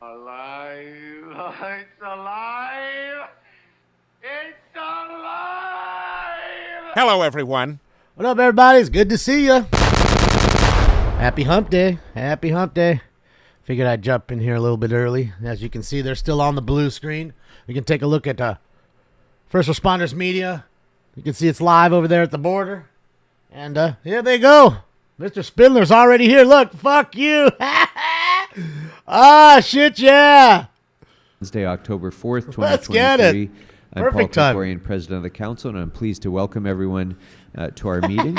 Alive! It's alive! It's alive! Hello, everyone. What up, everybody? It's good to see you. Happy hump day. Happy hump day. Figured I'd jump in here a little bit early. As you can see, they're still on the blue screen. We can take a look at First Responders Media. You can see it's live over there at the border. And here they go. Mr. Spindler's already here. Look, fuck you. Ah, shit, yeah. Wednesday, October 4th, 2023. Let's get it. I'm Perfect Paul time. Krikorian, President of the Council, and I'm pleased to welcome everyone to our meeting.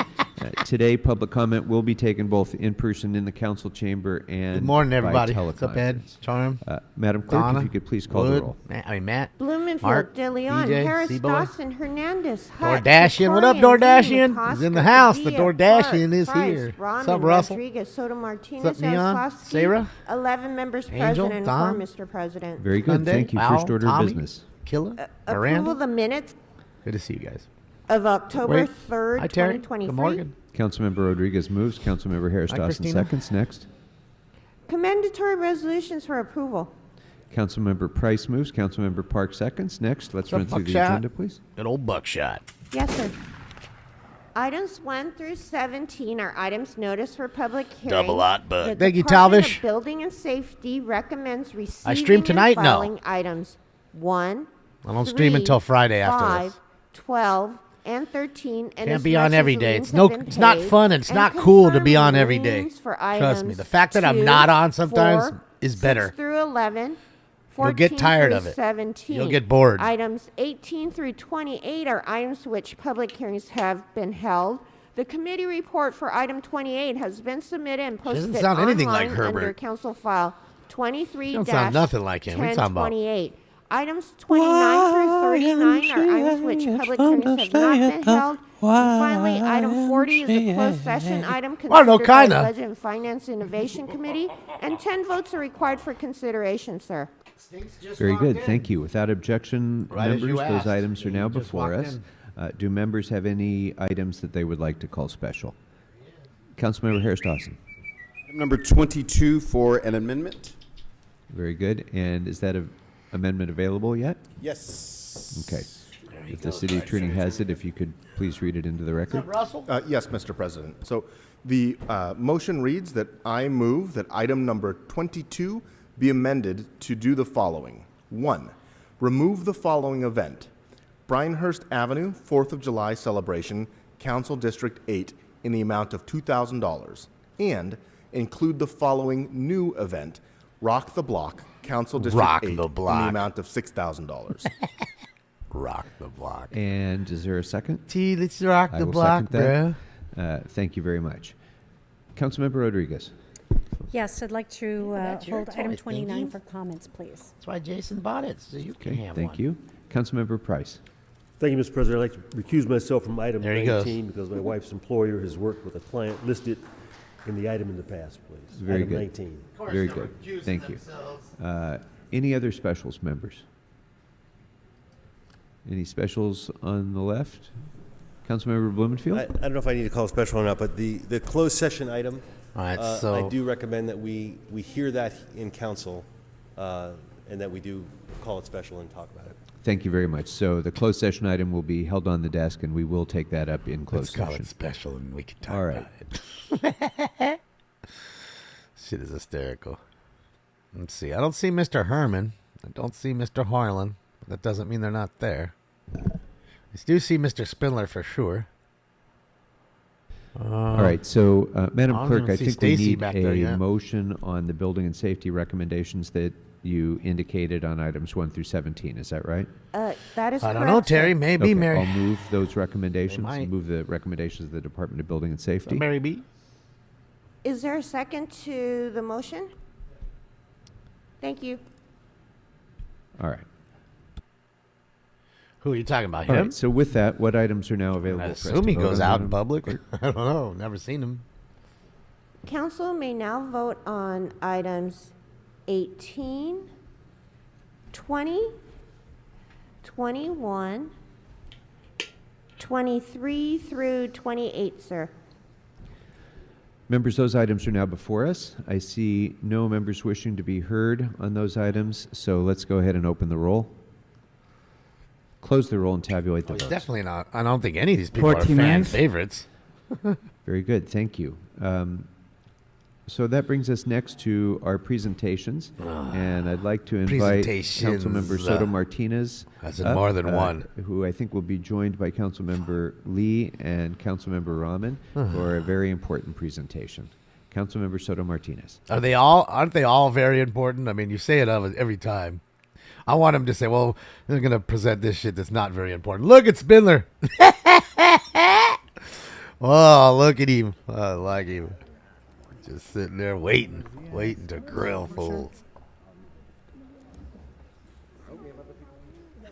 Today, public comment will be taken both in person in the Council chamber and Good morning, everybody. by What's up, Ed? teleconference. Charm? Madam Clerk, Donna? if you could please call the Wood? roll. Matt? Blumenfield, Mark, De Leon, DJ, Harris, C-Boy. Dawson, Hernandez, Hutt, Dordashian. What up, Krikorian, Dordashian? He's Dean, in the Acosta, house. The Padilla, Dordashian Clark, is Price, here. Rahman, What's up, Russell? Rodriguez, Soto Martinez, What's up, Neon? Jaslowski, Sarah? 11 members Angel? present and Tom? 4, Mr. President. Very good. Sunday? Thank you. Al? First order Tommy? of business. Killer? Approval Miranda? of the minutes Good to see you guys. of October Wait. 3rd, Hi, Terry. 2023. Good morning. Councilmember Rodriguez moves. Councilmember Harris Hi, Dawson Christina. seconds. Next. Commendatory resolutions for approval. Councilmember Price moves. Councilmember Park seconds. Next. Let's What's up, run through the Buckshot? agenda, please. Good old buckshot. Yes, sir. Items 1 through 17 are items noticed for public hearing. Double-lot bug. The Thank you, Department Talvish. of Building and Safety recommends receiving stream tonight? and No. filing items 1, I don't stream 3, until Friday after 5, this. 12, and 13. And Can't as be on much every as day. liens It's have been it's not paid, fun and it's and not cool to be confirm on every day. liens for Trust me. items The fact that I'm 2, not on sometimes 4, is 6 better. through 11. You'll get 14 tired through of it. 17. You'll get bored. Items 18 through 28 are items which public hearings have been held. The committee report for item 28 has been submitted and Doesn't posted sound anything like online under Herbert. council file 23 Don't sound nothing like him. What are you talking about? 1028. Items 29 through 39 are items which public hearings have not been held. And finally, item 40 is a closed session item I don't know, considered by the kinda. Budget and Finance Innovation Committee, and 10 votes are required for consideration, sir. Very good. Thank you. Without objection, Right as you members, those asked. items are now You just before walked us. in. Do members have any items that they would like to call special? Councilmember Harris Dawson. Number 22 for an amendment. Very good. And is that amendment available yet? Yes. Okay. If the city attorney has it, if you could please read it into the record. Russell? Yes, Mr. President. So the motion reads that I move that item number 22 be amended to do the following. 1. Remove the following event. Bryanhurst Avenue, 4th of July celebration, Council District 8, in the amount of $2,000. And include the following new event. Rock the Block, Council District Rock 8, the in Block. the amount of $6,000. Rock the block. And is there a second? T, let's rock I the will block, second bro. that. Thank you very much. Councilmember Rodriguez. Yes, I'd like to that's your hold toy, item thank 29 you. for comments, please. That's why Jason bought it, so you can Okay, have thank one. you. Councilmember Price. Thank you, Mr. President. I'd like to recuse myself from item There he goes. 19 because my wife's employer has worked with a client listed in the item in the past, please. Very Item good. 19. Very good. Thank you. Any other specials, members? Any specials on the left? Councilmember Blumenfield? I don't know if I need to call a special or not, but the closed session item, All right, I so do recommend that we hear that in council, and that we do call it special and talk about it. Thank you very much. So the closed session item will be held on the desk, and we will take that up in let's closed call session. it special and we can talk All right. about it. Shit is hysterical. Let's see. I don't see Mr. Herman. I don't see Mr. Harlan. But that doesn't mean they're not there. I do see Mr. Spindler for sure. All right. So, Madam I don't Clerk, even I see think Stacy we need back there a yet. motion on the building and safety recommendations that you indicated on items 1 through 17. Is that right? That is I don't correct, know, sir. Terry. Maybe Okay, Mary. I'll move those recommendations. might. Move the recommendations of the Department of Building and Safety. Mary B. Is there a second to the motion? Thank you. All right. Who are you talking about? All Him? right. So with that, what items are now available? I for us assume to he vote goes on, out in Madam public. Clerk? I don't know. Never seen him. Council may now vote on items 18, 20, 21, 23 through 28, sir. Members, those items are now before us. I see no members wishing to be heard on those items, so let's go ahead and open the roll. Close the roll and tabulate the Well, he's votes. definitely not. I don't think any of these people are 14 fan minutes. favorites. Very good, thank you. So that brings us next to our presentations, and I'd like to invite Presentations, Councilmember Soto Martinez. That's in more than one. Who I think will be joined by Councilmember Lee and Councilmember Rahman for a very important presentation. Councilmember Soto Martinez. Aren't they all very important? I mean, you say it every time. I want him to say, well, they're going to present this shit that's not very important. Look at Spindler. Oh, look at him. I like him. Just sitting there waiting to grill fools.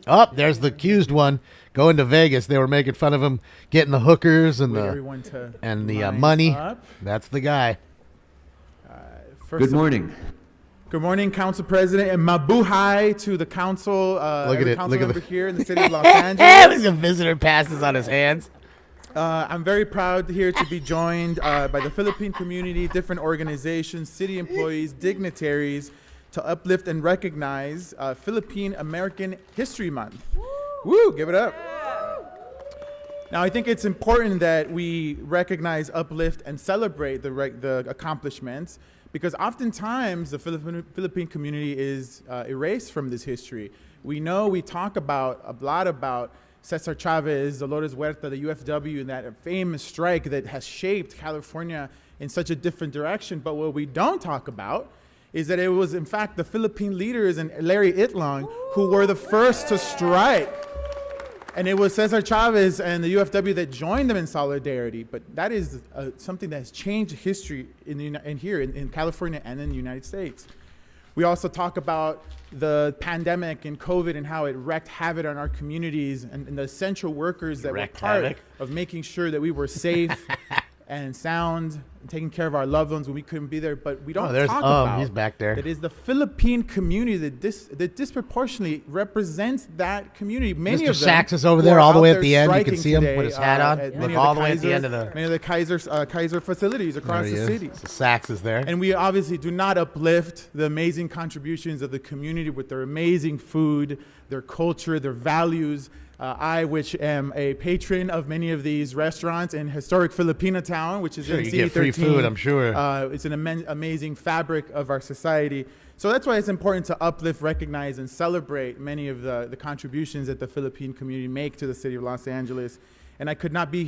Oh, there's the accused one going to Vegas. They were making fun of him getting the hookers and the money. That's the guy. Good morning. Good morning, Council President, and mabuhay to the council. Look at it. Council Look at member the here in the city of Los Angeles. The visitor passes on his hands. I'm very proud here to be joined by the Philippine community, different organizations, city employees, dignitaries, to uplift and recognize Philippine American History Month. Woo! Give it up. Now, I think it's important that we recognize, uplift, and celebrate the accomplishments, because oftentimes the Philippine community is erased from this history. We talk about a lot about Cesar Chavez, Dolores Huerta, the UFW, and that famous strike that has shaped California in such a different direction. But what we don't talk about is that it was, in fact, the Philippine leaders and Larry Itlong who were the first to strike. And it was Cesar Chavez and the UFW that joined them in solidarity. But that is something that has changed history in California and in the United States. We also talk about the pandemic and COVID and how it wreaked havoc on our communities and the essential workers that were part of making sure that we were safe and sound and taking care of our loved ones when we couldn't be there. But we don't talk about he's back there. that is the Philippine community that disproportionately represents that community. Many Mr. of them Sachs is over who there are all the out way at there the end. You can striking see him today, with his hat on. at Look many all of the way at the end of the... many of the Kaiser facilities across the city. So Sachs is there. And we obviously do not uplift the amazing contributions of the community with their amazing food, their culture, their values. I, which am a patron of many of these restaurants in historic Filipino town, which is Sure, in you C13. get free food, I'm sure. It's an amazing fabric of our society. So that's why it's important to uplift, recognize, and celebrate many of the contributions that the Philippine community make to the city of Los Angeles. And I could not be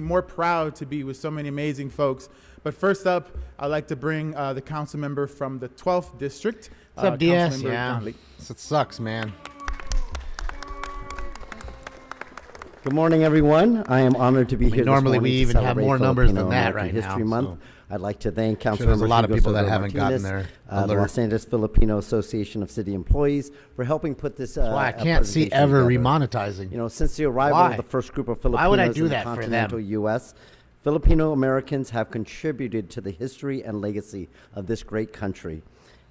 more proud to be with so many amazing folks. But first up, I'd like to bring the council member from the 12th District. What's up, DS? Councilmember Yeah. Don Lee. It sucks, man. Good morning, everyone. I am honored to be here. Normally this morning we to even have celebrate more numbers Filipino than that American right History now, Month. so. I'd like to thank Sure, Councilmember there's a lot of Hugo people that Soto haven't gotten Martinez, their the alert. Los Angeles Filipino Association of City Employees for helping put this. That's why I can't see ever remonetizing. You know, since the arrival Why? of the first group of Why would I Filipinos do in the that for them? continental U.S., Filipino Americans have contributed to the history and legacy of this great country.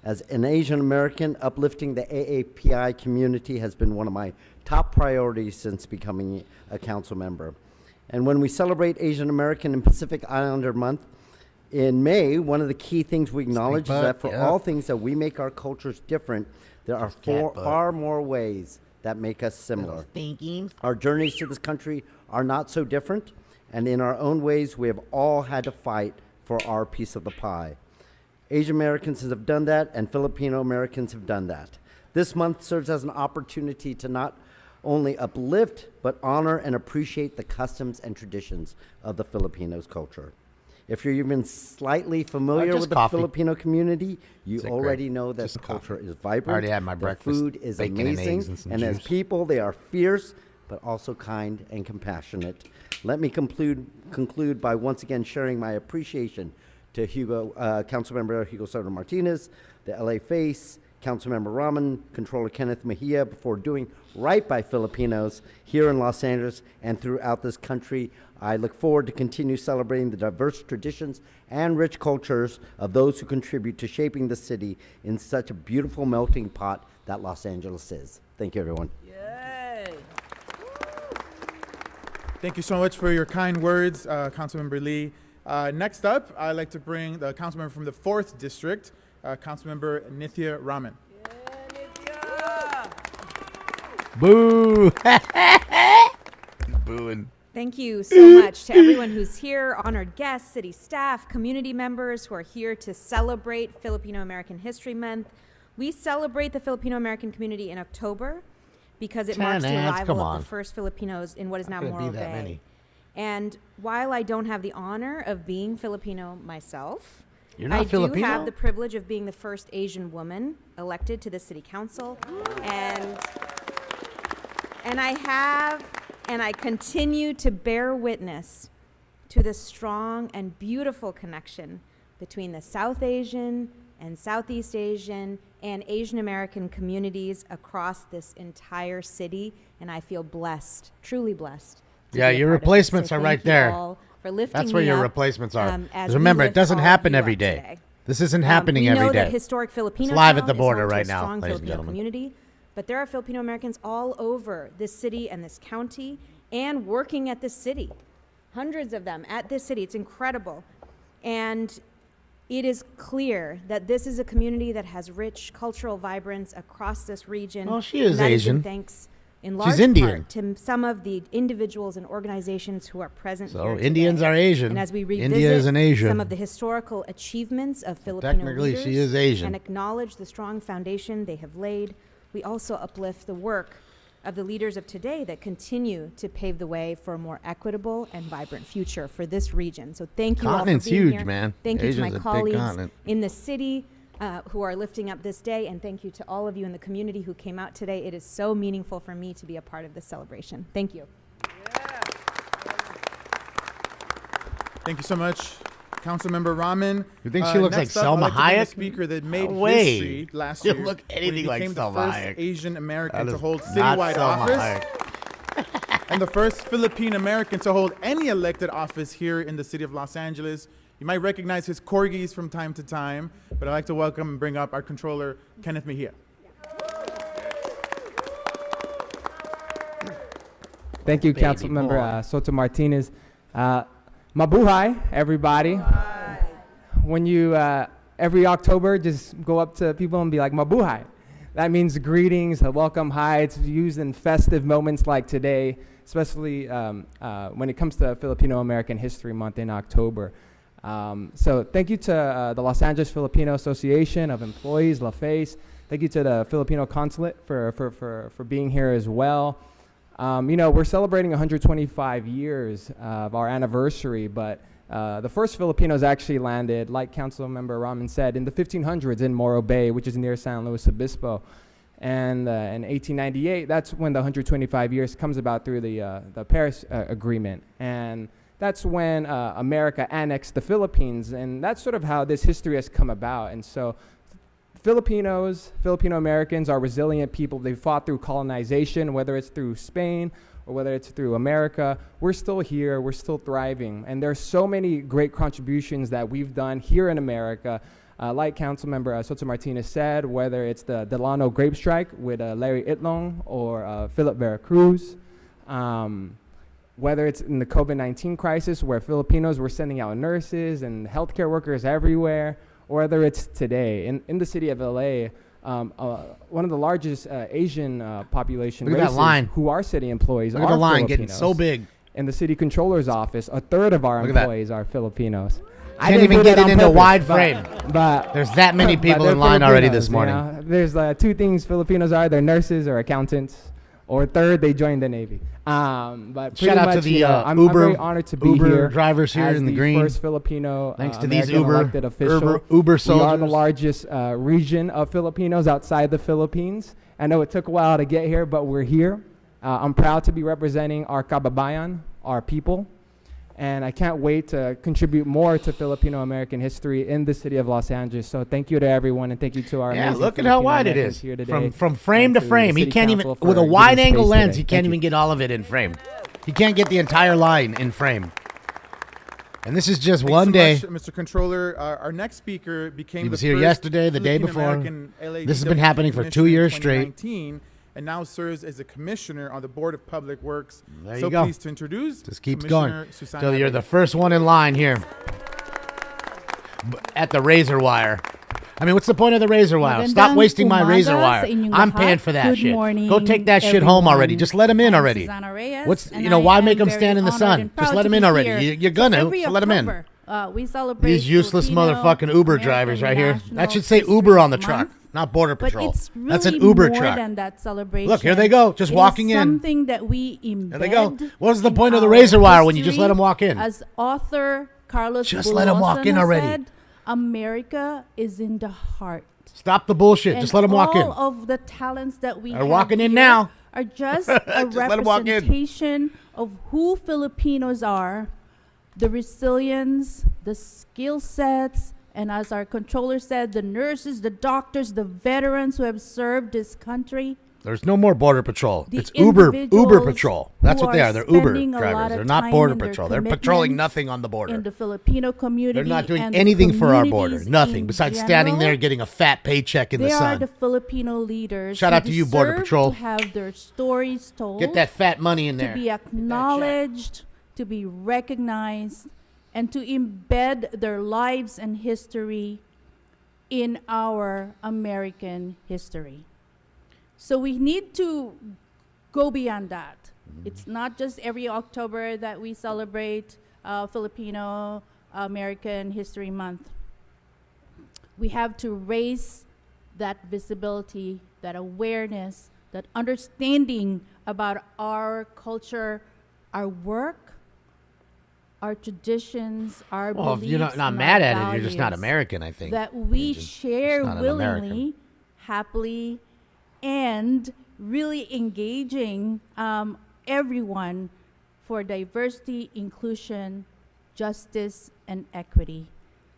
As an Asian American, uplifting the AAPI community has been one of my top priorities since becoming a council member. And when we celebrate Asian American and Pacific Islander Month in May, one of the key things we acknowledge is that for all things that we make our cultures different, there are far more ways that make us similar. Our journeys to this country are not so different, and in our own ways, we have all had to fight for our piece of the pie. Asian Americans have done that, and Filipino Americans have done that. This month serves as an opportunity to not only uplift, but honor and appreciate the customs and traditions of the Filipinos culture. If you're even slightly familiar with the Filipino community, you already know that the culture is vibrant. I already had my breakfast. Food is Bacon and amazing, eggs and some and as juice. people, they are fierce, but also kind and compassionate. Let me conclude by once again sharing my appreciation to Councilmember Hugo Soto Martinez, the LA Face, Councilmember Rahman, Controller Kenneth Mejia, before doing right by Filipinos here in Los Angeles and throughout this country. I look forward to continue celebrating the diverse traditions and rich cultures of those who contribute to shaping the city in such a beautiful melting pot that Los Angeles is. Thank you, everyone. Thank you so much for your kind words, Councilmember Lee. Next up, I'd like to bring the council member from the 4th District, Councilmember Nithya Raman. Boo! Booing. Thank you so much to everyone who's here, honored guests, city staff, community members who are here to celebrate Filipino American History Month. We celebrate the Filipino American community in October because it marks the arrival of the first Filipinos in what is now Morro Bay. And while I don't have the honor of being Filipino myself, I do have the privilege of being the first Asian woman elected to the city council. And I continue to bear witness to the strong and beautiful connection between the South Asian and Southeast Asian and Asian American communities across this entire city. And I feel blessed, truly blessed. Yeah, your replacements are right there. That's where your replacements are. Remember, it doesn't happen every day. This isn't happening every day. We know that historic Filipino it's live at the town border is home to right a now, strong ladies and Filipino gentlemen. community, but there are Filipino Americans all over this city and this county and working at this city. Hundreds of them at this city. It's incredible. And it is clear that this is a community that has rich cultural vibrance across this region. Well, she is and that Asian. in thanks in large She's Indian. part to some of the individuals and organizations who are present here So today. Indians are Asian. And as we India revisit is an Asian. some of the historical achievements of Filipino technically, leaders she is Asian. and acknowledge the strong foundation they have laid, we also uplift the work of the leaders of today that continue to pave the way for a more equitable and vibrant future for this region. So thank you Continent's all for being huge, here. man. Thank you to Asia's my a big colleagues continent. in the city who are lifting up this day, and thank you to all of you in the community who came out today. It is so meaningful for me to be a part of this celebration. Thank you. Thank you so much, Councilmember Raman. You think she looks like next up, Selma I'd like to bring Hayek? a speaker that made No way. history last You year. look when he anything like became Selma the first Hayek. Asian American That to is hold not citywide Selma office. Hayek. And the first Philippine American to hold any elected office here in the city of Los Angeles. You might recognize his corgis from time to time, but I'd like to welcome and bring up our controller, Kenneth Mejia. Thank you, Baby Councilmember Soto Martinez. Mabuhay, everybody. When you, every October, just go up to people and be like, Mabuhay. That means greetings, a welcome hi. It's used in festive moments like today, especially when it comes to Filipino American History Month in October. So thank you to the Los Angeles Filipino Association of Employees, LaFace. Thank you to the Filipino Consulate for being here as well. You know, we're celebrating 125 years of our anniversary, but the first Filipinos actually landed, like Councilmember Raman said, in the 1500s in Morro Bay, which is near San Luis Obispo. And in 1898, that's when the 125 years comes about through the Paris Agreement. And that's when America annexed the Philippines, and that's sort of how this history has come about. And so Filipino Americans are resilient people. They fought through colonization, whether it's through Spain or whether it's through America. We're still here, we're still thriving. And there's so many great contributions that we've done here in America. Like Councilmember Soto Martinez said, whether it's the Delano Grape Strike with Larry Itlong or Philip Veracruz, whether it's in the COVID-19 crisis where Filipinos were sending out nurses and healthcare workers everywhere, or whether it's today in the city of LA, one of the largest Asian population Look at that races line. who are city employees Look are at the line getting Filipinos. so big. In the city controller's office, a third of our Look at that. employees are Filipinos. Can't even get it into wide frame. But There's that many people they're in line already Filipinos, this morning. you know? There's two things Filipinos are: they're nurses or accountants, or third, they joined the Navy. But Shout out much, to the you know, I'm Uber very honored to be Uber here drivers here as in the green. first Filipino Thanks to these American Uber elected official. Uber We are the soldiers. largest region of Filipinos outside the Philippines. I know it took a while to get here, but we're here. I'm proud to be representing our kababayan, our people. And I can't wait to contribute more to Filipino American history in the city of Los Angeles. So thank you to everyone, and thank you to our Yeah, amazing look at how Filipino wide it Americans is. here today, From frame and to the frame. He City can't even, Council with a for wide giving angle space lens, today. he can't Thank even you. get all of it in frame. He can't get the entire line in frame. And this is just Thanks one so day. much, Mr. Controller. Our next speaker became He was the here first yesterday, the day before. Filipino-American LADW This has been happening for 2 commissioner in years straight. 2019, and now serves as a commissioner on the Board of Public Works. There so you go. pleased to introduce Just keeps Commissioner going. Susana So you're the Reyes. first one in line here. at the razor wire. I mean, what's the point of the razor wire? Stop Magandang wasting my razor umaga wire. sa inyong I'm lahat. paying for that Good shit. morning, Go take that shit home already. everyone. Just let him in I'm already. Susanna Reyes, What's and you know? I Why am make him very stand in the honored sun? and Just proud let to him in be already. here. You're gonna Every so let him in. October, we celebrate These useless Filipino motherfucking Uber American drivers right here. That National should say History Uber on the Month. truck, not Border But Patrol. it's really That's an Uber more truck. than that celebration. Look, here they go, just It is walking in. Something that we embed. There they go. What's the in point of the our razor wire when you just let history? him walk in? As author Carlos Just let him walk in Bulosan already. said, America is in the heart. Stop the bullshit. Just let him walk in. All of the talents that we They're have walking in here now. are just a Just let 'em walk in. representation of who Filipinos are, the resilience, the skill sets, and as our controller said, the nurses, the doctors, the veterans who have served this country. There's no more Border Patrol. The It's Uber individuals Patrol. That's who what they are are. They're Uber spending a lot drivers. of They're not time Border in their Patrol. They're patrolling commitment nothing on the border. In the Filipino community, They're not doing and the anything for our border. communities Nothing in besides standing there general. getting a fat paycheck in They the are sun. the Filipino leaders. Shout who out to you, Border deserve Patrol. To have their stories told. Get that fat money in there. To be acknowledged, to be recognized, and to embed their lives and history in our American history. So we need to go beyond that. It's not just every October that we celebrate Filipino American History Month. We have to raise that visibility, that awareness, that understanding about our culture, our work, our traditions, our Well, beliefs. if you're not and mad our at it, you're just not values American, I think. That we You're just share not an willingly, American. happily, and really engaging everyone for diversity, inclusion, justice, and equity.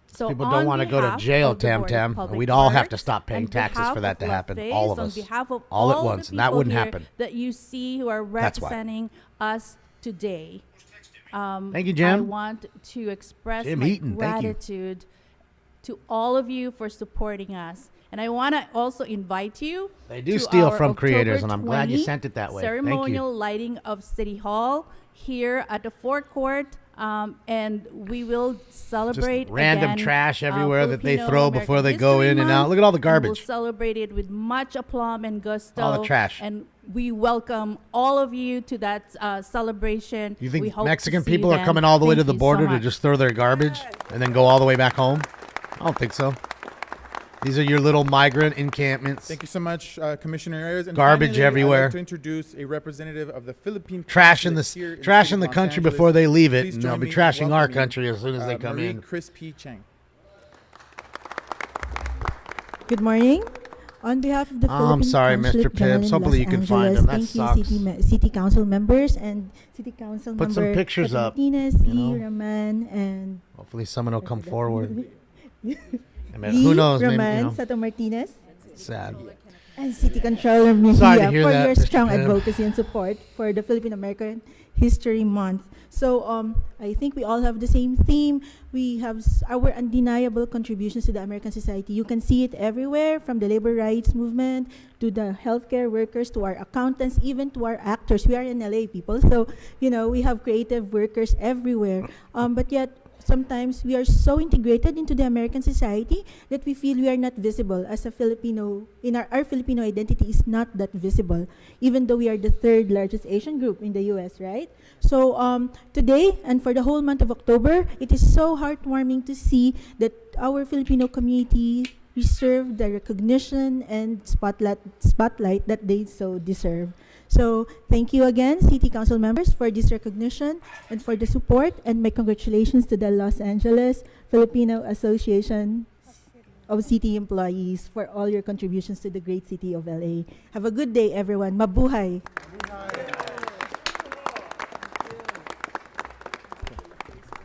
So People on don't want to go to behalf jail, of the Tam Board of Tam. Public We'd all have Works to stop paying and taxes behalf for that to of happen. LaFace, All of on us. behalf of All at the once. And that people wouldn't here happen. That you see who are That's why. representing us today. Thank you, I Jim. want to express Jim my Eaton, thank you. gratitude to all of you for supporting us. And I want to also invite you They do to steal our from October creators, and I'm glad you 20 sent it that way. Thank you. Ceremonial lighting of City Hall here at the forecourt. And we will celebrate random again, trash everywhere that they Filipino throw before they American go History in and out. Month, Look at all the and We'll garbage. celebrate it with much aplomb and gusto. All the trash. And we welcome all of you to that celebration. You We think hope Mexican to see you people are then. coming all the way to Thank the you so border to much. just throw their garbage and then go all the way back home? I don't think so. These are your little migrant encampments. Thank you so much, Commissioner Ayers. And Garbage finally, I'd everywhere. like to introduce a representative of the Philippine Trash in consulate the here trash city in the of Los country Angeles. before they leave it, Please and they'll join be me in trashing our welcoming, country as soon as they come Marie in. Chris P. Chang. Good morning. On behalf of the Oh, I'm Philippine sorry, Consulate Mr. General Pibbs. in Hopefully Los you can find Angeles, him. That thank sucks. you, city council members and city council Put member some pictures Pedro up, Martinez, you know? E. Raman, and Hopefully someone will come forward. I mean, E. who knows? Raman, Maybe, you know, Sato Martinez, sad. and City Controller Mejia Sorry to hear for that, your Mr. strong Pibb. advocacy and support for the Philippine American History Month. So I think we all have the same theme. We have our undeniable contributions to the American society. You can see it everywhere, from the labor rights movement to the healthcare workers to our accountants, even to our actors. We are in LA, people, so we have creative workers everywhere. But yet sometimes we are so integrated into the American society that we feel we are not visible as a Filipino. Our Filipino identity is not that visible, even though we are the third largest Asian group in the U.S., right? So today and for the whole month of October, it is so heartwarming to see that our Filipino community deserve the recognition and spotlight that they so deserve. So thank you again, City Council members, for this recognition and for the support, and my congratulations to the Los Angeles Filipino Association of City Employees for all your contributions to the great city of LA. Have a good day, everyone. Mabuhay!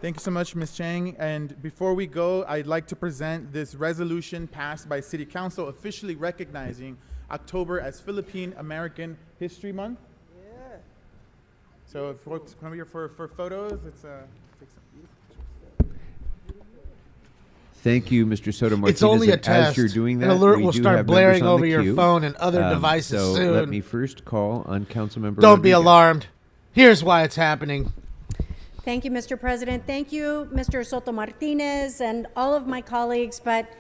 Thank you so much, Ms. Chang. And before we go, I'd like to present this resolution passed by City Council officially recognizing October as Philippine American History Month. Yeah. So if folks come here for photos, let's take some beautiful pictures. Thank you, Mr. Soto Martinez. It's only a And test. As you're doing An that, alert we will do start have blaring members on over the your queue. phone and other devices so soon. let me first call on Councilmember Don't be Rodriguez. alarmed. Here's why it's happening. Thank you, Mr. President. Thank you, Mr. Soto Martinez, and all of my colleagues. But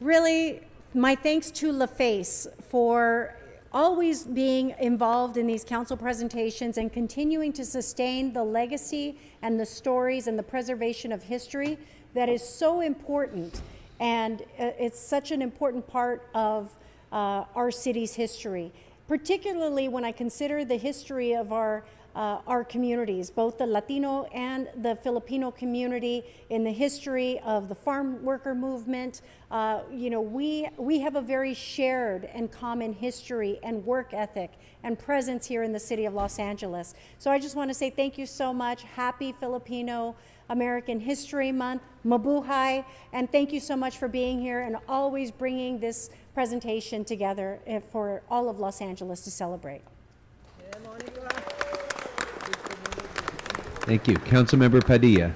really, my thanks to LaFace for always being involved in these council presentations and continuing to sustain the legacy and the stories and the preservation of history that is so important. And it's such an important part of our city's history, particularly when I consider the history of our communities, both the Latino and the Filipino community, in the history of the farm worker movement. You know, we have a very shared and common history and work ethic and presence here in the city of Los Angeles. So I just want to say thank you so much. Happy Filipino American History Month, Mabuhay, and thank you so much for being here and always bringing this presentation together for all of Los Angeles to celebrate. Thank you. Councilmember Padilla.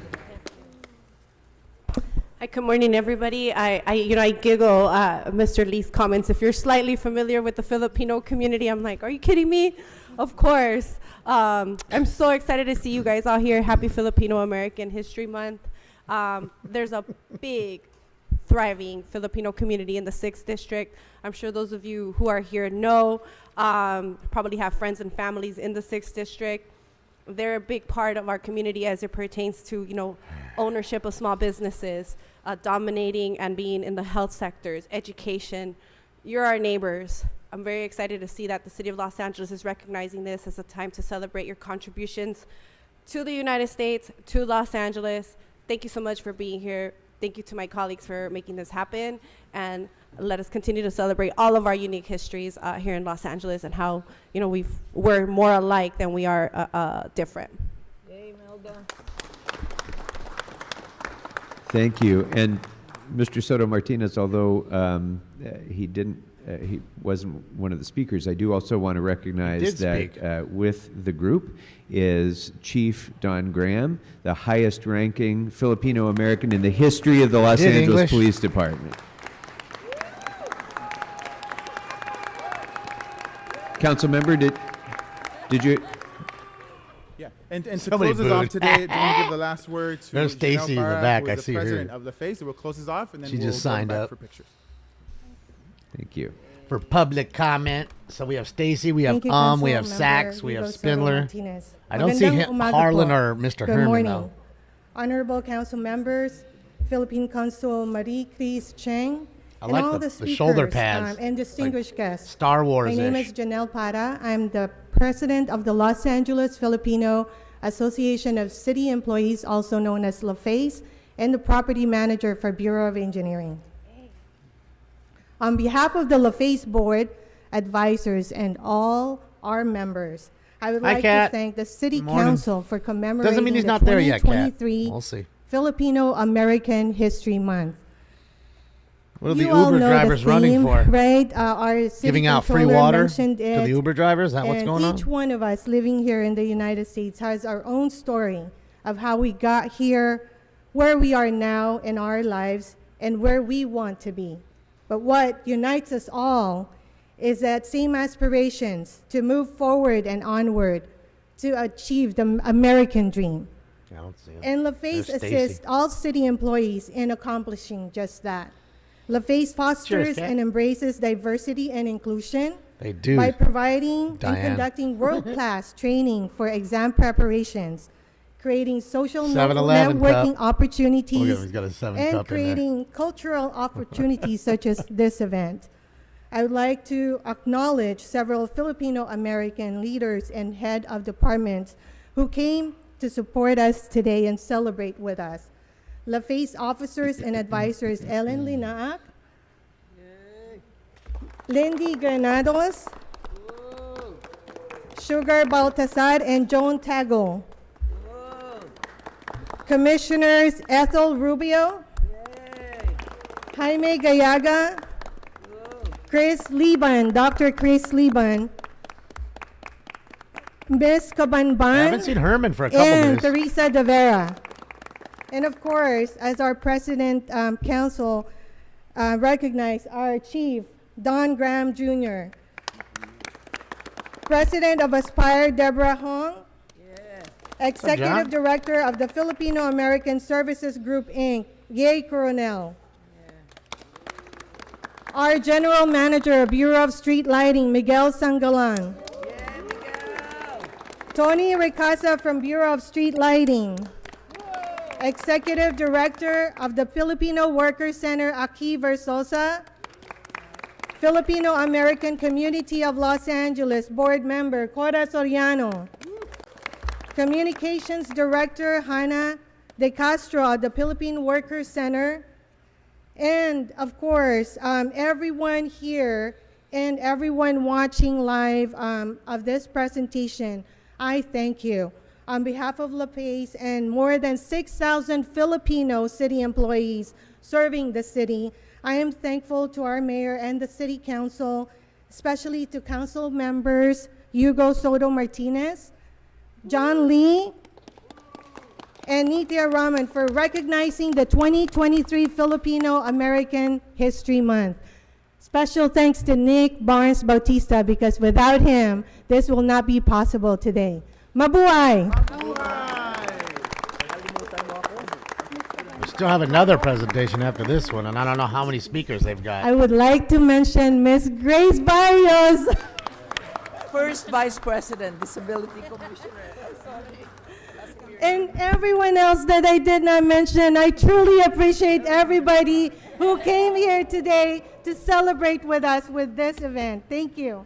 Hi, good morning, everybody. I giggle Mr. Lee's comments. If you're slightly familiar with the Filipino community, I'm like, are you kidding me? Of course. I'm so excited to see you guys all here. Happy Filipino American History Month. There's a big, thriving Filipino community in the 6th District. I'm sure those of you who are here know, probably have friends and families in the 6th District. They're a big part of our community as it pertains to, you know, ownership of small businesses, dominating and being in the health sectors, education. You're our neighbors. I'm very excited to see that the City of Los Angeles is recognizing this as a time to celebrate your contributions to the United States, to Los Angeles. Thank you so much for being here. Thank you to my colleagues for making this happen, and let us continue to celebrate all of our unique histories here in Los Angeles and how, you know, we're more alike than we are different. Thank you. And Mr. Soto Martinez, although he wasn't one of the speakers, I do also want to recognize that with the group is Chief Don Graham, the highest ranking Filipino American in the history of the Los Angeles Police Department. Council member, did you? Yeah, and to close us off today, let me give the last word to There's Stacy in the back. I see her. President of LaFace. We'll close us off, and then She we'll just go signed back up for pictures. Thank you. For public comment, so we have Stacy, we have we have Sachs, we have Spindler. I don't see Harlan or Mr. Herman morning. though. Honorable council members, Philippine Consul Marie Chris Cheng, I and like all the speakers shoulder pads, and distinguished guests. Star Wars-ish. My name is Janelle Para. I'm the president of the Los Angeles Filipino Association of City Employees, also known as LaFace, and the property manager for Bureau of Engineering. On behalf of the LaFace Board, advisors, and all our members, I would like to thank the City Council for commemorating Doesn't mean he's the not there yet, Kat. 2023 We'll see. Filipino American History Month. What are the You all Uber know drivers the running theme, for? Right? Our city Giving out free controller water mentioned to it, the Uber drivers? Is that what's and going on? each one of us living here in the United States has our own story of how we got here, where we are now in our lives, and where we want to be. But what unites us all is that same aspirations to move forward and onward to achieve the American dream. I don't see him. And LaFace There's Stacy. assists all city employees in accomplishing just that. LaFace fosters Kat. and embraces diversity and inclusion They do. by providing Diane. and conducting world-class training for exam preparations, creating social 7-Eleven networking cup. opportunities, Look at him, he's got a 7 and cup in there. creating cultural opportunities such as this event. I would like to acknowledge several Filipino American leaders and head of departments who came to support us today and celebrate with us. LaFace officers and advisors Ellen Linaak, Lindy Granados, Sugar Baltasar, and Joan Tago. Commissioners Ethel Rubio, Jaime Gallaga, Chris Liban, Dr. Chris Liban, Ms. Cabanban, I haven't seen Herman for a couple and years. Teresa De Vera. And of course, as our President Council recognized our Chief, Don Graham Jr., President of Aspire, Deborah Hong, Executive Director of the Filipino American Services Group, Inc., Gay Coronel. Our General Manager, Bureau of Street Lighting, Miguel Sangalan. Tony Ricasa from Bureau of Street Lighting. Executive Director of the Filipino Workers Center, Aki Versosa. Filipino American Community of Los Angeles, Board Member, Cora Soriano. Communications Director, Hannah De Castro of the Philippine Workers Center. And of course, everyone here and everyone watching live of this presentation, I thank you. On behalf of La Paz and more than 6,000 Filipino city employees serving the city, I am thankful to our mayor and the city council, especially to council members Hugo Soto Martinez, John Lee, and Nithya Raman for recognizing the 2023 Filipino American History Month. Special thanks to Nick Barnes Bautista, because without him, this will not be possible today. Mabuhay! We still have another presentation after this one, and I don't know how many speakers they've got. I would like to mention Miss Grace Barrios. First Vice President, Disability Commissioner. And everyone else that I did not mention. I truly appreciate everybody who came here today to celebrate with us with this event. Thank you.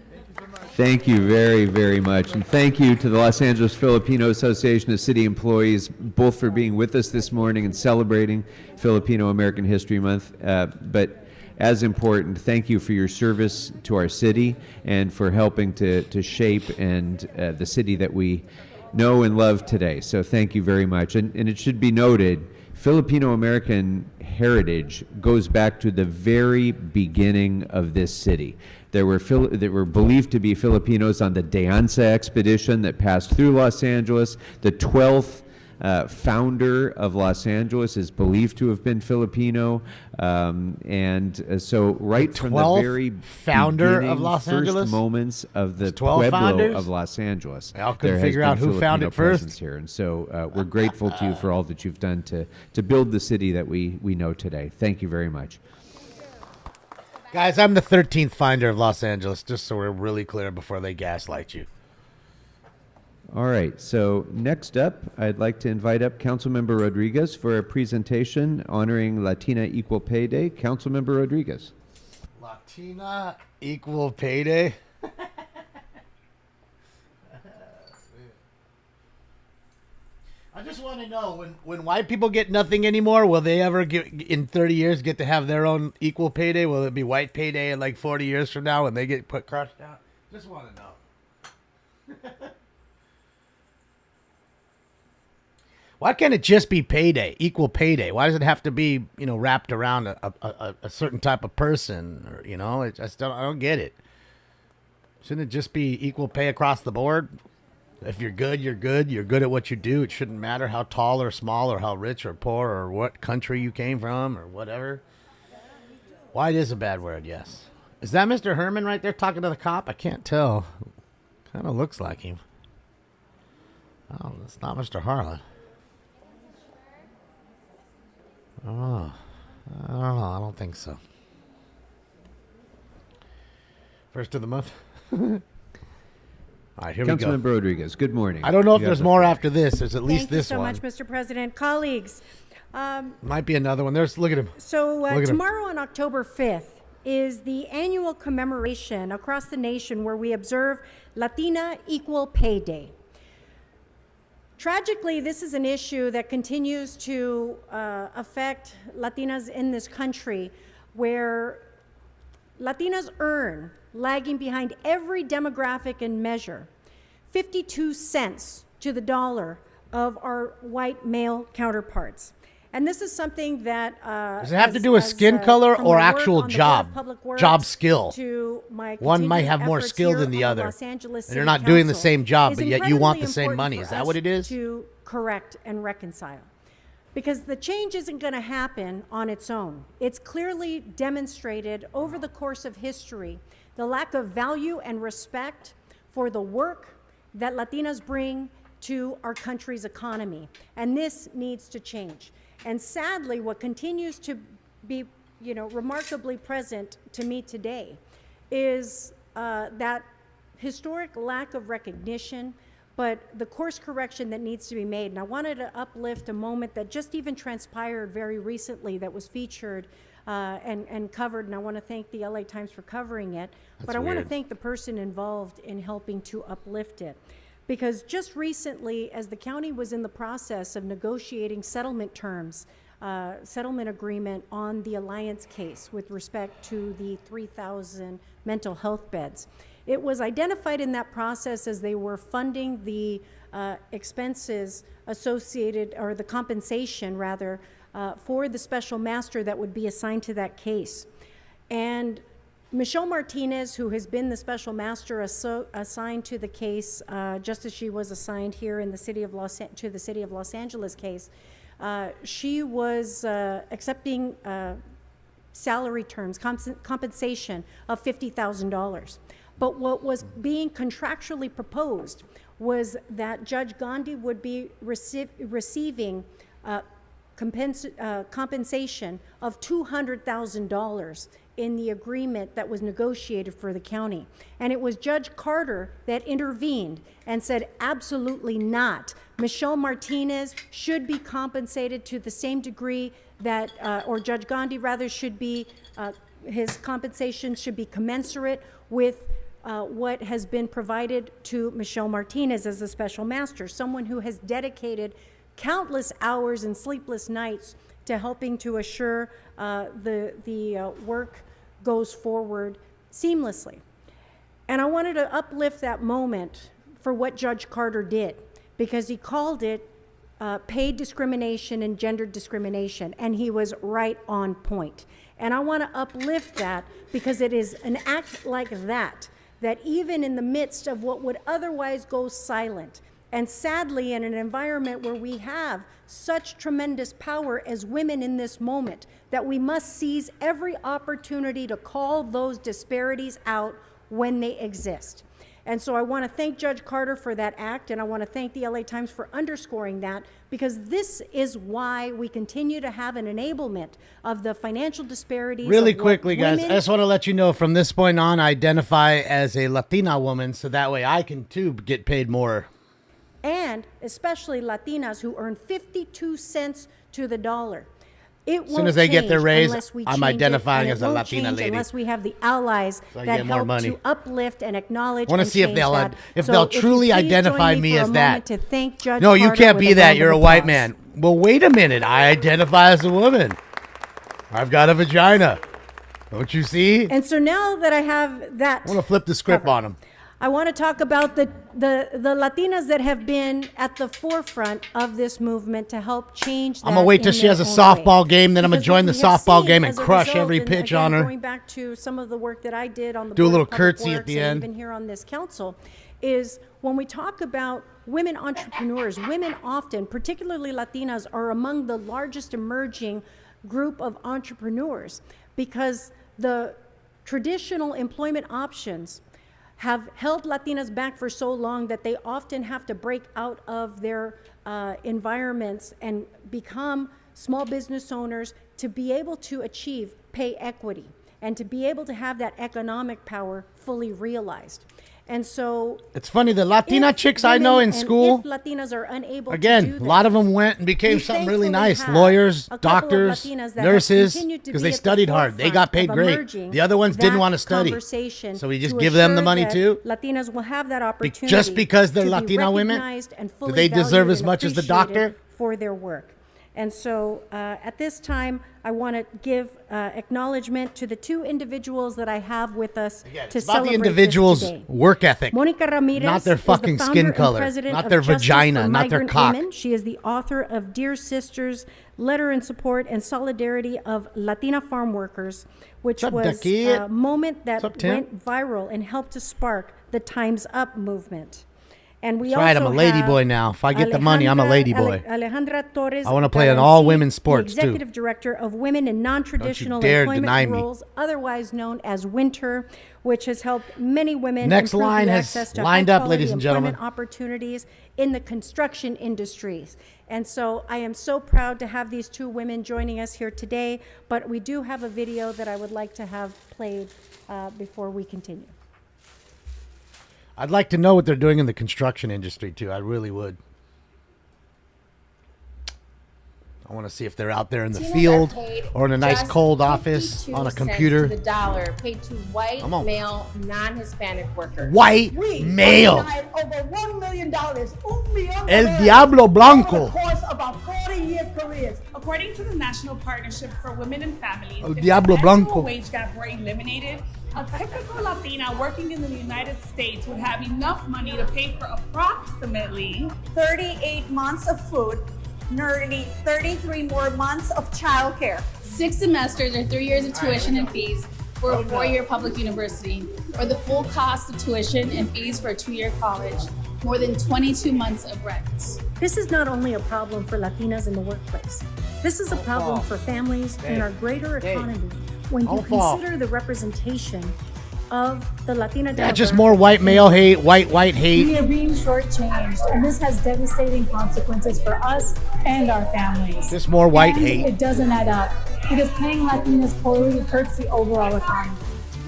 Thank you very, very much. And thank you to the Los Angeles Filipino Association of City Employees, both for being with us this morning and celebrating Filipino American History Month. But as important, thank you for your service to our city and for helping to shape the city that we know and love today. So thank you very much. And it should be noted, Filipino American heritage goes back to the very beginning of this city. There were believed to be Filipinos on the De Anza expedition that passed through Los Angeles. The 12th founder of Los Angeles is believed to have been Filipino, so right from the very founder of Los Angeles, first moments of the Pueblo founders? of Los Angeles, I couldn't there figure has out been who found Filipino it first. presence here, and so we're grateful to you for all that you've done to build the city that we know today. Thank you very much. Guys, I'm the 13th finder of Los Angeles, just so we're really clear before they gaslight you. All right, so next up, I'd like to invite up Councilmember Rodriguez for a presentation honoring Latina Equal Pay Day. Councilmember Rodriguez. Latina Equal Pay Day? I just want to know, when white people get nothing anymore, will they ever in 30 years get to have their own equal pay day? Will it be white pay day in like 40 years from now when they get crushed out? Just want to know. Why can't it just be payday, equal payday? Why does it have to be, wrapped around a certain type of person? Or, I don't get it. Shouldn't it just be equal pay across the board? If you're good, you're good. You're good at what you do. It shouldn't matter how tall or small or how rich or poor or what country you came from or whatever. White is a bad word, yes. Is that Mr. Herman right there talking to the cop? I can't tell. Kind of looks like him. Oh, that's not Mr. Harlan. Oh, I don't know. I don't think so. First of the month. All right, here we go. Councilmember Rodriguez, good morning. I don't know if there's more after this. There's at least this one. Thank you so much, Mr. President. Colleagues. Might be another one. Look at him. So Look at him. tomorrow on October 5th is the annual commemoration across the nation where we observe Latina Equal Pay Day. Tragically, this is an issue that continues to affect Latinas in this country, where Latinas earn, lagging behind every demographic and measure, 52 cents to the dollar of our white male counterparts. And this is something that does it have to do with skin color or actual job skill? One might have more skill than the other, and they're not doing the same job, but yet you want the same money. Is that what it is? To correct and reconcile, because the change isn't going to happen on its own. It's clearly demonstrated over the course of history the lack of value and respect for the work that Latinas bring to our country's economy. And this needs to change. And sadly, what continues to be, remarkably present to me today is that historic lack of recognition, but the course correction that needs to be made. And I wanted to uplift a moment that just even transpired very recently that was featured and covered, and I want to thank the LA Times for covering it. But I want to thank the person involved in helping to uplift it. Because just recently, as the county was in the process of negotiating settlement terms, settlement agreement on the Alliance case with respect to the 3,000 mental health beds, it was identified in that process as they were funding the expenses associated, or the compensation rather, for the special master that would be assigned to that case. And Michelle Martinez, who has been the special master assigned to the case, just as she was assigned here in the city of to the city of Los Angeles case, she was accepting salary terms, compensation of $50,000. But what was being contractually proposed was that Judge Gandhi would be receiving compensation of $200,000 in the agreement that was negotiated for the county. And it was Judge Carter that intervened and said, absolutely not. Michelle Martinez should be compensated to the same degree that, or Judge Gandhi rather, should be, his compensation should be commensurate with what has been provided to Michelle Martinez as a special master, someone who has dedicated countless hours and sleepless nights to helping to assure the work goes forward seamlessly. And I wanted to uplift that moment for what Judge Carter did, because he called it paid discrimination and gender discrimination, and he was right on point. And I want to uplift that because it is an act like that, that even in the midst of what would otherwise go silent, and sadly in an environment where we have such tremendous power as women in this moment, that we must seize every opportunity to call those disparities out when they exist. And so I want to thank Judge Carter for that act, and I want to thank the LA Times for underscoring that, because this is why we continue to have an enablement of the financial disparities. Really quickly, guys, I just want to let you know from this point on, I identify as a Latina woman, so that way I can too get paid more. And especially Latinas who earn 52 cents to the dollar. As soon as they get their raise, I'm identifying as a Latina lady. Unless we have the allies that help to uplift and acknowledge. I want to see if they'll truly identify me as that. To thank Judge no, you Carter can't be that. You're a white applause. man. Well, wait a minute. I identify as a woman. I've got a vagina. Don't you see? And so now that I have that, I want to flip the script on them. I want to talk about the Latinas that have been at the forefront of this movement to help change that. I'm going to wait till she has a softball game, then I'm going to join the softball game and crush every pitch on her. Going back to some of the work that I did on the do a Board little of Public curtsy Works at the and end. even here on this council, is when we talk about women entrepreneurs, women often, particularly Latinas, are among the largest emerging group of entrepreneurs, because the traditional employment options have held Latinas back for so long that they often have to break out of their environments and become small business owners to be able to achieve pay equity and to be able to have that economic power fully realized. And so it's funny, the Latina chicks I know in school, if Latinas are unable again, to do a that, lot of them went and became something really nice. Lawyers, doctors, nurses, because they studied hard. They got paid great. The other ones didn't want to study. So we just give them the money too. Latinas will have that opportunity. Just because they're Latina women, do they deserve as much as the doctor? For their work. And so at this time, I want to give acknowledgement to the two individuals that I have with us to about the celebrate individual's this today. work ethic, Monica Ramirez, not their fucking is the skin founder and color, president not of their Justice vagina, for not their Migrant cock. Women. She is the author of Dear Sisters, Letter in Support and Solidarity of Latina Farm Workers, which was a moment that went viral and helped to spark the Time's Up movement. And we That's right, I'm also a lady have boy now. If I get the money, I'm a lady boy. Alejandra Torres. I wanna play in Galanci, all women's sports, the too. Executive Director of Women in Non-Traditional dare deny Employment me. Roles, otherwise known as Winter, which has helped many women Next improve line the has access to lined up, high-quality ladies and gentlemen. employment opportunities in the construction industries. And so I am so proud to have these two women joining us here today, but we do have a video that I would like to have played before we continue. I'd like to know what they're doing in the construction industry, too. I really would. I want to see if they're out there in the Latinas field are paid or in a nice just cold office 52 on a cents computer. to the dollar paid to white, Come on. male, non-Hispanic workers. White male. Over $1 million. El Diablo Blanco. Over the course of our 40-year careers. According to the National Partnership for Women and Families, El if Diablo the Blanco. national wage gap were eliminated, a typical Latina working in the United States would have enough money to pay for approximately 38 months of food, nearly 33 more months of childcare. 6 semesters or 3 years of tuition and fees for a 4-year public university, or the full cost of tuition and fees for a 2-year college, more than 22 months of rent. This is not only a problem for Latinas in the workplace. This is a problem for families and our greater economy when you consider the representation of the Latina Yeah, just more white male hate, white hate. We are being shortchanged, and this has devastating consequences for us and our families. Just more white And hate. It doesn't add up because paying Latinas poorly hurts the overall economy.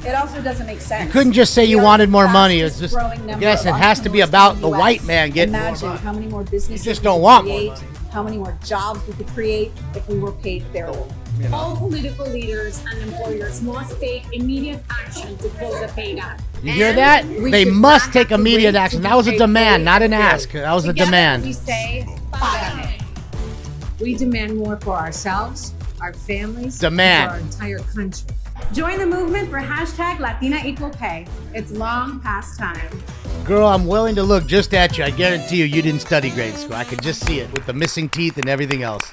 It also doesn't make sense. You couldn't just say you wanted more money. It's just, growing I number guess of it has to be entrepreneurs about in the US. white man getting more Imagine money. how many more businesses just we don't could want more create, money. how many more jobs we could create if we were paid fairly. all political leaders and employers must take immediate action to close the pay gap. You hear that? They must take immediate action. That was a demand, not an ask. That was a Together, demand. We say, fire. We demand more for ourselves, our families, Demand. and for our entire country. Join the movement for hashtag Latina Equal Pay. It's long past time. Girl, I'm willing to look just at you. I guarantee you didn't study grade school. I could just see it with the missing teeth and everything else.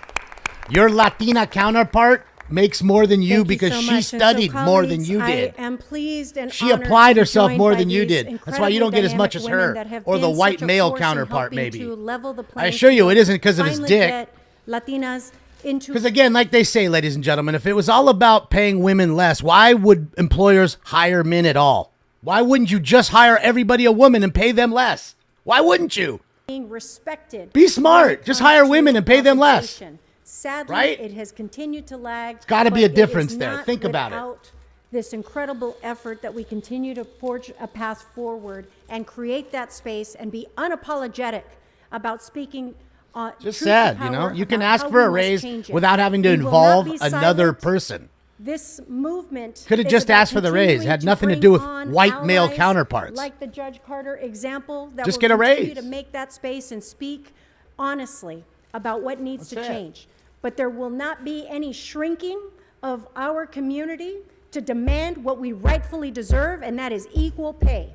Your Latina counterpart makes more than you Thank because so she much. And so, studied more than colleagues, you did. I am pleased and She honored applied to be herself joined more by than you these did. That's why you don't get as much as incredibly her dynamic women that have or the been white such a male force in counterpart, helping maybe. to level the I playing assure you, field, it isn't because of his finally dick. get Latinas into Because again, like they say, ladies and gentlemen, if it was all about paying women less, why would employers hire men at all? Why wouldn't you just hire everybody a woman and pay them less? Why wouldn't you? being respected. Be smart. Just hire women and pay them less. Sadly, Right? it has continued to lag. It's gotta be but a difference it is there. not Think about it. without this incredible effort that we continue to forge a path forward and create that space and be unapologetic about speaking. Just truth to sad, you power know? You can about ask how for a we must raise change it. without having to We will not involve be another silent. person. This movement Could have is just about asked for the raise. It continuing had nothing to bring do with on white male allies counterparts. Like the Judge Carter example, that Just will get a continue raise. to make that space and speak honestly about what needs That's to it. change. But there will not be any shrinking of our community to demand what we rightfully deserve, and that is equal pay.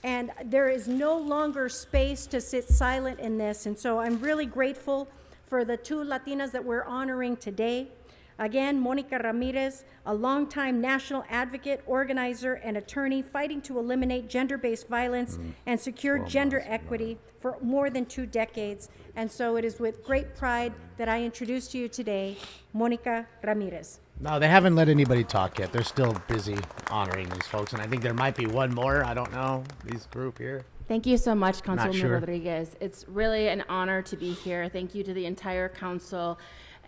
And there is no longer space to sit silent in this. And so I'm really grateful for the two Latinas that we're honoring today. Again, Monica Ramirez, a longtime national advocate, organizer, and attorney fighting to eliminate gender-based violence and secure gender equity for more than 2 decades. And so it is with great pride that I introduce to you today, Monica Ramirez. No, they haven't let anybody talk yet. They're still busy honoring these folks, and I think there might be one more. I don't know. This group here. Thank you so much, Not Councilwoman sure. Rodriguez. It's really an honor to be here. Thank you to the entire council.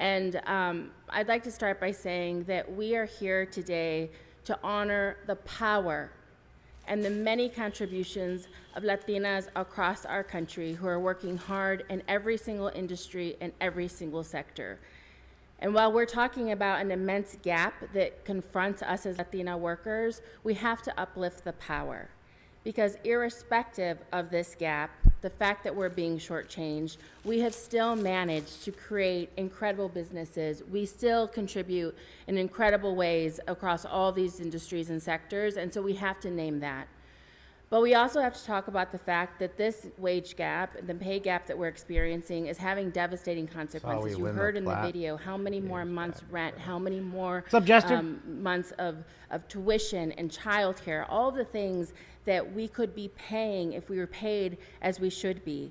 And I'd like to start by saying that we are here today to honor the power and the many contributions of Latinas across our country who are working hard in every single industry and every single sector. And while we're talking about an immense gap that confronts us as Latina workers, we have to uplift the power. Because irrespective of this gap, the fact that we're being shortchanged, we have still managed to create incredible businesses. We still contribute in incredible ways across all these industries and sectors, and so we have to name that. But we also have to talk about the fact that this wage gap, the pay gap that we're experiencing, is having devastating consequences. You heard in the video how many more months rent, how many more months of tuition and childcare, all the things that we could be paying if we were paid as we should be.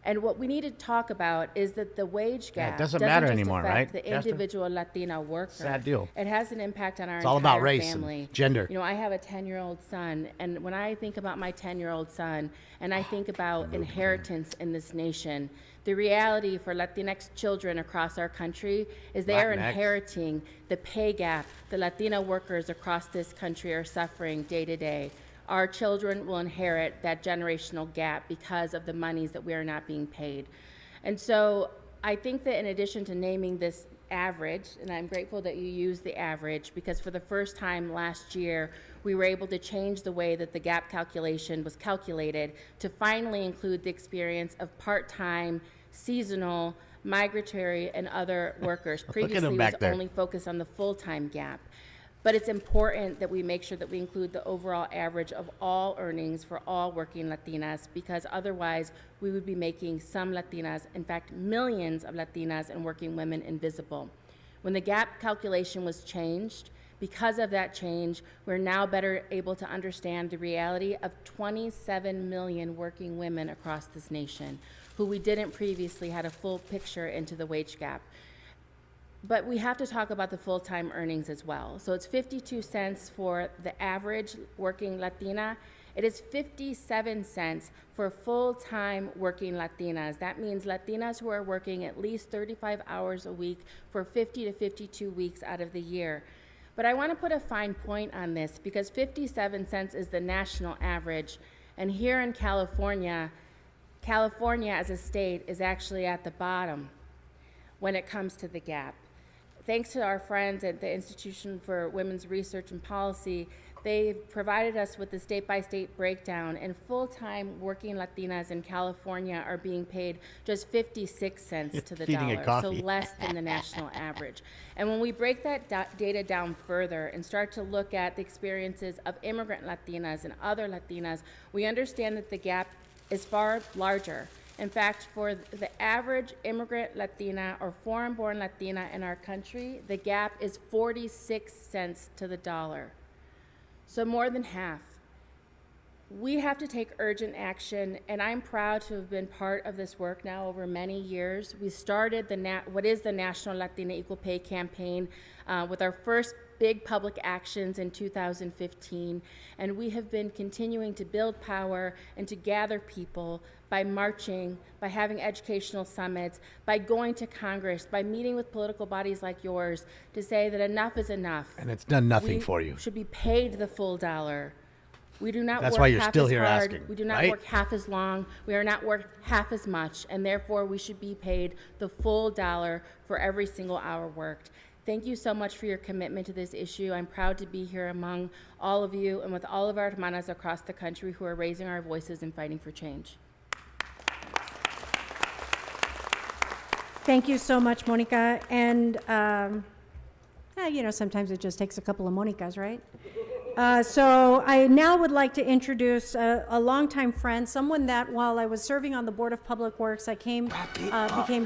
And what we need to talk about is that the wage gap doesn't matter just anymore, affect right, the Justin? individual Latina worker. Sad deal. It has an impact on our It's all entire about race and family. gender. You know, I have a 10-year-old son, and when I think about my 10-year-old son, and I think about inheritance in this nation, the reality for Latinx children across our country is they are Latinx. inheriting the pay gap that Latina workers across this country are suffering day to day. Our children will inherit that generational gap because of the monies that we are not being paid. And so I think that in addition to naming this average, and I'm grateful that you used the average, because for the first time last year, we were able to change the way that the gap calculation was calculated to finally include the experience of part-time, seasonal, migratory, and other workers. Previously, it was only focused on the full-time gap. But it's important that we make sure that we include the overall average of all earnings for all working Latinas, because otherwise we would be making some Latinas, in fact, millions of Latinas and working women invisible. When the gap calculation was changed, because of that change, we're now better able to understand the reality of 27 million working women across this nation who we didn't previously had a full picture into the wage gap. But we have to talk about the full-time earnings as well. So it's 52 cents for the average working Latina. It is 57 cents for full-time working Latinas. That means Latinas who are working at least 35 hours a week for 50 to 52 weeks out of the year. But I want to put a fine point on this, because 57 cents is the national average. And here in California, California as a state is actually at the bottom when it comes to the gap. Thanks to our friends at the Institution for Women's Research and Policy, they've provided us with the state-by-state breakdown, and full-time working Latinas in California are being paid just 56 cents to the dollar, so less than the national average. And when we break that data down further and start to look at the experiences of immigrant Latinas and other Latinas, we understand that the gap is far larger. In fact, for the average immigrant Latina or foreign-born Latina in our country, the gap is 46 cents to the dollar. So more than half. We have to take urgent action, and I'm proud to have been part of this work now over many years. We started what is the National Latina Equal Pay Campaign with our first big public actions in 2015, and we have been continuing to build power and to gather people by marching, by having educational summits, by going to Congress, by meeting with political bodies like yours to say that enough is enough. And it's done nothing for you. We should be paid the full dollar. We do not That's work why you're half still as here hard. asking, We do not right? work half as long. We are not worked half as much, and therefore we should be paid the full dollar for every single hour worked. Thank you so much for your commitment to this issue. I'm proud to be here among all of you and with all of our hermanas across the country who are raising our voices and fighting for change. Thank you so much, Monica. And, you know, sometimes it just takes a couple of Monicas, right? So I now would like to introduce a longtime friend, someone that while I was serving on the Board of Public Works, I became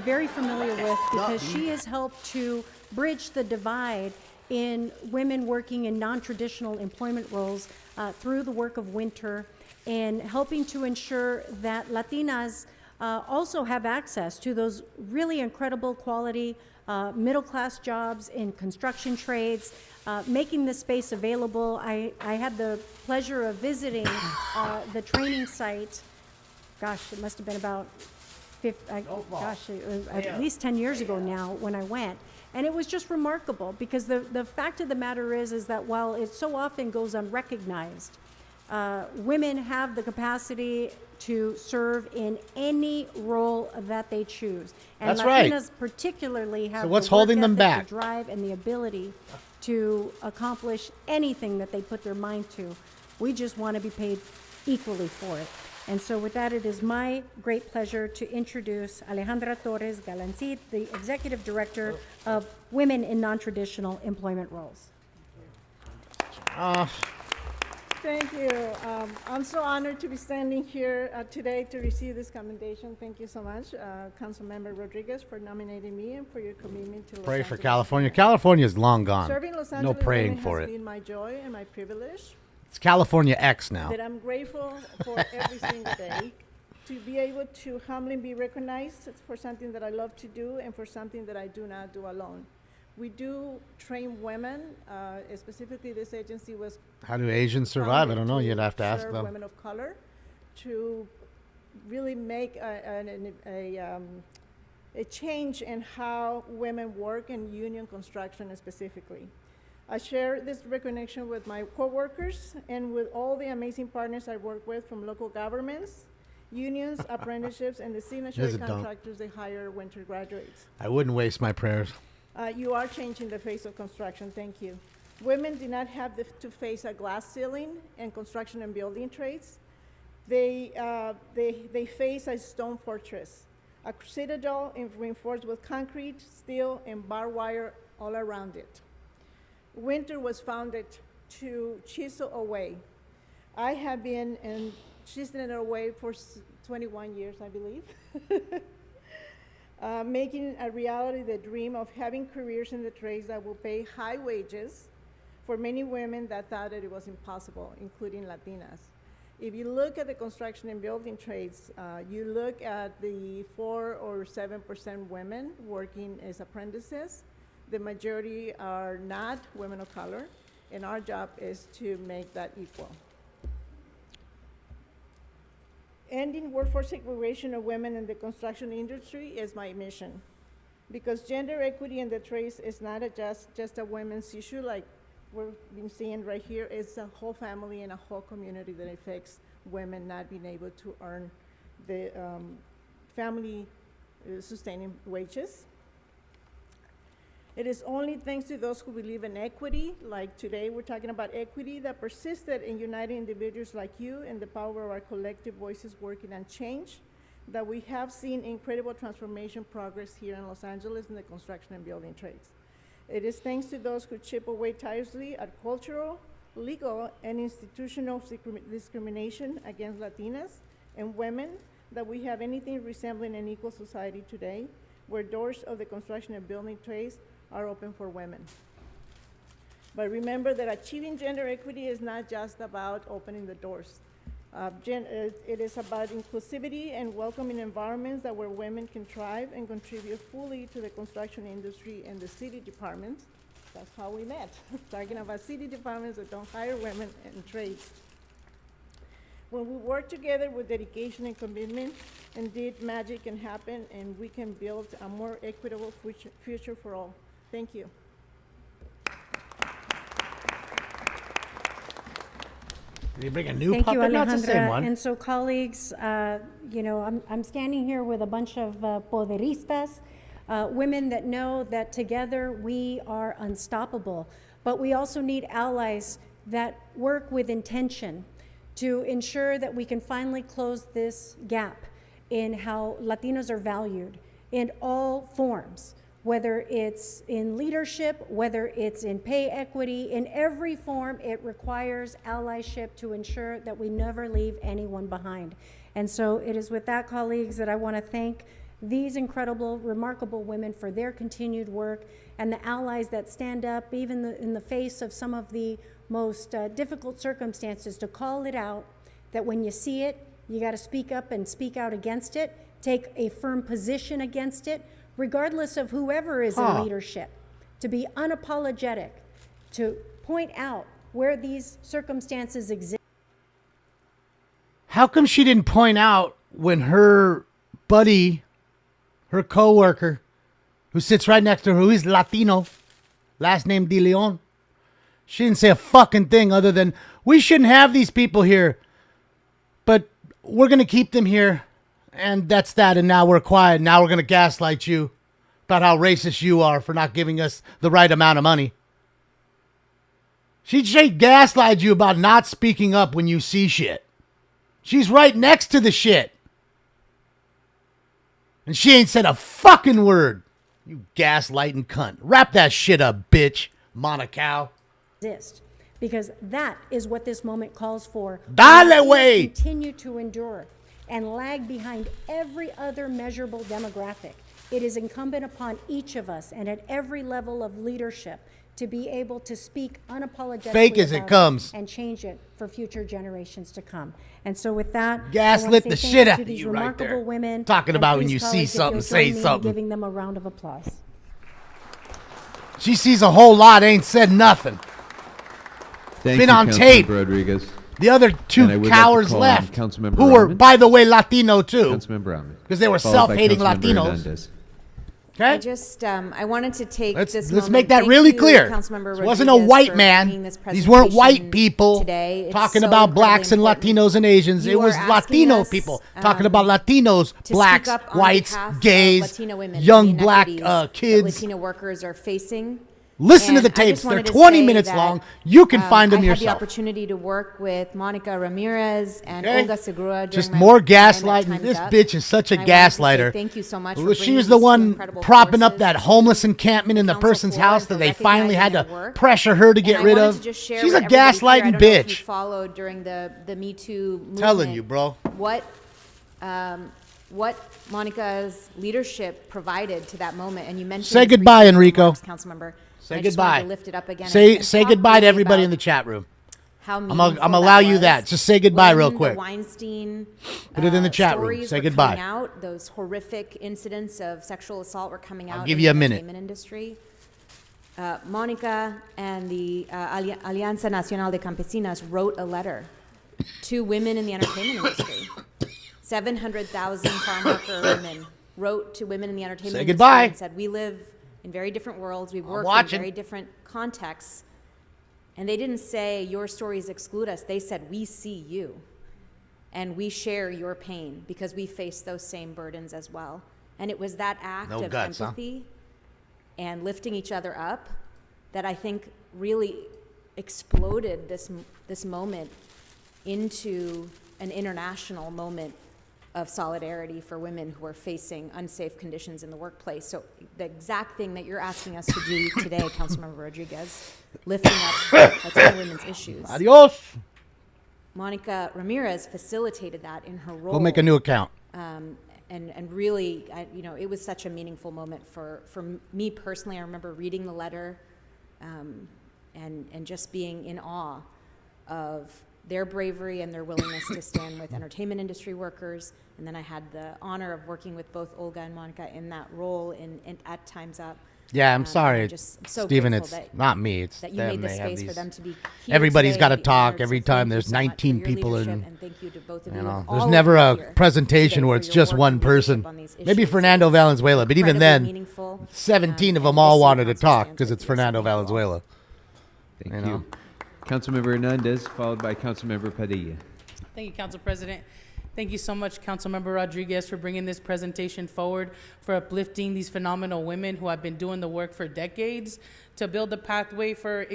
very familiar with, because she has helped to bridge the divide in women working in non-traditional employment roles through the work of Winter, and helping to ensure that Latinas also have access to those really incredible quality middle-class jobs in construction trades, making this space available. I had the pleasure of visiting the training site. Gosh, it must have been about it was at least 10 years ago now when I went. And it was just remarkable, because the fact of the matter is that while it so often goes unrecognized, women have the capacity to serve in any role that they choose. And That's right. Latinas particularly have So what's the work holding them ethic, back? the drive, and the ability to accomplish anything that they put their mind to. We just want to be paid equally for it. And so with that, it is my great pleasure to introduce Alejandra Torres Galancit, the Executive Director of Women in Non-Traditional Employment Roles. Thank you. I'm so honored to be standing here today to receive this commendation. Thank you so much, Councilmember Rodriguez, for nominating me and for your commitment to Los Pray for Angeles. California. California's long gone. Serving Los No Angeles praying women for has it. been my joy and my privilege. It's California X now. That I'm grateful for every single day. To be able to humbly be recognized for something that I love to do and for something that I do not do alone. We do train women, specifically this agency was How do Asians survive? I don't know. You'd have to ask serve them. women of color to really make a change in how women work in union construction specifically. I share this recognition with my coworkers and with all the amazing partners I work with from local governments, unions, apprenticeships, and the signatory There's a dunk. contractors that hire winter graduates. I wouldn't waste my prayers. You are changing the face of construction. Thank you. Women do not have to face a glass ceiling in construction and building trades. They face a stone fortress, a citadel reinforced with concrete, steel, and barbed wire all around it. Winter was founded to chisel away. I have been chiseling it away for 21 years, I believe. Making a reality the dream of having careers in the trades that will pay high wages for many women that thought that it was impossible, including Latinas. If you look at the construction and building trades, you look at the 4 or 7% women working as apprentices. The majority are not women of color, and our job is to make that equal. Ending workforce segregation of women in the construction industry is my mission, because gender equity in the trades is not just a women's issue like we've been seeing right here. It's a whole family and a whole community that affects women not being able to earn the family sustaining wages. It is only thanks to those who believe in equity, like today we're talking about equity, that persisted in uniting individuals like you and the power of our collective voices working on change, that we have seen incredible transformation progress here in Los Angeles in the construction and building trades. It is thanks to those who chip away tirelessly at cultural, legal, and institutional discrimination against Latinas and women that we have anything resembling an equal society today, where doors of the construction and building trades are open for women. But remember that achieving gender equity is not just about opening the doors. It is about inclusivity and welcoming environments that where women can thrive and contribute fully to the construction industry and the city departments. That's how we met, talking about city departments that don't hire women in trades. When we work together with dedication and commitment, indeed magic can happen and we can build a more equitable future for all. Thank you. Did you bring a new Thank puppet? you, No, it's the same Alejandra. one. And so, colleagues, you know, I'm standing here with a bunch of poderistas, women that know that together we are unstoppable. But we also need allies that work with intention to ensure that we can finally close this gap in how Latinos are valued in all forms, whether it's in leadership, whether it's in pay equity, in every form. It requires allyship to ensure that we never leave anyone behind. And so it is with that, colleagues, that I want to thank these incredible, remarkable women for their continued work, and the allies that stand up, even in the face of some of the most difficult circumstances, to call it out, that when you see it, you got to speak up and speak out against it, take a firm position against it, regardless of whoever is in leadership, to be unapologetic, to point out where these circumstances exist. How come she didn't point out when her buddy, her coworker, who sits right next to her, who is Latino, last name De Leon, she didn't say a fucking thing other than, we shouldn't have these people here, but we're going to keep them here, and that's that, and now we're quiet. Now we're going to gaslight you about how racist you are for not giving us the right amount of money. She straight gaslighted you about not speaking up when you see shit. She's right next to the shit. And she ain't said a fucking word. You gaslighting cunt. Wrap that shit up, bitch. Monacow. because that is what this moment calls for. Dale, way! Continue to endure and lag behind every other measurable demographic. It is incumbent upon each of us and at every level of leadership to be able to speak unapologetically Fake as it about comes. and change it for future generations to come. And so with that, I Gaslit wanna say the thank shit you out to of these you right remarkable there. women. Talking And about when please, you see colleagues, if something, you'll say join me in something. giving them a round of applause. She sees a whole lot, ain't said nothing. Thank Been you, on Councilmember tape. Rodriguez. The other And I two would like to cowards call on left, Councilmember who were, Rahman. by the way, Latino too, Councilmember Rahman. because they were Followed by self-hating Councilmember Latinos. Hernandez. I just, I wanted to take Let's this let's moment. make that Thank really you, clear. Councilmember This wasn't a Rodriguez, white for man. bringing this These weren't white presentation people today. It's talking so about blacks and incredibly Latinos and Asians. You It was are asking Latino us, people talking about Latinos, to speak blacks, up on whites, behalf of gays, Latino women and young the black inequities that kids. Latino workers are facing. Listen to And the I just tapes. They're wanted to 20 say minutes that, long. You can find them I had the yourself. opportunity to work with Monica Ramirez and Okay. Olga Segura during Just my more time at gaslighting. Time's This Up. bitch is such a And I wanted to say gaslighter. thank you so much for Well, she bringing was the these two one incredible propping up forces that homeless encampment in the council person's floor house for that they finally had to recognizing their work. pressure her to And get I rid wanted of. to just share She's a with everybody here, I gaslighting don't know if you bitch. followed during the Me Too movement. Telling you, bro. What Monica's leadership provided to that moment, and you mentioned. Say this goodbye, briefly in Enrico. remarks, Councilmember. Say I just wanted goodbye. to lift it up again. Say and say talk goodbye to really everybody about in the chat room. How I'm meaningful gonna allow you was that. Just say goodbye when real the quick. Weinstein Put it in the chat room. stories Say were goodbye. coming out, those horrific incidents of sexual assault were coming out. give in you the a minute. entertainment industry. Monica and the Alianza Nacional de Campesinas wrote a letter to women in the entertainment industry. 700,000 farm worker women wrote to women in the entertainment Say industry goodbye. and said, we live in very different worlds, we work in watching. very different contexts. And they didn't say, your stories exclude us. They said, we see you. And we share your pain because we face those same burdens as well. And it was that act No of guts, huh? empathy and lifting each other up that I think really exploded this moment into an international moment of solidarity for women who are facing unsafe conditions in the workplace. So the exact thing that you're asking us to do today, Councilmember Rodriguez, lifting up Latino women's issues. Adios. Monica Ramirez facilitated that in her role. We'll make a new account. And really, it was such a meaningful moment for me personally. I remember reading the letter and just being in awe of their bravery and their willingness to stand with entertainment industry workers. And then I had the honor of working with both Olga and Monica in that role at Time's Up. Yeah, I'm and sorry, I'm just so Stephen. grateful It's that- not me. It's that you them. made the They have space for these- them to be here Everybody's today got to and be talk honored. every So time. thank you There's so much for 19 your people leadership, in. and thank you to both of You you, know, and there's all never of a you here presentation today where for it's your just work one and leadership person. on these Maybe issues. Fernando It's Valenzuela, but even incredibly then, meaningful, 17 of and them all this wanted to council talk stands because with it's you, so Fernando thank you all. Valenzuela. Thank You you. know? Councilmember Hernandez, followed by Councilmember Padilla. Thank you, Council President. Thank you so much, Councilmember Rodriguez, for bringing this presentation forward, for uplifting these phenomenal women who have been doing the work for decades to build a pathway for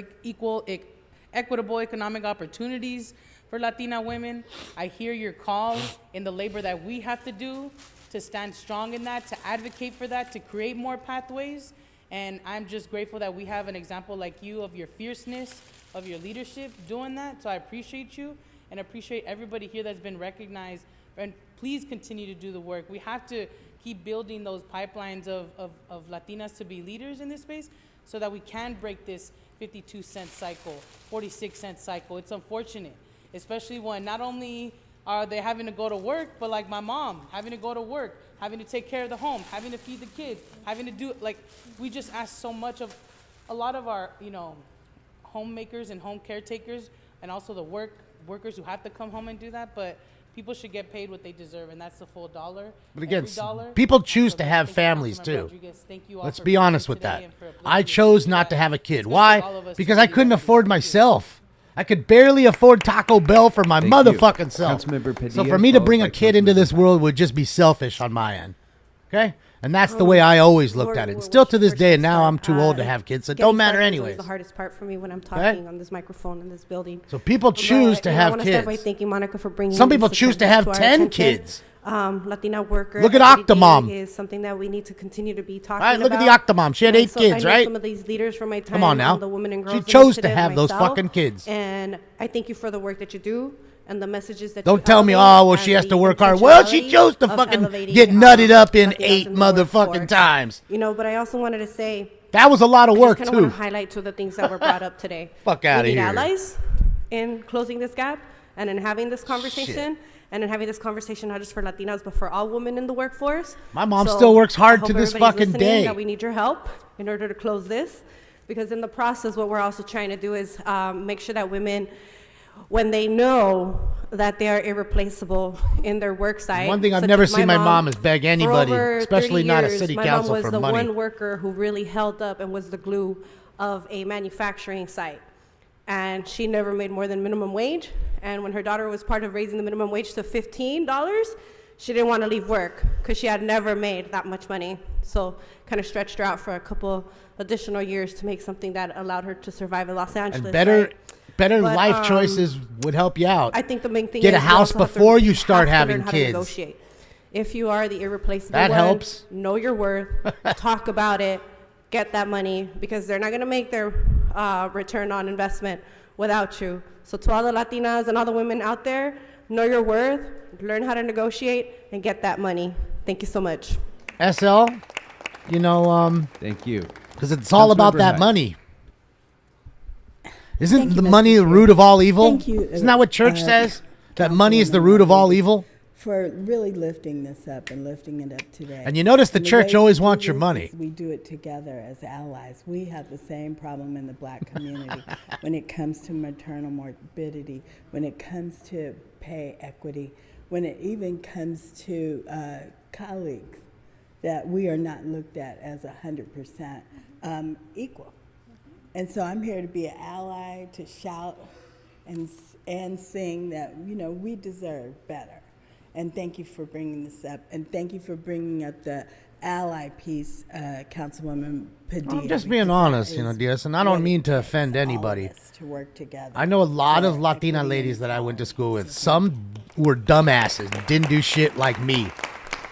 equitable economic opportunities for Latina women. I hear your call in the labor that we have to do to stand strong in that, to advocate for that, to create more pathways. And I'm just grateful that we have an example like you of your fierceness, of your leadership doing that. So I appreciate you and appreciate everybody here that's been recognized. And please continue to do the work. We have to keep building those pipelines of Latinas to be leaders in this space so that we can break this 52-cent cycle, 46-cent cycle. It's unfortunate, especially when not only are they having to go to work, but like my mom, having to go to work, having to take care of the home, having to feed the kids, having to do, like, we just ask so much of a lot of our, homemakers and home caretakers, and also the workers who have to come home and do that, but people should get paid what they deserve, and that's the full dollar. But again, Every dollar. people choose to have Thank you, families Councilmember too. Rodriguez. Thank you all Let's for be being honest here with today that. and for uplifting I this chose issue not that to have a kid. it's good for Why? all of us to Because I be couldn't ready. afford myself. I could barely afford Taco Bell for my Thank you. motherfucking self. Councilmember So Padilla, for me to followed bring by a kid into this world would just be selfish on my end. Okay? And that's the way I always looked at it. And still to this day, and now I'm too old to have kids, so it don't matter Getting started is anyways. always the hardest part for me when I'm talking on this microphone in this building. So people choose to I have want to start by kids. thanking Monica for bringing Some this people choose to subject have our 10 attention. kids. Latina worker. Look at Equity Day Octomom. is something that we need to continue to be talking Right, look at about. the Octomom. She had And 8 so kids, I know right? Some of these leaders from my time Come on now. the Women and Girls She chose to Initiative, have those myself, fucking kids. And I thank you for the work that you do and the messages that you Don't tell me, elevate oh, well, and she has the to work hard. Well, she intentionality chose to of fucking elevating, get nutted up in Latinas 8 in the motherfucking workforce. times. You know, but I also wanted to say That was a lot of work, I just kind of too. want to highlight two of the things that were brought up today. Fuck outta We need here. allies in closing this gap and in having this conversation. And in having this conversation not just for Latinas but for all women in the workforce. My mom still works hard I hope to this everybody's fucking listening day. That we need your help in order to close this, because in the process, what we're also trying to do is make sure that women, when they know that they are irreplaceable in their work site. One thing I've such never as seen my mom for is beg anybody, over especially 30 not a years, city my council mom for was the money. one worker who really held up and was the glue of a manufacturing site. And she never made more than minimum wage. And when her daughter was part of raising the minimum wage to $15, she didn't want to leave work because she had never made that much money. So kind of stretched her out for a couple additional years to make something that allowed her to survive in Los Angeles. And better, right? better But, life choices would help you out. I think the main thing Get is a you house also have to- before you have start to having learn how to kids. negotiate. If you are the irreplaceable That one, helps. know your worth, talk about it, get that money, because they're not going to make their return on investment without you. So to all the Latinas and all the women out there, know your worth, learn how to negotiate, and get that money. Thank you so much. SL, you know, thank you. Because it's all about Councilmember that Hyde. money. Isn't Thank you, the Mr. money the Chair. root of all evil? Thank you, Isn't that what church says? That money is the root of all evil? For really lifting this up and lifting it up today. And you notice the And church way always we wants do your this money. is we do it together as allies. We have the same problem in the black community when it comes to maternal morbidity, when it comes to pay equity, when it even comes to colleagues, that we are not looked at as 100% equal. And so I'm here to be an ally, to shout and sing that, you know, we deserve better. And thank you for bringing this up. And thank you for bringing up the ally piece, Councilwoman Padilla. I'm just being because honest, that you know, is Diaz, and I don't what mean it to takes, offend all of anybody. us to work together. I know a lot of for Latina equity ladies and that I went to school with. Some were dumbasses, didn't do shit like me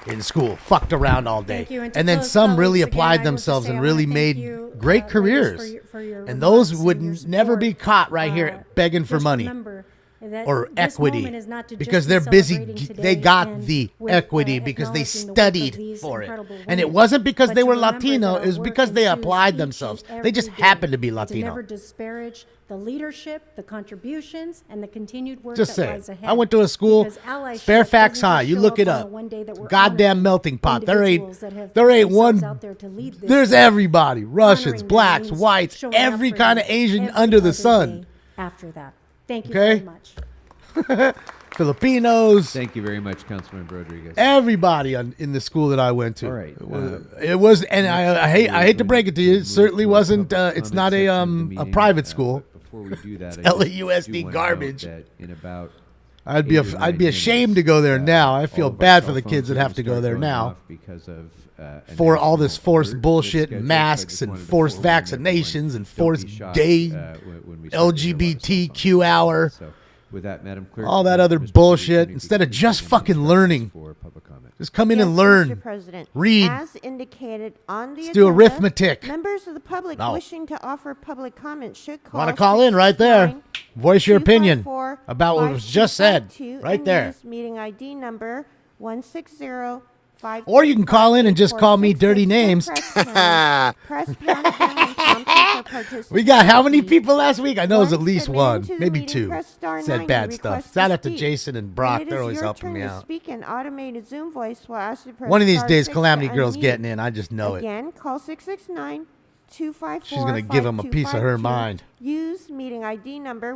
in school, fucked around all day. Thank you. And to And then close, some colleagues, really again, applied I will just themselves say and I really wanna made thank you, great ladies, careers. for your And those remarks would and your never support. be caught right here begging for just money remember that or this equity moment is not to just because be they're busy. celebrating They today got and the with, equity because they acknowledging the work of studied these for it. incredible And it women, wasn't because but they to were remember Latino. that It was our because work they ensues applied each themselves. and They just every happened day, to be and Latino. To never disparage the leadership, the contributions, and the continued work Just that say, lies ahead. I went to a school, Because allyship Fairfax doesn't High. just You show look it on a up. one day that we're Goddamn honoring melting pot. There individuals that have ain't put one. themselves out there to lead this There's work. everybody. Russians, Honoring them blacks, means whites, showing up every for kind of them Asian every under the other sun. day after that. Thank you Okay? very much. Filipinos. Thank you very much, Councilman Rodriguez. Everybody in the school that I went to. All right. It was, and I hate to break it to you. It certainly wasn't. It's not a private school. Before we do that, It's LAUSD garbage. In about I'd be ashamed to go there now. I feel bad for the kids that have to go there now because of for all this forced bullshit, masks and forced vaccinations and forced gay LGBTQ hour. With that, Madam Clerk, all that other bullshit. Instead of just fucking learning, just come in and learn. Mr. President. Read. As indicated on the Let's do agenda, arithmetic. members of the public No. wishing to offer public comment should call. Want to call in right there? Voice your opinion 254 about what was just said. 5252 Right and there. use meeting ID number 160. Or you can call in and just call me dirty names. Press pound again when prompted for participation. We got how many people last week? I know it was at Once least admitted one, to the maybe meeting, two. press star Said 9 bad to stuff. request Shout to out to speak. Jason and When Brock. it They're is always your helping turn me to out. speak, an automated Zoom voice will ask you to press One of these star days, 6 Calamity to Girl's unmute. getting in. I just know it. Again, call 669 254. She's gonna give him a piece of her mind. Use meeting ID number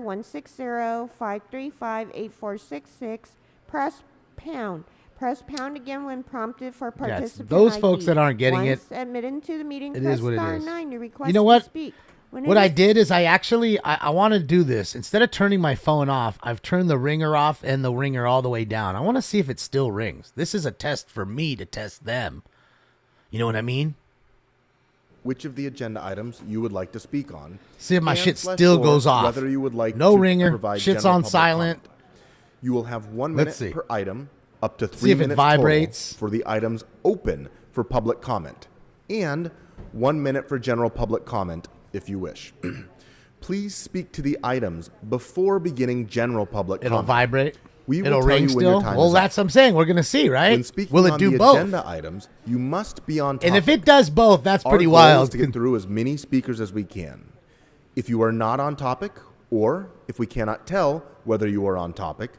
160-535-8466. Press pound. Press pound again when prompted for participant those ID. folks that aren't getting it, Once admitted to the meeting, it press is what it star is. 9 to request You know to what? speak. When What it I is- did is I want to do this. Instead of turning my phone off, I've turned the ringer off and the ringer all the way down. I want to see if it still rings. This is a test for me to test them. You know what I mean? Which of the agenda items you would like to speak on. See if my and shit slash still or goes off. Whether you would like No to ringer. provide Shit's general on public silent. comment. You will have 1 Let's minute see. per item. up to 3 See if it minutes vibrates. total for the items open for public comment, and 1 minute for general public comment if you wish. Please speak to the items before beginning general public comment. It'll vibrate. We will It'll tell ring you when your still. time Well, is up. that's what I'm saying. We're gonna see, right? When speaking Will it on do the both? agenda items, you must be on topic. And if it does both, that's pretty Our goal is wild. to get through as many speakers as we can. If you are not on topic, or if we cannot tell whether you are on topic,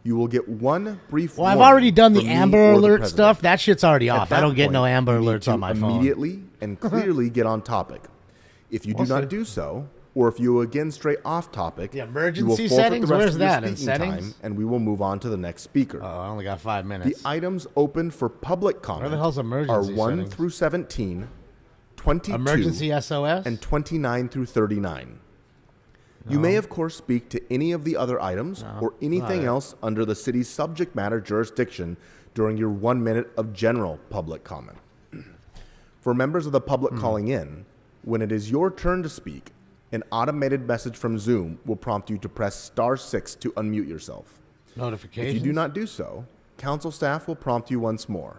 you will get one brief Well, I've warning already done the from me Amber or the Alert president. stuff. That shit's already At off. I that don't get no point, Amber you need Alerts to on my phone. immediately and clearly get on topic. If you do We'll not see. do so, or if you again stray off topic, The you will emergency forfeit settings? the rest Where's of your that? In speaking settings? time, and we will move on to the next speaker. Oh, I only got 5 minutes. The items open for public comment the hell's emergency are 1 settings? through 17, 22, Emergency SOS? and 29 through 39. You may, of course, speak to any of the other items or anything it. else under the city's subject matter jurisdiction during your 1 minute of general public comment. For members of the public calling in, when it is your turn to speak, an automated message from Zoom will prompt you to press *6 to unmute yourself. Notifications? If you do not do so, council staff will prompt you once more.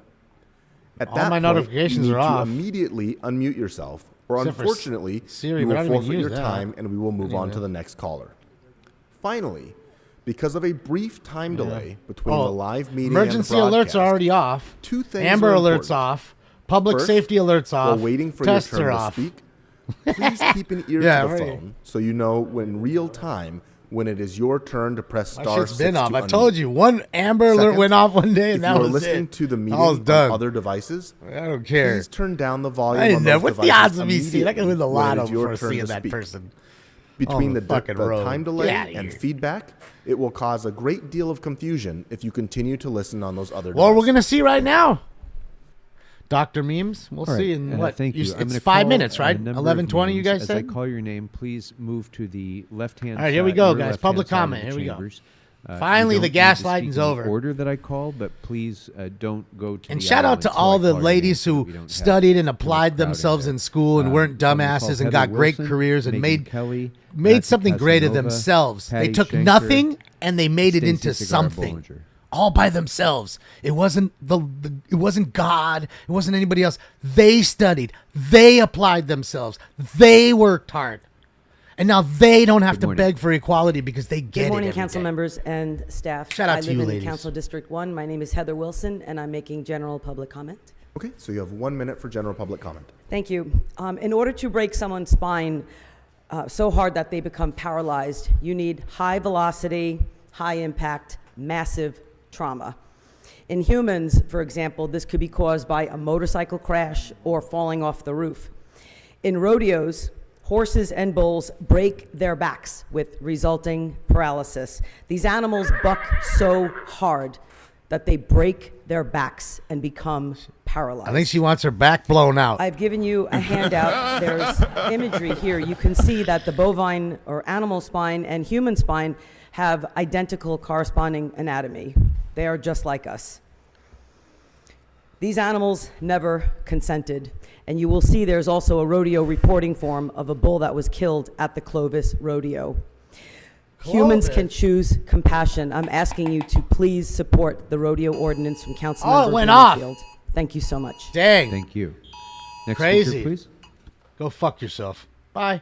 At All that my point, notifications you need are off. to immediately unmute yourself, or Except for unfortunately, Siri, you but I will don't even forfeit your use that. time and we will move on to the next caller. Finally, because of a brief time delay between the live meeting Emergency and the alerts are already off. Two things Amber are alerts important. off. Public First, safety alerts off. While waiting for Tests your turn are to off. speak, please keep an ear Yeah, to the right. phone so you know when real time when it is your turn to press My *6 shit's been off. to I unmute. told you, one Amber alert Second, went off one day, if and that you are was listening it. to the I meeting was done. on other devices, I don't care. please turn down the volume I didn't on know. those What's the devices odds of me seeing? I can win the immediately when it lotto is your before turn seeing to that speak. person. Between on the, the fucking road. time delay Get outta and here. feedback, it will cause a great deal of confusion if you continue to listen on those other Well, devices. we're gonna see right now. Dr. Memes, we'll All see right, in what? Thank you. I'm It's gonna 5 call minutes, right? a number of 11:20. You names. guys As I said. call your name, please move to the left-hand All right, here we side- go, your guys. left-hand Public side of comment. the Here we go. chambers. Finally, you the don't need to gaslighting's speak in the over. order that I call, but please don't go to And the shout aisle out to until I all the call your ladies name so who we don't have studied and too much applied crowding themselves there. in school and weren't So I'm gonna call dumbasses and Heather got great Wilson, careers and Megan Kelly, made Matthew something great of Casanova, themselves. They Patty took Schenker, nothing and they made it Stacey into Cigar something. Bollinger. All by themselves. It wasn't it wasn't God. It wasn't anybody else. They studied. They applied themselves. They worked hard. And now they don't have to beg for equality because they get it. Good morning, every council day. members and staff. Shout out I to live you, in ladies. Council District 1. My name is Heather Wilson, and I'm making general public comment. Okay, so you have 1 minute for general public comment. Thank you. In order to break someone's spine so hard that they become paralyzed, you need high velocity, high impact, massive trauma. In humans, for example, this could be caused by a motorcycle crash or falling off the roof. In rodeos, horses and bulls break their backs with resulting paralysis. These animals buck so hard that they break their backs and become paralyzed. I think she wants her back blown out. I've given you a handout. There's imagery here. You can see that the bovine or animal spine and human spine have identical corresponding anatomy. They are just like us. These animals never consented. And you will see there's also a rodeo reporting form of a bull that was killed at the Clovis Rodeo. Humans can choose compassion. I'm asking you to please support the rodeo ordinance from Councilmember Oh, it went off. Greenfield. Thank you so much. Dang. Thank you. Next Crazy. speaker, please. Go fuck yourself. Bye.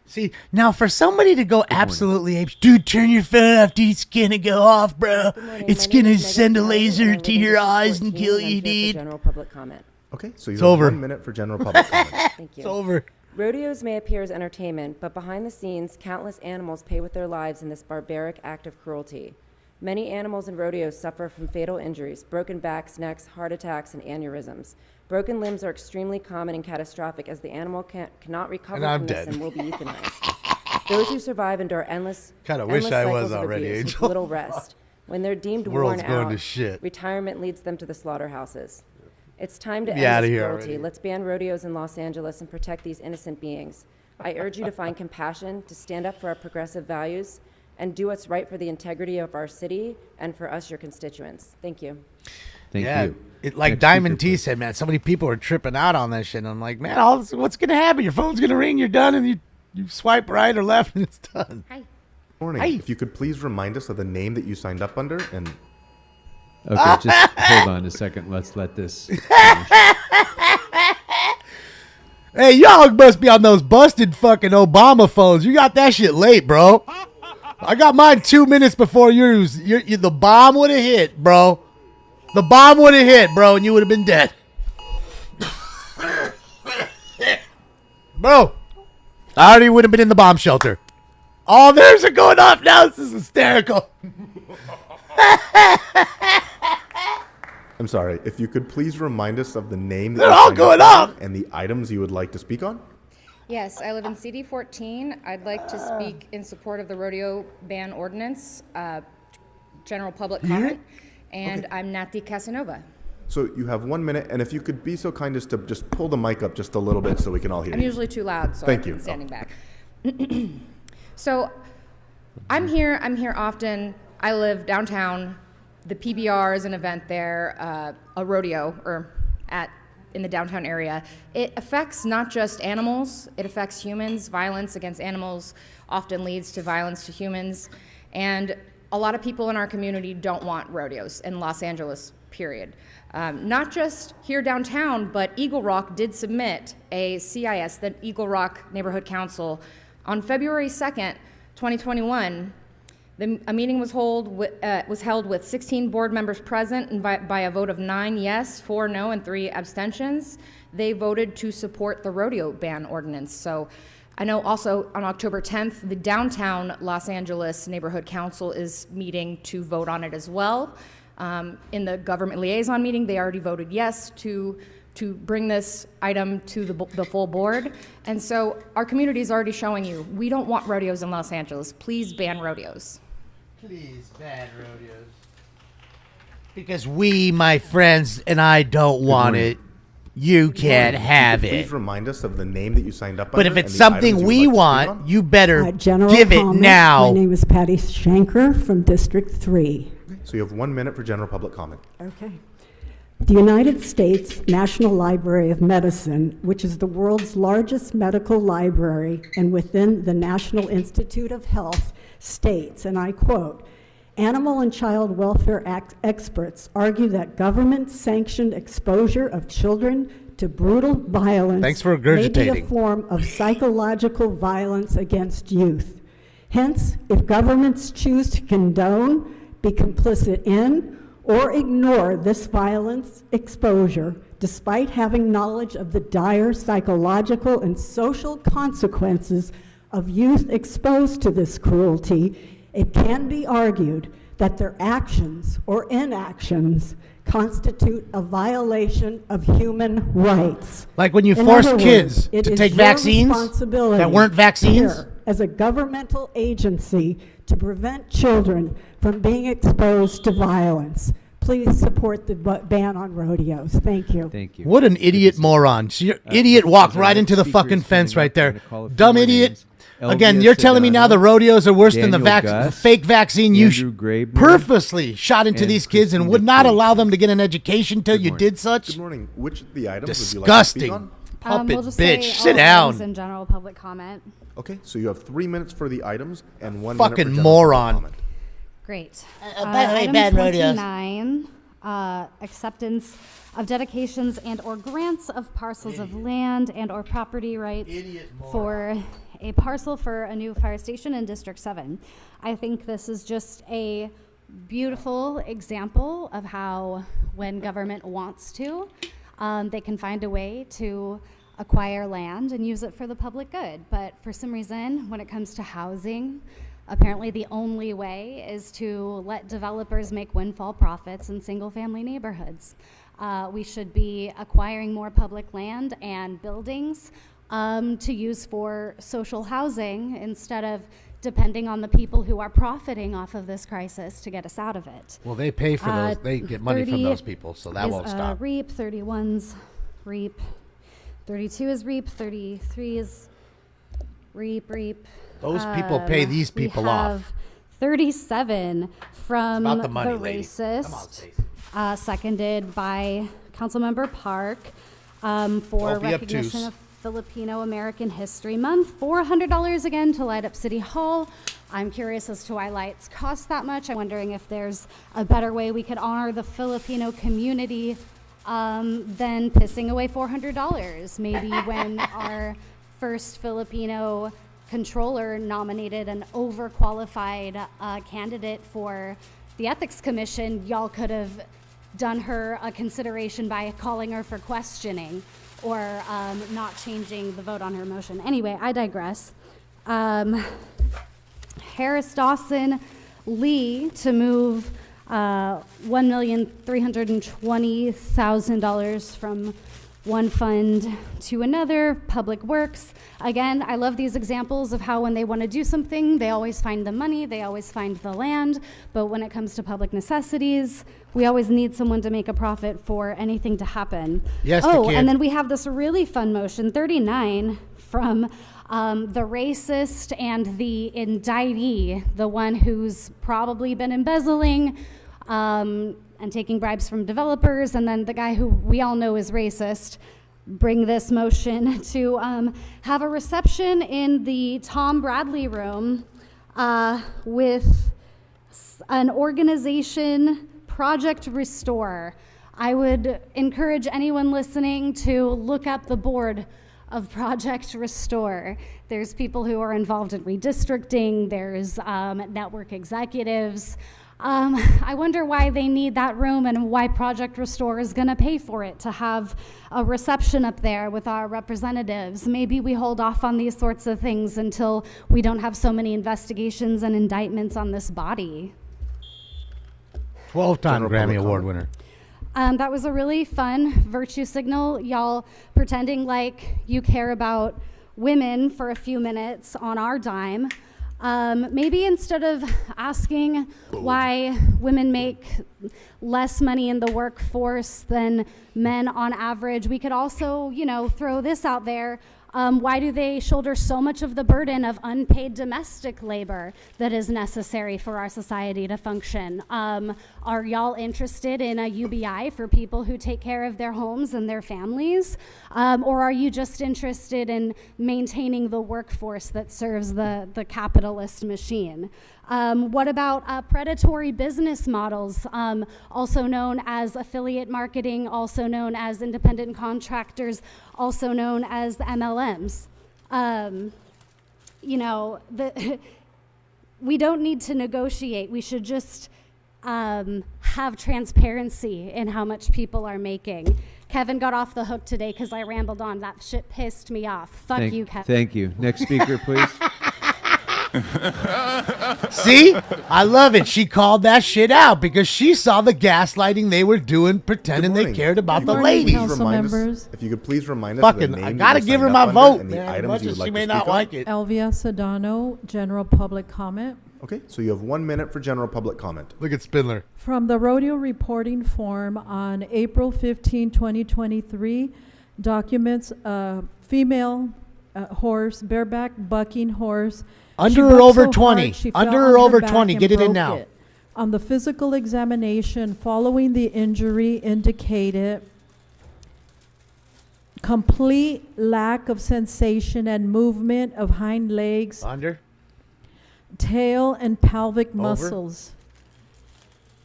See, now for somebody to go absolutely apes, dude, turn your phone off, dude, it's gonna go off, bro. It's gonna send a laser to your eyes and kill you, dude. General public comment. Okay, so you It's have over. 1 minute for general public comment. Thank you. It's over. Rodeos may appear as entertainment, but behind the scenes, countless animals pay with their lives in this barbaric act of cruelty. Many animals in rodeos suffer from fatal injuries, broken backs, necks, heart attacks, and aneurysms. Broken limbs are extremely common and catastrophic as the animal cannot recover And I'm from this dead. and will be euthanized. Those who survive endure endless Kinda wish I was cycles of already, abuse with Angel. little rest. When they're deemed World's worn going out, to shit. retirement leads them to the slaughterhouses. It's time to Be end outta this here cruelty. already. Let's ban rodeos in Los Angeles and protect these innocent beings. I urge you to find compassion, to stand up for our progressive values, and do what's right for the integrity of our city and for us, your constituents. Thank you. Thank yeah, you. It, like Next Diamond speaker, T said, man, so many people are tripping out on that shit. And I'm like, man, all this, what's going to happen? Your phone's going to ring, you're done, and you swipe right or left, and it's done. Morning. Hi. If you could please remind us of the name that you signed up under and Okay, just hold on a second. Let's let this finish. Hey, y'all must be on those busted fucking Obama phones. You got that shit late, bro. I got mine 2 minutes before yours. The bomb would have hit, bro. The bomb would have hit, bro, and you would have been dead. Bro, I already would have been in the bomb shelter. All theirs are going off now. This is hysterical. I'm sorry. If you could please remind us of the name that They're you all signed going up for off. and the items you would like to speak on. Yes, I live in CD 14. I'd like to speak in support of the rodeo ban ordinance, general public comment, and I'm Nati Casanova. So you have 1 minute, and if you could be so kind as to just pull the mic up just a little bit so we can all hear I'm you. usually too loud, so Thank I'm you. standing back. So I'm here often. I live downtown. The PBR is an event there, a rodeo in the downtown area. It affects not just animals, it affects humans. Violence against animals often leads to violence to humans. And a lot of people in our community don't want rodeos in Los Angeles, period. Not just here downtown, but Eagle Rock did submit a CIS, the Eagle Rock Neighborhood Council, on February 2nd, 2021. A meeting was held with 16 board members present, and by a vote of 9 yes, 4 no, and 3 abstentions, they voted to support the rodeo ban ordinance. So I know also on October 10th, the downtown Los Angeles Neighborhood Council is meeting to vote on it as well. In the government liaison meeting, they already voted yes to bring this item to the full board. And so our community is already showing you, we don't want rodeos in Los Angeles. Please ban rodeos. Please ban rodeos. Because we, my friends, and I don't want it. You can't have it. Please remind us of the name that you signed up But under if it's and the items something you would we like to speak want, on. you better General give it comment. now. My name is Patty Shanker from District 3. So you have 1 minute for general public comment. Okay. The United States National Library of Medicine, which is the world's largest medical library and within the National Institute of Health, states, and I quote, "Animal and child welfare experts argue that government-sanctioned exposure of children to brutal violence Thanks for may be a regurgitating. form of psychological violence against youth. Hence, if governments choose to condone, be complicit in, or ignore this violence exposure, despite having knowledge of the dire psychological and social consequences of youth exposed to this cruelty, it can be argued that their actions or inactions constitute a violation of human rights. Like when you In force other kids words, it to is take your vaccines responsibility that weren't vaccines? here, as a governmental agency, to prevent children from being exposed to violence. Please support the ban on rodeos. Thank you. Thank you. What an idiot moron. Idiot walked right into the fucking fence right there. Dumb idiot. Again, you're telling me now the rodeos are worse than the fake vaccine you purposely shot into these kids and would not allow them to get an education until you did such? Good morning. Which of the items Disgusting. would you like to speak on? Puppet we'll just bitch. say Sit all down. items in general public comment. Okay, so you have 3 minutes for the items and 1 Fucking minute for general public moron. comment. Great. by the way, Item bad rodeos. 29, acceptance of dedications and or grants of parcels of land and or property rights for a parcel for a new fire station in District 7. I think this is just a beautiful example of how when government wants to, they can find a way to acquire land and use it for the public good. But for some reason, when it comes to housing, apparently the only way is to let developers make windfall profits in single-family neighborhoods. We should be acquiring more public land and buildings to use for social housing instead of depending on the people who are profiting off of this crisis to get us out of it. Well, they pay for those. They get money from 30 those people, so that is, won't stop. REAP, 31's REAP, 32 is REAP, 33 is REAP. Those people pay these people we off. have 37 from It's about the money, lady. racist, Come on, Stacey. seconded by Councilmember Park for Don't be recognition obtuse. of Filipino American History Month. $400 again to light up City Hall. I'm curious as to why lights cost that much. I'm wondering if there's a better way we could honor the Filipino community than pissing away $400. Maybe when our first Filipino controller nominated an overqualified candidate for the Ethics Commission, y'all could have done her a consideration by calling her for questioning or not changing the vote on her motion. Anyway, I digress. Harris Dawson Lee to move $1,320,000 from one fund to another, Public Works. Again, I love these examples of how when they want to do something, they always find the money, they always find the land, but when it comes to public necessities, we always need someone to make a profit for anything to happen. Yes, and then we have this really fun motion, 39, from the racist and the indictee, the one who's probably been embezzling and taking bribes from developers, and then the guy who we all know is racist, bring this motion to have a reception in the Tom Bradley room with an organization, Project Restore. I would encourage anyone listening to look up the board of Project Restore. There's people who are involved in redistricting, there's network executives. I wonder why they need that room and why Project Restore is gonna pay for it, to have a reception up there with our representatives. Maybe we hold off on these sorts of things until we don't have so many investigations and indictments on this body. 12-time Grammy Award winner. That was a really fun virtue signal, y'all pretending like you care about women for a few minutes on our dime. Maybe instead of asking why women make less money in the workforce than men on average, we could also, throw this out there. Why do they shoulder so much of the burden of unpaid domestic labor that is necessary for our society to function? Are y'all interested in a UBI for people who take care of their homes and their families? Or are you just interested in maintaining the workforce that serves the capitalist machine? What about predatory business models, also known as affiliate marketing, also known as independent contractors, also known as MLMs? We don't need to negotiate. We should just have transparency in how much people are making. Kevin got off the hook today because I rambled on. That shit pissed me off. Fuck you, Kevin. Thank you. Next speaker, please. See? I love it. She called that shit out because she saw the gaslighting they were doing, pretending they cared about the ladies. If you could please remind us of the name I gotta you give her signed my up under vote, and the man. items Much you as would she like may to not speak on. like it. Elvia Sedano, general public comment. Okay, so you have 1 minute for general public comment. Look at Spindler. From the rodeo reporting form on April 15, 2023, documents a female horse, bareback bucking horse. Under She or bucked over so 20. hard she fell Under on or her over back 20. and Get it in broke now. it. On the physical examination following the injury indicated complete lack of sensation and movement of hind legs, Under. tail and pelvic muscles.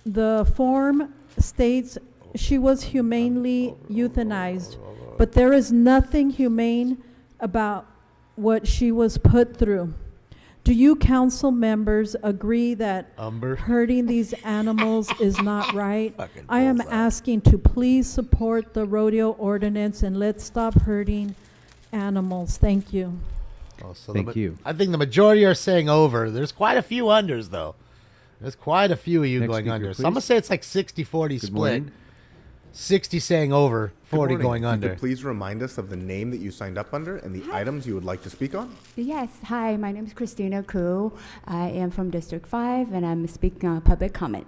The form states she was humanely euthanized, but there is nothing humane about what she was put through. Do you council members agree that hurting these animals is not right? I am asking to please support the rodeo ordinance and let's stop hurting animals. Thank you. Thank you. I think the majority are saying over. There's quite a few unders, though. There's quite a few of you Next going speaker, under. So please. I'm going to say it's like 60-40 Good split. morning. 60 saying over, 40 Good morning. going If you under. could please remind us of the name that you signed up under and the items you would like to speak on. Yes, hi, my name is Christina Koo. I am from District 5 and I'm speaking on public comment.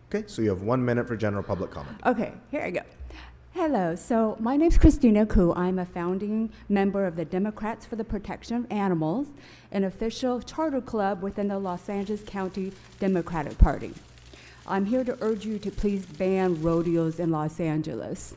Okay, so you have 1 minute for general public comment. Okay, here I go. Hello, so my name is Christina Koo. I'm a founding member of the Democrats for the Protection of Animals, an official charter club within the Los Angeles County Democratic Party. I'm here to urge you to please ban rodeos in Los Angeles.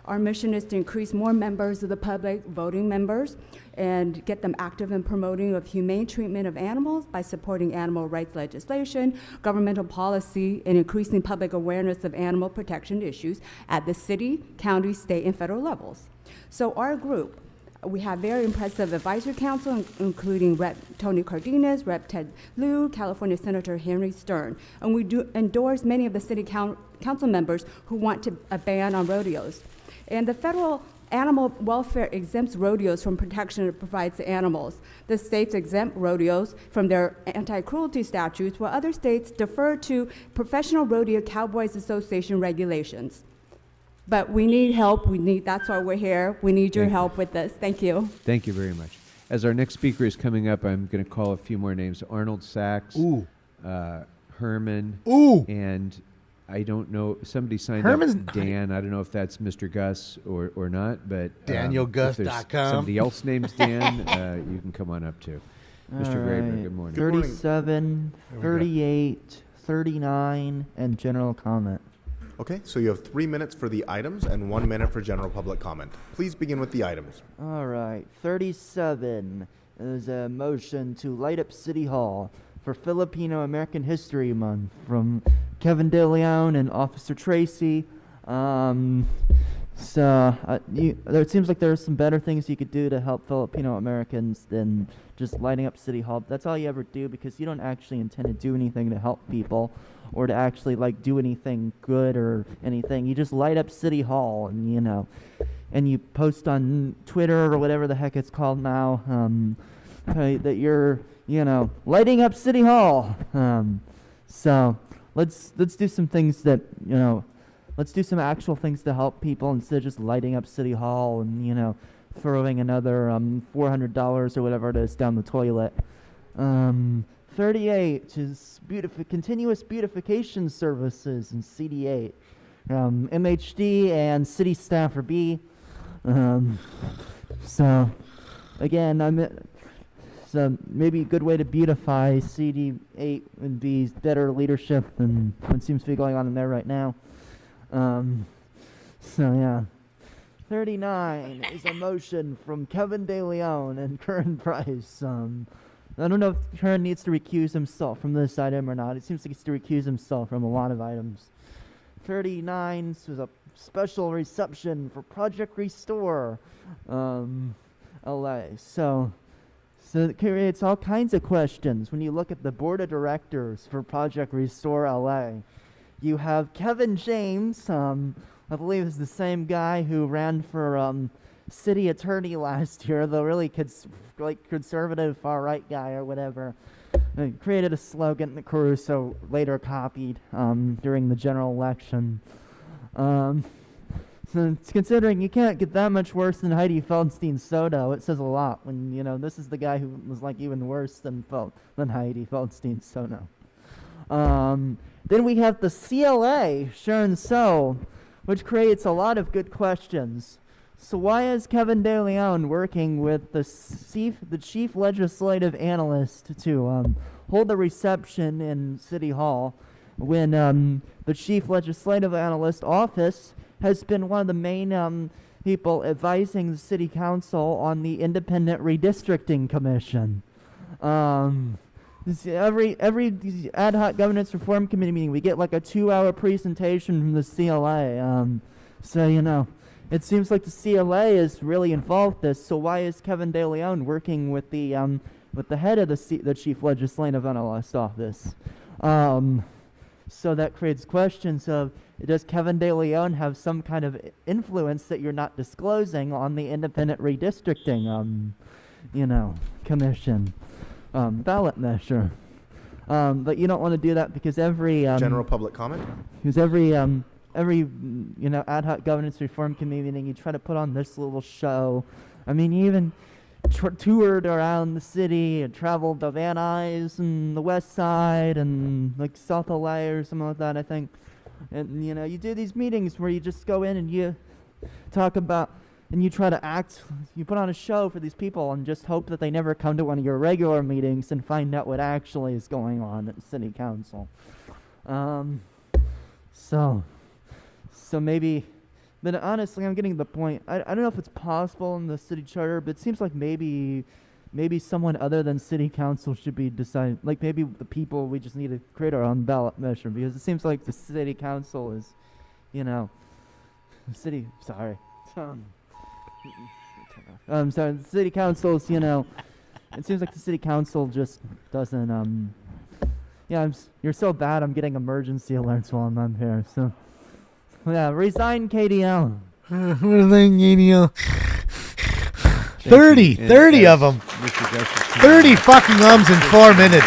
Our mission is to increase more members of the public, voting members, and get them active in promoting of humane treatment of animals by supporting animal rights legislation, governmental policy, and increasing public awareness of animal protection issues at the city, county, state, and federal levels. So our group, we have very impressive advisory council, including Rep. Tony Cardenas, Rep. Ted Lieu, California Senator Henry Stern. And we do endorse many of the city council members who want to a ban on rodeos. And the federal animal welfare exempts rodeos from protection it provides to animals. The states exempt rodeos from their anti-cruelty statutes, while other states defer to Professional Rodeo Cowboys Association regulations. But we need help. That's why we're here. We need your help with this. Thank you. Thank you very much. As our next speaker is coming up, I'm going to call a few more names. Arnold Sachs. Ooh. Herman. Ooh. And I don't know, somebody signed Herman's up, Dan. I don't know if that's Mr. Gus or not, but DanielGus.com. if there's somebody else named Dan, you can come on up too. Mr. Graber, good morning. 37, 38, 39, and general comment. Okay, so you have 3 minutes for the items and 1 minute for general public comment. Please begin with the items. All right, 37 is a motion to light up City Hall for Filipino American History Month from Kevin De Leon and Officer Tracy. It seems like there are some better things you could do to help Filipino Americans than just lighting up City Hall. That's all you ever do because you don't actually intend to do anything to help people or to actually do anything good or anything. You just light up City Hall and you post on Twitter or whatever the heck it's called now that you're lighting up City Hall. So let's do some things that let's do some actual things to help people instead of just lighting up City Hall and throwing another $400 or whatever it is down the toilet. 38 is continuous beautification services in CD8. MHD and city staff are B. So again, so maybe a good way to beautify CD8 would be better leadership than what seems to be going on in there right now. So yeah. 39 is a motion from Kevin De Leon and Curran Price. I don't know if Curran needs to recuse himself from this item or not. It seems like he needs to recuse himself from a lot of items. 39 was a special reception for Project Restore LA. So it creates all kinds of questions when you look at the board of directors for Project Restore LA. You have Kevin James, I believe is the same guy who ran for city attorney last year, the really conservative far-right guy or whatever. He created a slogan that Caruso later copied during the general election. So considering you can't get that much worse than Heidi Feldstein Soto, it says a lot when, this is the guy who was even worse than Heidi Feldstein Soto. Then we have the CLA, Sharon So, which creates a lot of good questions. So why is Kevin De Leon working with the chief legislative analyst to hold a reception in City Hall when the chief legislative analyst office has been one of the main people advising the city council on the independent redistricting commission? Every ad hoc governance reform committee meeting, we get a 2-hour presentation from the CLA. So it seems like the CLA is really involved with this. So why is Kevin De Leon working with the head of the chief legislative analyst office? So that creates questions of, does Kevin De Leon have some kind of influence that you're not disclosing on the independent redistricting, commission? Ballot measure. But you don't want to do that because every general public comment. Because every ad hoc governance reform committee meeting, you try to put on this little show. I mean, you even toured around the city and traveled to Van Nuys and the West Side and South LA or something like that, I think. And you do these meetings where you just go in and you talk about. And you try to act, you put on a show for these people and just hope that they never come to one of your regular meetings and find out what actually is going on at the city council. So maybe But honestly, I'm getting the point. I don't know if it's possible in the city charter, but it seems like maybe someone other than city council should be deciding. Like maybe the people, we just need to create our own ballot measure, because it seems like the city council is, the city council's, it seems like the city council just doesn't, you're so bad I'm getting emergency alerts while I'm here, so. Yeah, resign KDL. Resign KDL. 30 of them. 30 fucking ums in 4 minutes.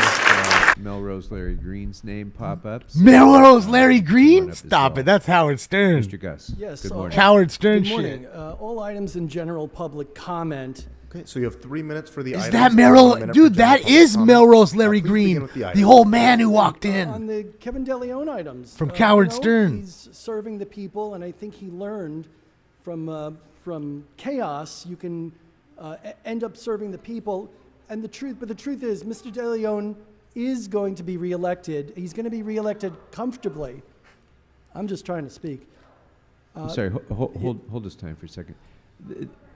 Melrose Larry Green's name pop-ups. Melrose Larry Green? Stop it. That's Howard Stern. Mr. Gus. Yes. Good morning. Howard Stern Good morning. shit. All items in general public comment. Okay, so you have 3 minutes for the Is items. that and 1 Merrill? minute for Dude, general that public is comment. Melrose Larry Please Green, begin with the the items. old man who walked in. On the Kevin DeLeon items. From Howard you know, Stern. He's serving the people, and I think he learned from chaos, you can end up serving the people. And the truth is, Mr. DeLeon is going to be reelected. He's going to be reelected comfortably. I'm just trying to speak. I'm sorry, hold this time for a second.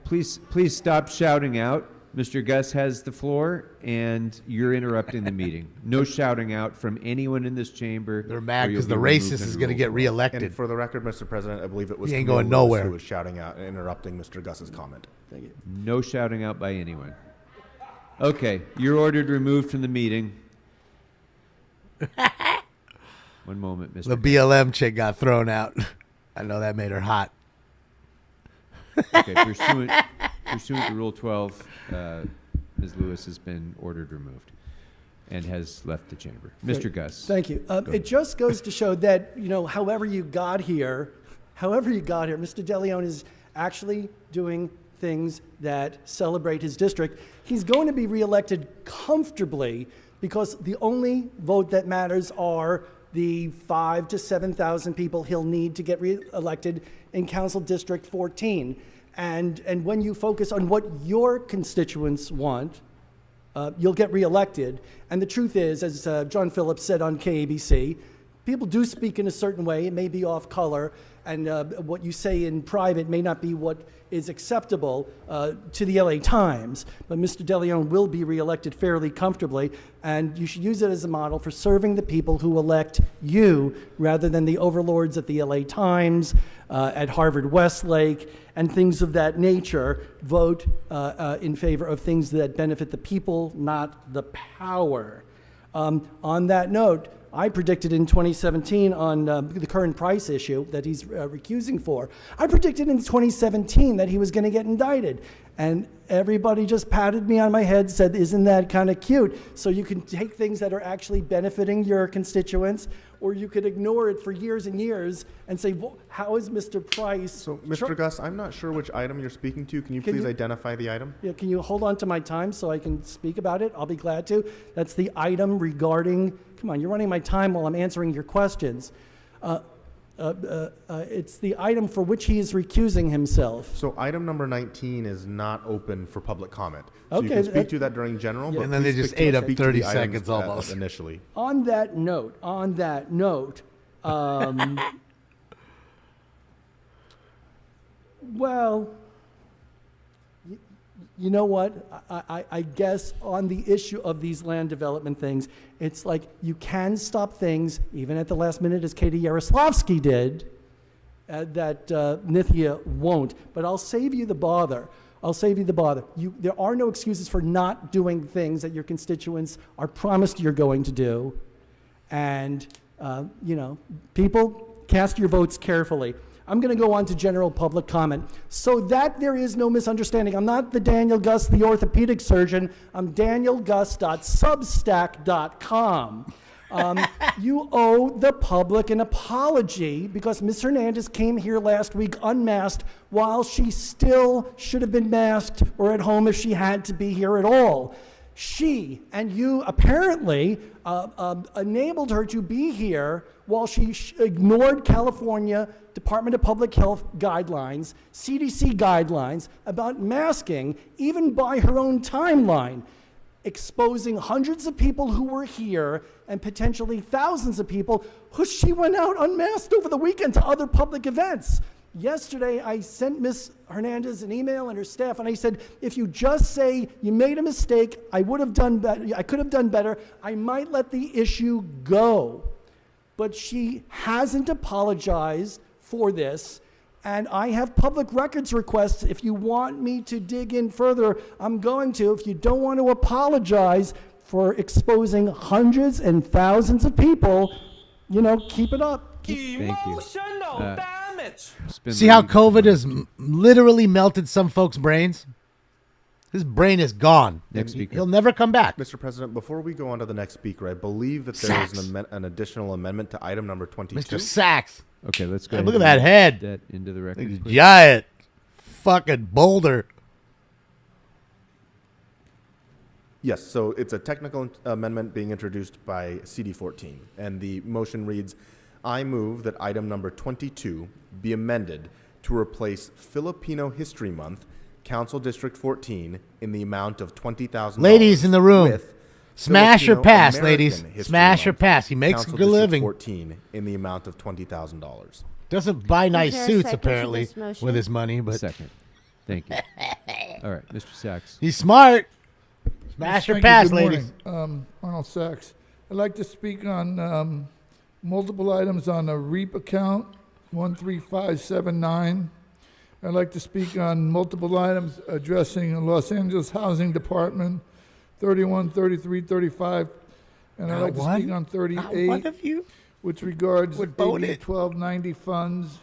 Please stop shouting out. Mr. Gus has the floor, and you're interrupting the meeting. No shouting out from anyone in this chamber. They're mad because the racist is going to get reelected. And for the record, Mr. President, I believe it was He ain't Camille going Lewis nowhere. who was shouting out and interrupting Mr. Gus's comment. Thank you. No shouting out by anyone. Okay, you're ordered removed from the meeting. One moment, Mr. The BLM chick got thrown out. I know that made her hot. Okay, pursuant to Rule 12, Ms. Lewis has been ordered removed and has left the chamber. Mr. Gus. Thank you. Go It ahead. just goes to show that, however you got here, Mr. DeLeon is actually doing things that celebrate his district. He's going to be reelected comfortably because the only vote that matters are the 5,000 to 7,000 people he'll need to get reelected in Council District 14. And when you focus on what your constituents want, you'll get reelected. And the truth is, as John Phillips said on KABC, people do speak in a certain way. It may be off color, and what you say in private may not be what is acceptable to the LA Times. But Mr. DeLeon will be reelected fairly comfortably, and you should use it as a model for serving the people who elect you rather than the overlords at the LA Times, at Harvard Westlake, and things of that nature. Vote in favor of things that benefit the people, not the power. On that note, I predicted in 2017 on the current price issue that he's recusing for, I predicted in 2017 that he was going to get indicted. And everybody just patted me on my head, said, isn't that kind of cute? So you can take things that are actually benefiting your constituents, or you could ignore it for years and years and say, well, how is Mr. Price? So, Mr. Gus, I'm not sure which item you're speaking to. Can you please identify the item? Yeah, can you hold on to my time so I can speak about it? I'll be glad to. That's the item regarding, come on, you're running my time while I'm answering your questions. It's the item for which he is recusing himself. So item number 19 is not open for public comment. So you Okay, can speak to that during general, Yeah. but And then they please just stick to- ate up speak to 30 the items, seconds almost. Initially. On that note, well, you know what? I guess on the issue of these land development things, it's like you can stop things, even at the last minute, as Katie Yaroslavsky did, that Nithya won't. But I'll save you the bother. There are no excuses for not doing things that your constituents are promised you're going to do. And, people, cast your votes carefully. I'm going to go on to general public comment so that there is no misunderstanding. I'm not the Daniel Gus, the orthopedic surgeon. I'm danielgus.substack.com. You owe the public an apology because Ms. Hernandez came here last week unmasked while she still should have been masked or at home if she had to be here at all. She and you apparently enabled her to be here while she ignored California Department of Public Health guidelines, CDC guidelines about masking, even by her own timeline, exposing hundreds of people who were here and potentially thousands of people who she went out unmasked over the weekend to other public events. Yesterday, I sent Ms. Hernandez an email and her staff, and I said, if you just say you made a mistake, I would have done better, I could have done better, I might let the issue go. But she hasn't apologized for this, and I have public records requests. If you want me to dig in further, I'm going to. If you don't want to apologize for exposing hundreds and thousands of people, keep it up. Thank you. See how COVID has literally melted some folks' brains? His brain is gone. Next speaker. He'll never come back. Mr. President, before we go on to the next speaker, I believe that there is an additional amendment to item number 22. Mr. Sachs. Okay, let's go Hey, ahead look at and that head. That into the record. please. Giant fucking boulder. Yes, so it's a technical amendment being introduced by CD14, and the motion reads, I move that item number 22 be amended to replace Filipino History Month, Council District 14, in the amount of $20,000. Ladies in the room, with smash or Filipino pass, American ladies. History Smash or Month, pass. He makes Council a good District living. 14 in the amount of $20,000. Doesn't buy nice there a suits, second to apparently, this motion? with his money. But Second. Thank you. All right, Mr. Sachs. he's smart. Smash or Thank you. pass, Good ladies. morning. Arnold Sachs. I'd like to speak on multiple items on a REAP account, 13579. I'd like to speak on multiple items addressing the Los Angeles Housing Department, 31, 33, 35. And I'd like to speak on 38, which regards AB 1290 funds.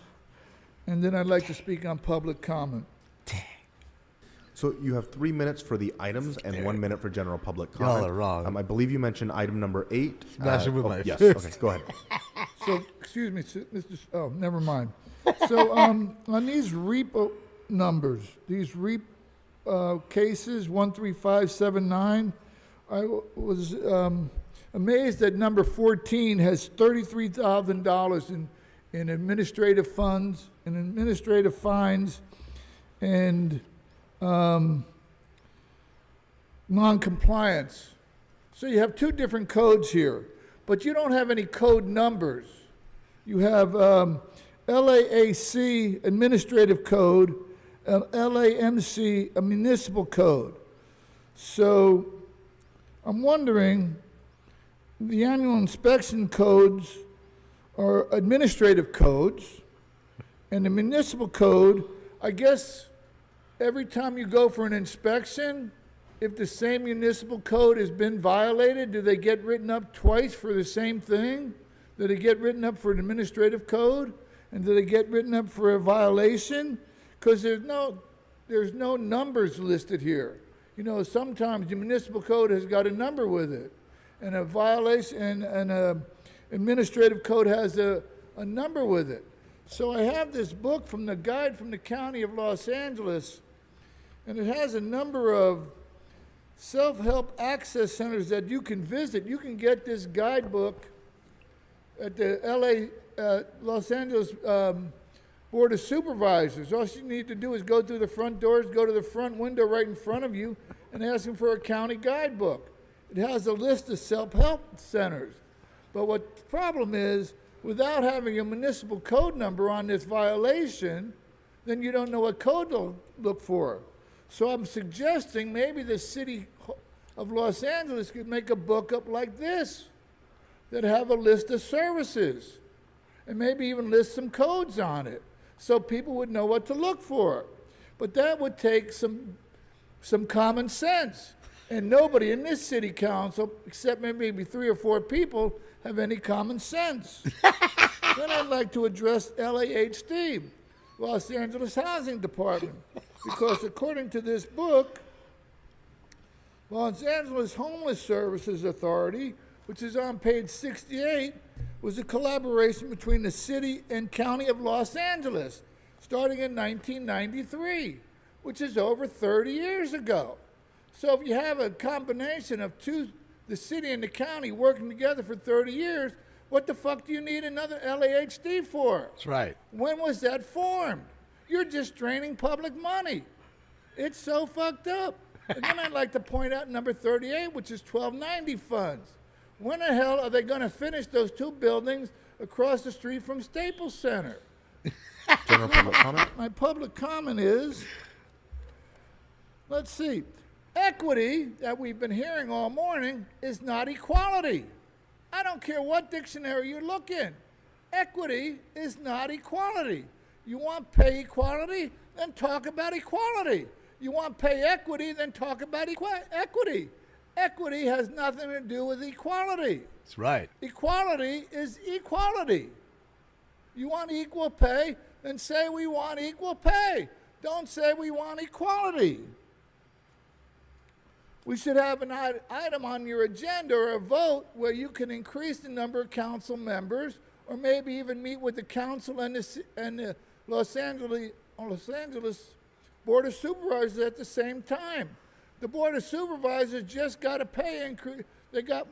And then I'd like to speak on public comment. So you have 3 minutes for the items and 1 minute for general public comment. Y'all are wrong. I believe you mentioned item number 8. Smash it with my yes. fist. Okay, go ahead. So, excuse me, oh, never mind. So, on these REAP numbers, these REAP cases, 13579, I was amazed that number 14 has $33,000 in administrative funds and administrative fines and non-compliance. So you have two different codes here, but you don't have any code numbers. You have LAAC administrative code and LAMC a municipal code. So I'm wondering, the annual inspection codes are administrative codes, and the municipal code, I guess, every time you go for an inspection, if the same municipal code has been violated, do they get written up twice for the same thing? Do they get written up for an administrative code? And do they get written up for a violation? Because there's no numbers listed here. Sometimes the municipal code has got a number with it, and a violation and a administrative code has a number with it. So I have this book from the guide from the County of Los Angeles, and it has a number of self-help access centers that you can visit. You can get this guidebook at the Los Angeles Board of Supervisors. All you need to do is go through the front doors, go to the front window right in front of you, and ask them for a county guidebook. It has a list of self-help centers. But what the problem is, without having a municipal code number on this violation, then you don't know what code to look for. So I'm suggesting maybe the city of Los Angeles could make a book up like this that have a list of services and maybe even list some codes on it so people would know what to look for. But that would take some common sense. And nobody in this city council, except maybe 3 or 4 people, have any common sense. Then I'd like to address LAHD, Los Angeles Housing Department, because according to this book, Los Angeles Homeless Services Authority, which is on page 68, was a collaboration between the city and county of Los Angeles, starting in 1993, which is over 30 years ago. So if you have a combination of the city and the county working together for 30 years, what the fuck do you need another LAHD for? That's right. When was that formed? You're just draining public money. It's so fucked up. And then I'd like to point out number 38, which is 1290 funds. When the hell are they going to finish those 2 buildings across the street from Staples Center? General public comment. My public comment is, let's see, equity that we've been hearing all morning is not equality. I don't care what dictionary you look in. Equity is not equality. You want pay equality? Then talk about equality. You want pay equity? Then talk about equity. Equity has nothing to do with equality. That's right. Equality is equality. You want equal pay? Then say we want equal pay. Don't say we want equality. We should have an item on your agenda or a vote where you can increase the number of council members, or maybe even meet with the council and the Los Angeles Board of Supervisors at the same time. The Board of Supervisors just got a pay increase. They got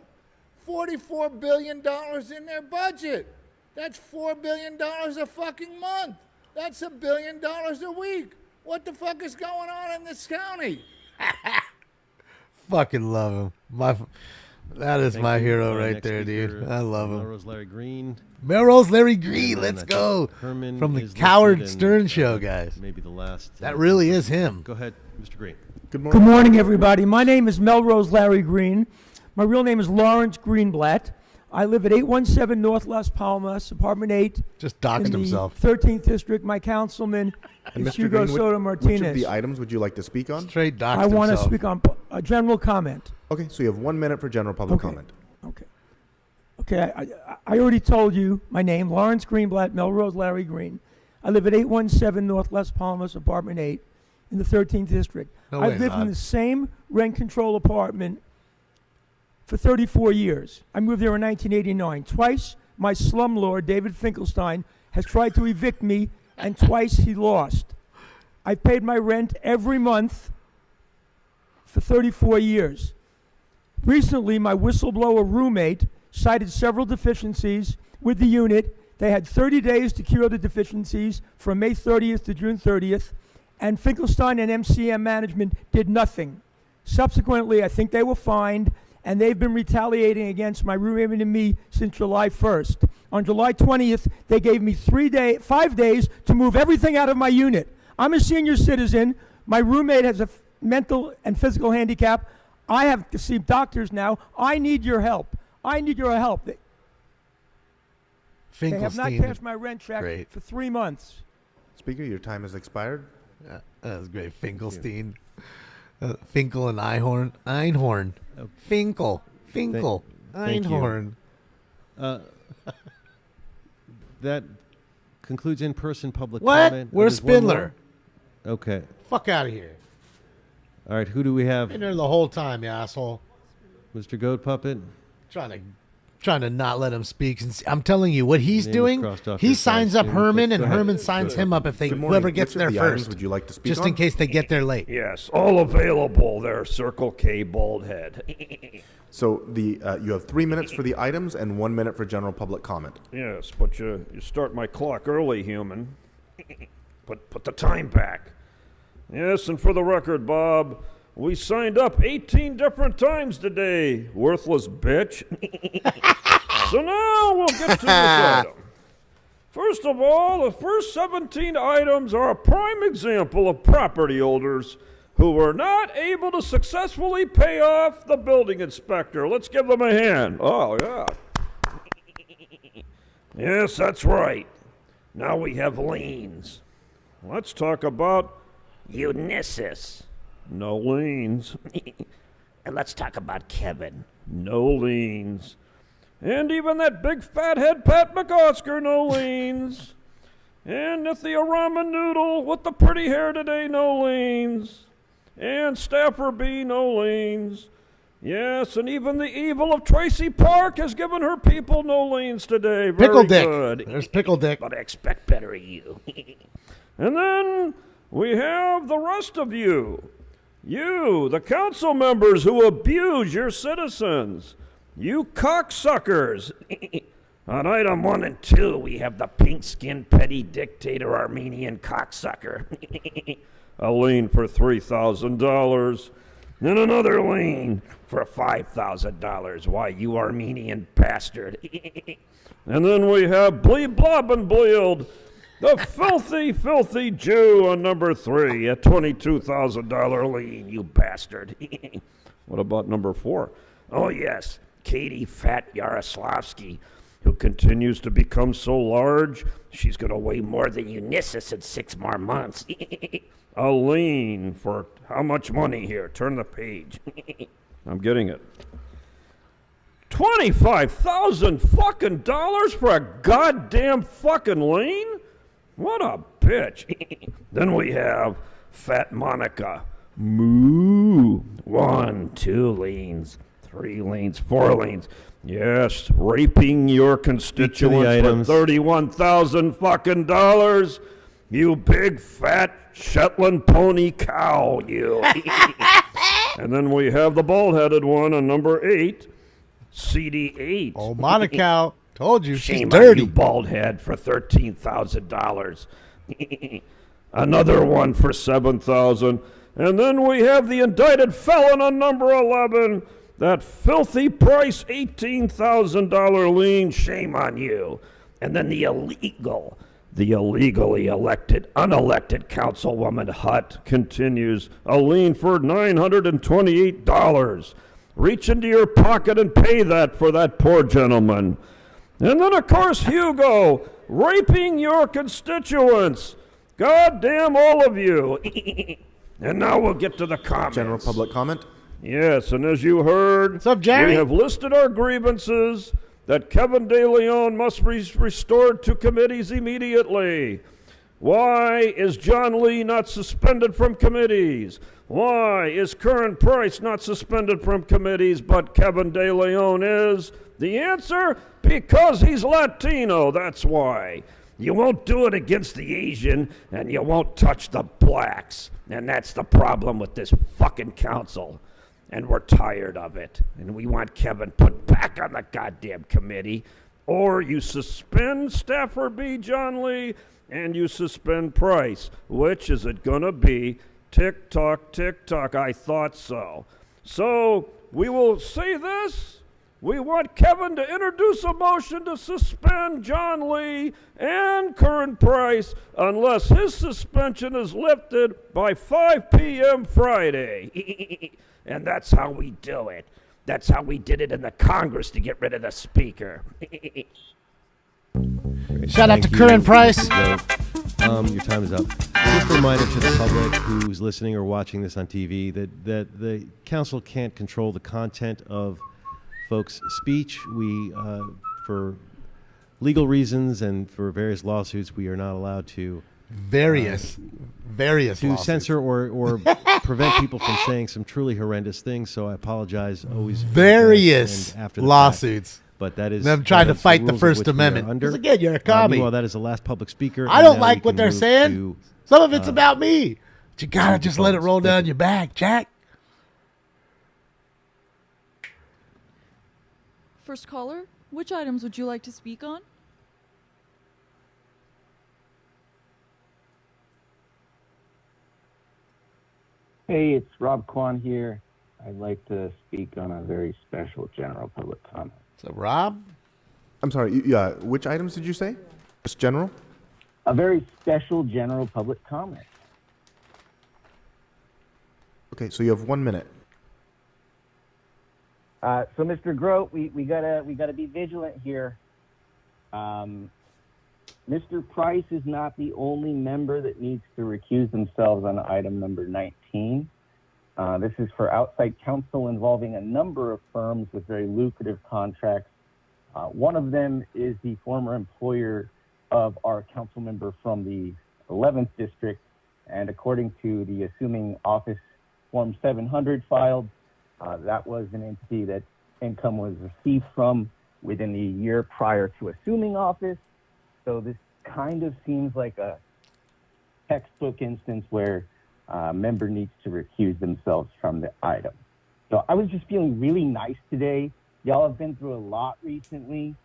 $44 billion in their budget. That's $4 billion a fucking month. That's $1 billion a week. What the fuck is going on in this county? Fucking love him. That is Thank my you. hero Our right next there, speaker, dude. I love him. Melrose Larry Green. Melrose Larry Green, And let's I think go. Herman From the is Coward listed Stern and, show, guys. Maybe the last. That really is him. Go ahead, Mr. Green. Good Good morning, everybody. My name is Melrose Larry Green. My real name is Lawrence Greenblatt. I live at 817 North Las Palmas, apartment 8. Just doxed in the himself. 13th district. My councilman And is Mr. Hugo Green, Soto which of Martinez. the items would you like to speak on? Straight doxed I want to himself. speak on a general comment. Okay, so you have 1 minute for general public Okay. comment. Okay, I already told you my name, Lawrence Greenblatt, Melrose Larry Green. I live at 817 North Las Palmas, apartment 8, in the 13th district. No way, I've lived in Bob. the same rent control apartment for 34 years. I moved there in 1989. Twice, my slumlord, David Finkelstein, has tried to evict me, and twice he lost. I've paid my rent every month for 34 years. Recently, my whistleblower roommate cited several deficiencies with the unit. They had 30 days to cure the deficiencies from May 30th to June 30th, and Finkelstein and MCM management did nothing. Subsequently, I think they were fined, and they've been retaliating against my roommate and me since July 1st. On July 20th, they gave me 5 days to move everything out of my unit. I'm a senior citizen. My roommate has a mental and physical handicap. I have to see doctors now. I need your help. I need your help. They have not Finkelstein. cashed my rent check Great. for 3 months. Speaker, your time has expired. That was great. Finkelstein. Finkel and Einhorn. Einhorn. Finkel. Finkel. Thank you. Einhorn. That concludes in-person public What? comment. Where's There's one Spindler? more? Okay. Fuck out of here. All right, who do we have? Been there the whole time, you asshole. Mr. Goat Puppet? Trying to not let him speak. I'm telling you, what he's Name is doing, crossed off he your signs slides up soon, Herman, but and go ahead. Herman signs him up if they Good morning. whoever gets Which of there the first. items would you like to speak just on? in case they get there late. Yes, all available there, Circle K Bald Head. So you have 3 minutes for the items and 1 minute for general public comment. Yes, but you start my clock early, human. Put the time back. Yes, and for the record, Bob, we signed up 18 different times today, worthless bitch. So now we'll get to this item. First of all, the first 17 items are a prime example of property owners who were not able to successfully pay off the building inspector. Let's give them a hand. Oh, yeah. Yes, that's right. Now we have liens. Let's talk about Unisys. No liens. And let's talk about Kevin. No liens. And even that big fathead Pat McOsker, no liens. And Nithya Ramen Noodle with the pretty hair today, no liens. And Staffer B, no liens. Yes, and even the evil of Tracy Park has given her people no liens today. Very Pickle Dick. good. There's Pickle Dick. But I expect better of you. And then we have the rest of you. You, the council members who abuse your citizens. You cocksuckers. On item 1 and 2, we have the pink-skinned petty dictator Armenian cocksucker. A lien for $3,000. And another lien for $5,000. Why, you Armenian bastard. And then we have Bleed Blob and Bleed. The filthy, filthy Jew on number 3 at $22,000 lien, you bastard. What about number 4? Oh, yes, Katie Fat Yaroslavsky, who continues to become so large, she's going to weigh more than Unisys in 6 more months. A lien for how much money here? Turn the page. I'm getting it. $25,000 fucking dollars for a goddamn fucking lien? What a bitch. Then we have Fat Monica. Moo. 1, 2 liens, 3 liens, 4 liens. Yes, raping your constituents for $31,000 fucking dollars. You big fat Shetland pony cow, you. And then we have the bald-headed one on number 8, CD8. Oh, Monica, told you, she's Shame dirty. on you, bald head, for $13,000. Another one for $7,000. And then we have the indicted felon on number 11, that filthy Price $18,000 lien. Shame on you. And then the illegally elected, unelected Councilwoman Hutt continues, a lien for $928. Reach into your pocket and pay that for that poor gentleman. And then, of course, Hugo, raping your constituents. God damn all of you. And now we'll get to the comments. General public comment? Yes, and as you heard, what's up, Jerry? We have listed our grievances that Kevin De Leon must be restored to committees immediately. Why is John Lee not suspended from committees? Why is Curran Price not suspended from committees, but Kevin De Leon is? The answer? Because he's Latino, that's why. You won't do it against the Asian, and you won't touch the blacks. And that's the problem with this fucking council. And we're tired of it. And we want Kevin put back on the goddamn committee. Or you suspend Stafford B. John Lee, and you suspend Price. Which is it going to be? Tick-tock, tick-tock. I thought so. So we will say this. We want Kevin to introduce a motion to suspend John Lee and Curran Price unless his suspension is lifted by 5 p.m. Friday. And that's how we do it. That's how we did it in the Congress to get rid of the speaker. Shout out to Curran Price. Your time is up. Just a reminder to the public who's listening or watching this on TV that the council can't control the content of folks' speech. We, for legal reasons and for various lawsuits, we are not allowed to various lawsuits. Censor or prevent people from saying some truly horrendous things. So I apologize. Always various after the lawsuits. Fact. But that is them trying to fight the rules First Amendment. Because again, you're a commie. Meanwhile, that is the last public speaker. I don't like what they're saying. Some of it's about me. But you gotta just let it roll down your back, Jack. First caller, which items would you like to speak on? Hey, it's Rob Kwan here. I'd like to speak on a very special general public comment. So, Rob? I'm sorry, which items did you say? Just general? A very special general public comment. Okay, so you have 1 minute. So, Mr. Grote, we gotta be vigilant here. Mr. Price is not the only member that needs to recuse themselves on item number 19. This is for outside counsel involving a number of firms with very lucrative contracts. One of them is the former employer of our council member from the 11th district, and according to the assuming office form 700 filed, that was an entity that income was received from within the year prior to assuming office. So this kind of seems like a textbook instance where a member needs to recuse themselves from the item. So I was just feeling really nice today. Y'all have been through a lot recently.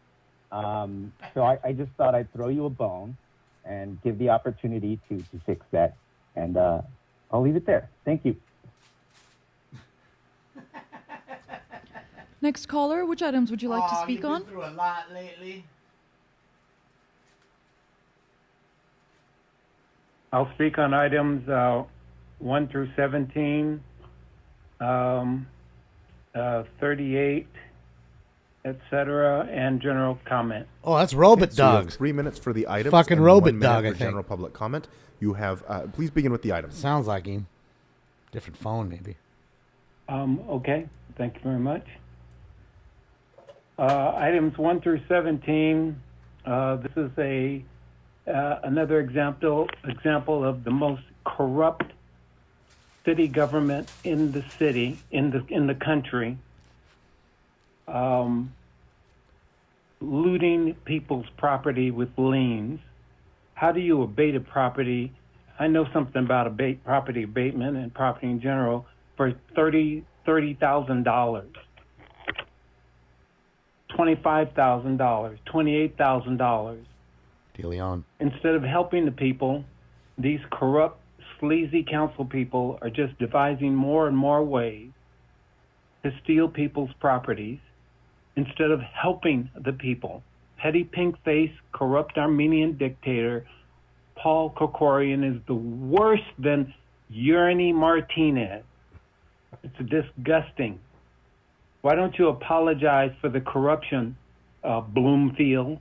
So I just thought I'd throw you a bone and give the opportunity to fix that. And I'll leave it there. Thank you. Next caller, which items would you like to speak on? You've been through a lot lately. I'll speak on items 1 through 17, 38, etc., and general comment. Oh, that's Robot So you have Dog. 3 minutes for the items. Fucking and Robot 1 minute Dog, for I think. general public comment. You have. Please begin with the items. Sounds like him. Different phone, maybe. Okay, thank you very much. Items 1 through 17. This is another example of the most corrupt city government in the city, in the country, looting people's property with liens. How do you abate a property? I know something about property abatement and property in general for $30,000, $25,000, $28,000. DeLeon. Instead of helping the people, these corrupt, sleazy council people are just devising more and more ways to steal people's properties instead of helping the people. Petty pink-faced, corrupt Armenian dictator Paul Krikorian is the worse than Yerny Martinez. It's disgusting. Why don't you apologize for the corruption, Bloomfield,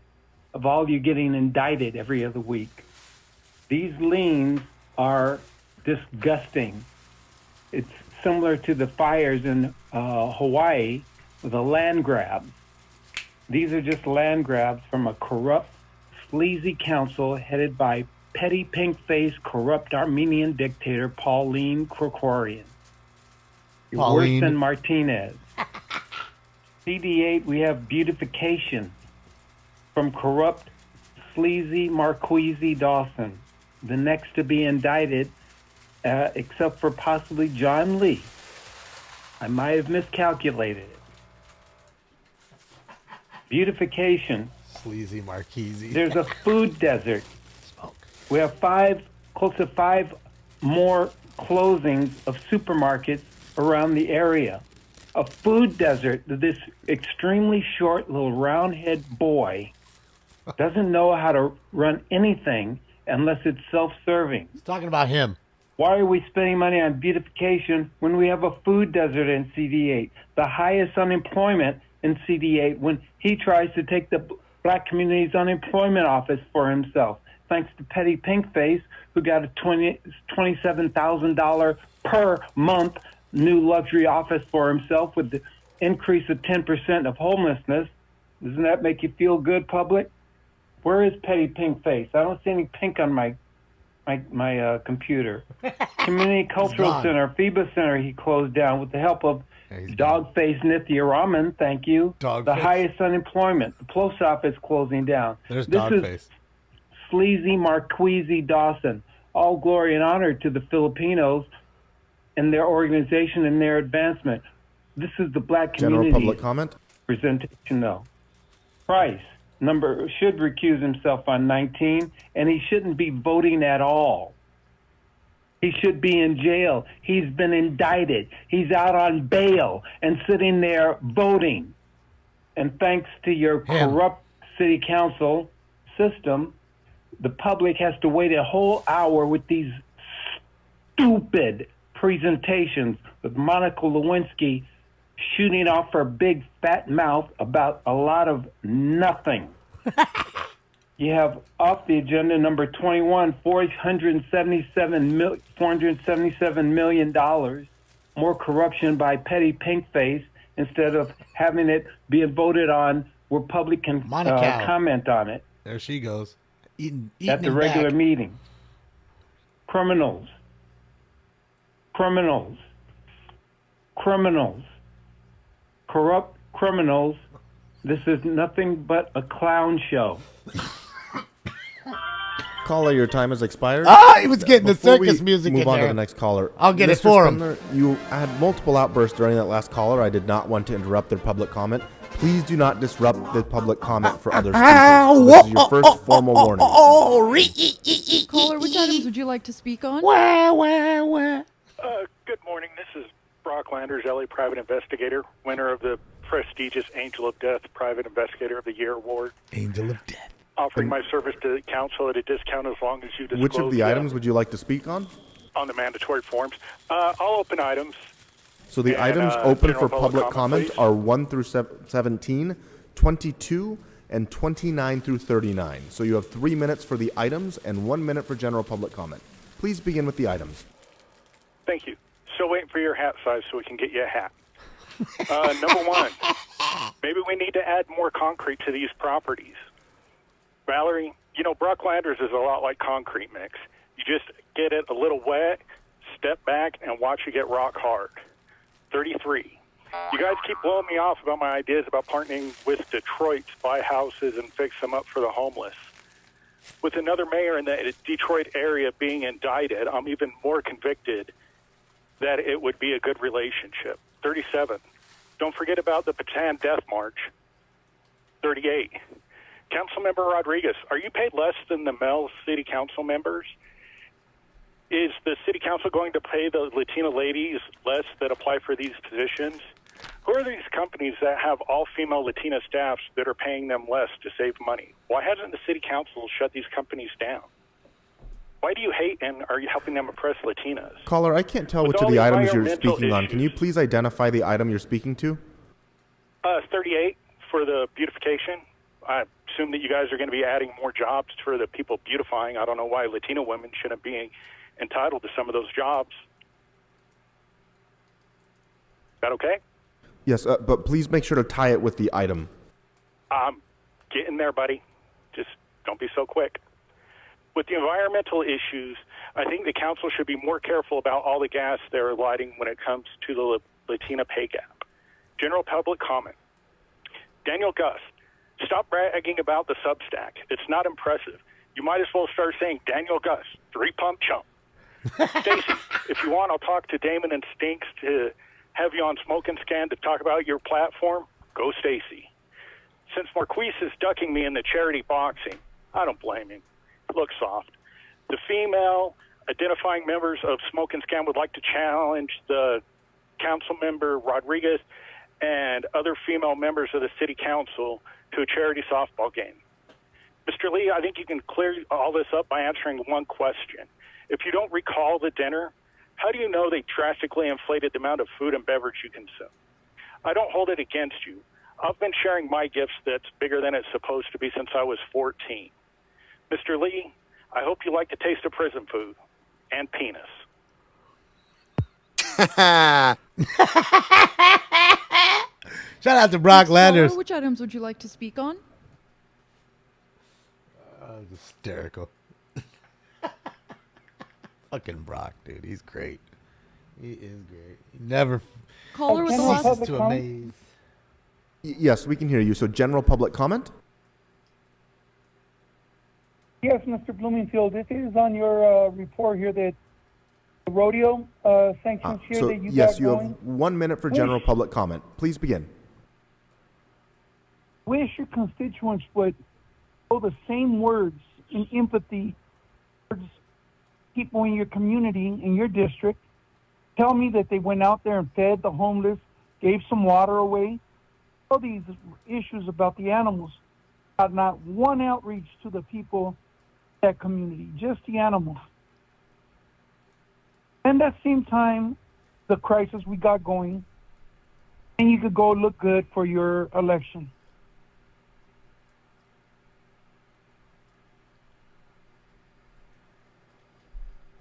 of all you getting indicted every other week? These liens are disgusting. It's similar to the fires in Hawaii with a land grab. These are just land grabs from a corrupt, sleazy council headed by petty, pink-faced, corrupt Armenian dictator Pauline Krikorian. You're Pauline. worse than Martinez. CD8, we have beautification from corrupt, sleazy Marquise Dawson, the next to be indicted, except for possibly John Lee. I might have miscalculated it. Beautification. Sleazy Marquise. There's a food desert. We have close to 5 more closings of supermarkets around the area. A food desert that this extremely short little round-head boy doesn't know how to run anything unless it's self-serving. Talking about him. Why are we spending money on beautification when we have a food desert in CD8? The highest unemployment in CD8 when he tries to take the black community's unemployment office for himself, thanks to Petty Pinkface, who got a $27,000 per month new luxury office for himself with the increase of 10% of homelessness. Doesn't that make you feel good, public? Where is Petty Pinkface? I don't see any pink on my computer. Community Cultural gone. Center, FIBA Center, he closed down with the help of Dogface Nithya Raman. Thank you. Dogface. The highest unemployment. The post office closing down. There's This Dogface. is sleazy Marquise Dawson. All glory and honor to the Filipinos and their organization and their advancement. This is the black community. General public comment. Presentation, though. Price should recuse himself on 19, and he shouldn't be voting at all. He should be in jail. He's been indicted. He's out on bail and sitting there voting. And thanks to your corrupt city council system, the public has to wait a whole hour with these stupid presentations with Monica Lewinsky shooting off her big fat mouth about a lot of nothing. You have off the agenda number 21, $477 million more corruption by Petty Pinkface instead of having it being voted on where public can comment on it. There she goes. Eating At the him regular back. meeting. Criminals. Corrupt criminals. This is nothing but a clown show. Caller, your time has expired. Ah, he was getting the Before circus we music move in on there. to the next caller. I'll get it Mr. for him. Spindler, you had multiple outbursts during that last caller. I did not want to interrupt their public comment. Please do not disrupt the public comment for other speakers. This is your first formal warning. Caller, which items would you like to speak on? Good morning. This is Brock Landers, LA Private Investigator, winner of the prestigious Angel of Death Private Investigator of the Year Award. Angel of Death. offering my service to the council at a discount as long as you disclose. Which of the items would you like to speak on? On the mandatory forms. All open items. So the And, items open general for public comment please. are 1 through 17, 22, and 29 through 39. So you have 3 minutes for the items and 1 minute for general public comment. Please begin with the items. Thank you. Still waiting for your hat size so we can get you a hat. Number one, maybe we need to add more concrete to these properties. Valerie, Brocklanders is a lot like concrete mix. You just get it a little wet, step back, and watch it get rock hard. 33. You guys keep blowing me off about my ideas about partnering with Detroit to buy houses and fix them up for the homeless. With another mayor in the Detroit area being indicted, I'm even more convicted that it would be a good relationship. 37. Don't forget about the Patan Death March. 38. Councilmember Rodriguez, are you paid less than the male city council members? Is the city council going to pay the Latina ladies less that apply for these positions? Who are these companies that have all-female Latina staffs that are paying them less to save money? Why hasn't the city council shut these companies down? Why do you hate and are you helping them oppress Latinas? Caller, I can't tell With which of all the the items you're environmental speaking on. Can you please identify the item you're speaking to? 38 for the beautification. I assume that you guys are going to be adding more jobs for the people beautifying. I don't know why Latina women shouldn't be entitled to some of those jobs. Is that okay? Yes, but please make sure to tie it with the item. Get in there, buddy. Just don't be so quick. With the environmental issues, I think the council should be more careful about all the gas they're lighting when it comes to the Latina pay gap. General public comment. Daniel Gus, stop bragging about the Substack. It's not impressive. You might as well start saying Daniel Gus, 3-pump chump. Stacy, if you want, I'll talk to Damon and Stinks to have you on Smoke and Scan to talk about your platform. Go Stacy. Since Marquise is ducking me in the charity boxing, I don't blame him. It looks soft. The female identifying members of Smoke and Scan would like to challenge the council member Rodriguez and other female members of the city council to a charity softball game. Mr. Lee, I think you can clear all this up by answering one question. If you don't recall the dinner, how do you know they drastically inflated the amount of food and beverage you consume? I don't hold it against you. I've been sharing my gifts that's bigger than it's supposed to be since I was 14. Mr. Lee, I hope you like the taste of prison food and penis. Shout out to Brock Caller, Landers. which items would you like to speak on? Hysterical. Fucking Brock, dude. He's great. He is great. He never Caller with the last. ceases to amaze. Yes, we can hear you. So general public comment? Yes, Mr. Bloomingfield, this is on your report here that the rodeo sanctions here So that you yes, got you going. have 1 minute for general public comment. Please begin. Wish your constituents would show the same words in empathy towards people in your community, in your district. Tell me that they went out there and fed the homeless, gave some water away. All these issues about the animals. Not one outreach to the people in that community, just the animals. And at the same time, the crisis we got going, and you could go look good for your election.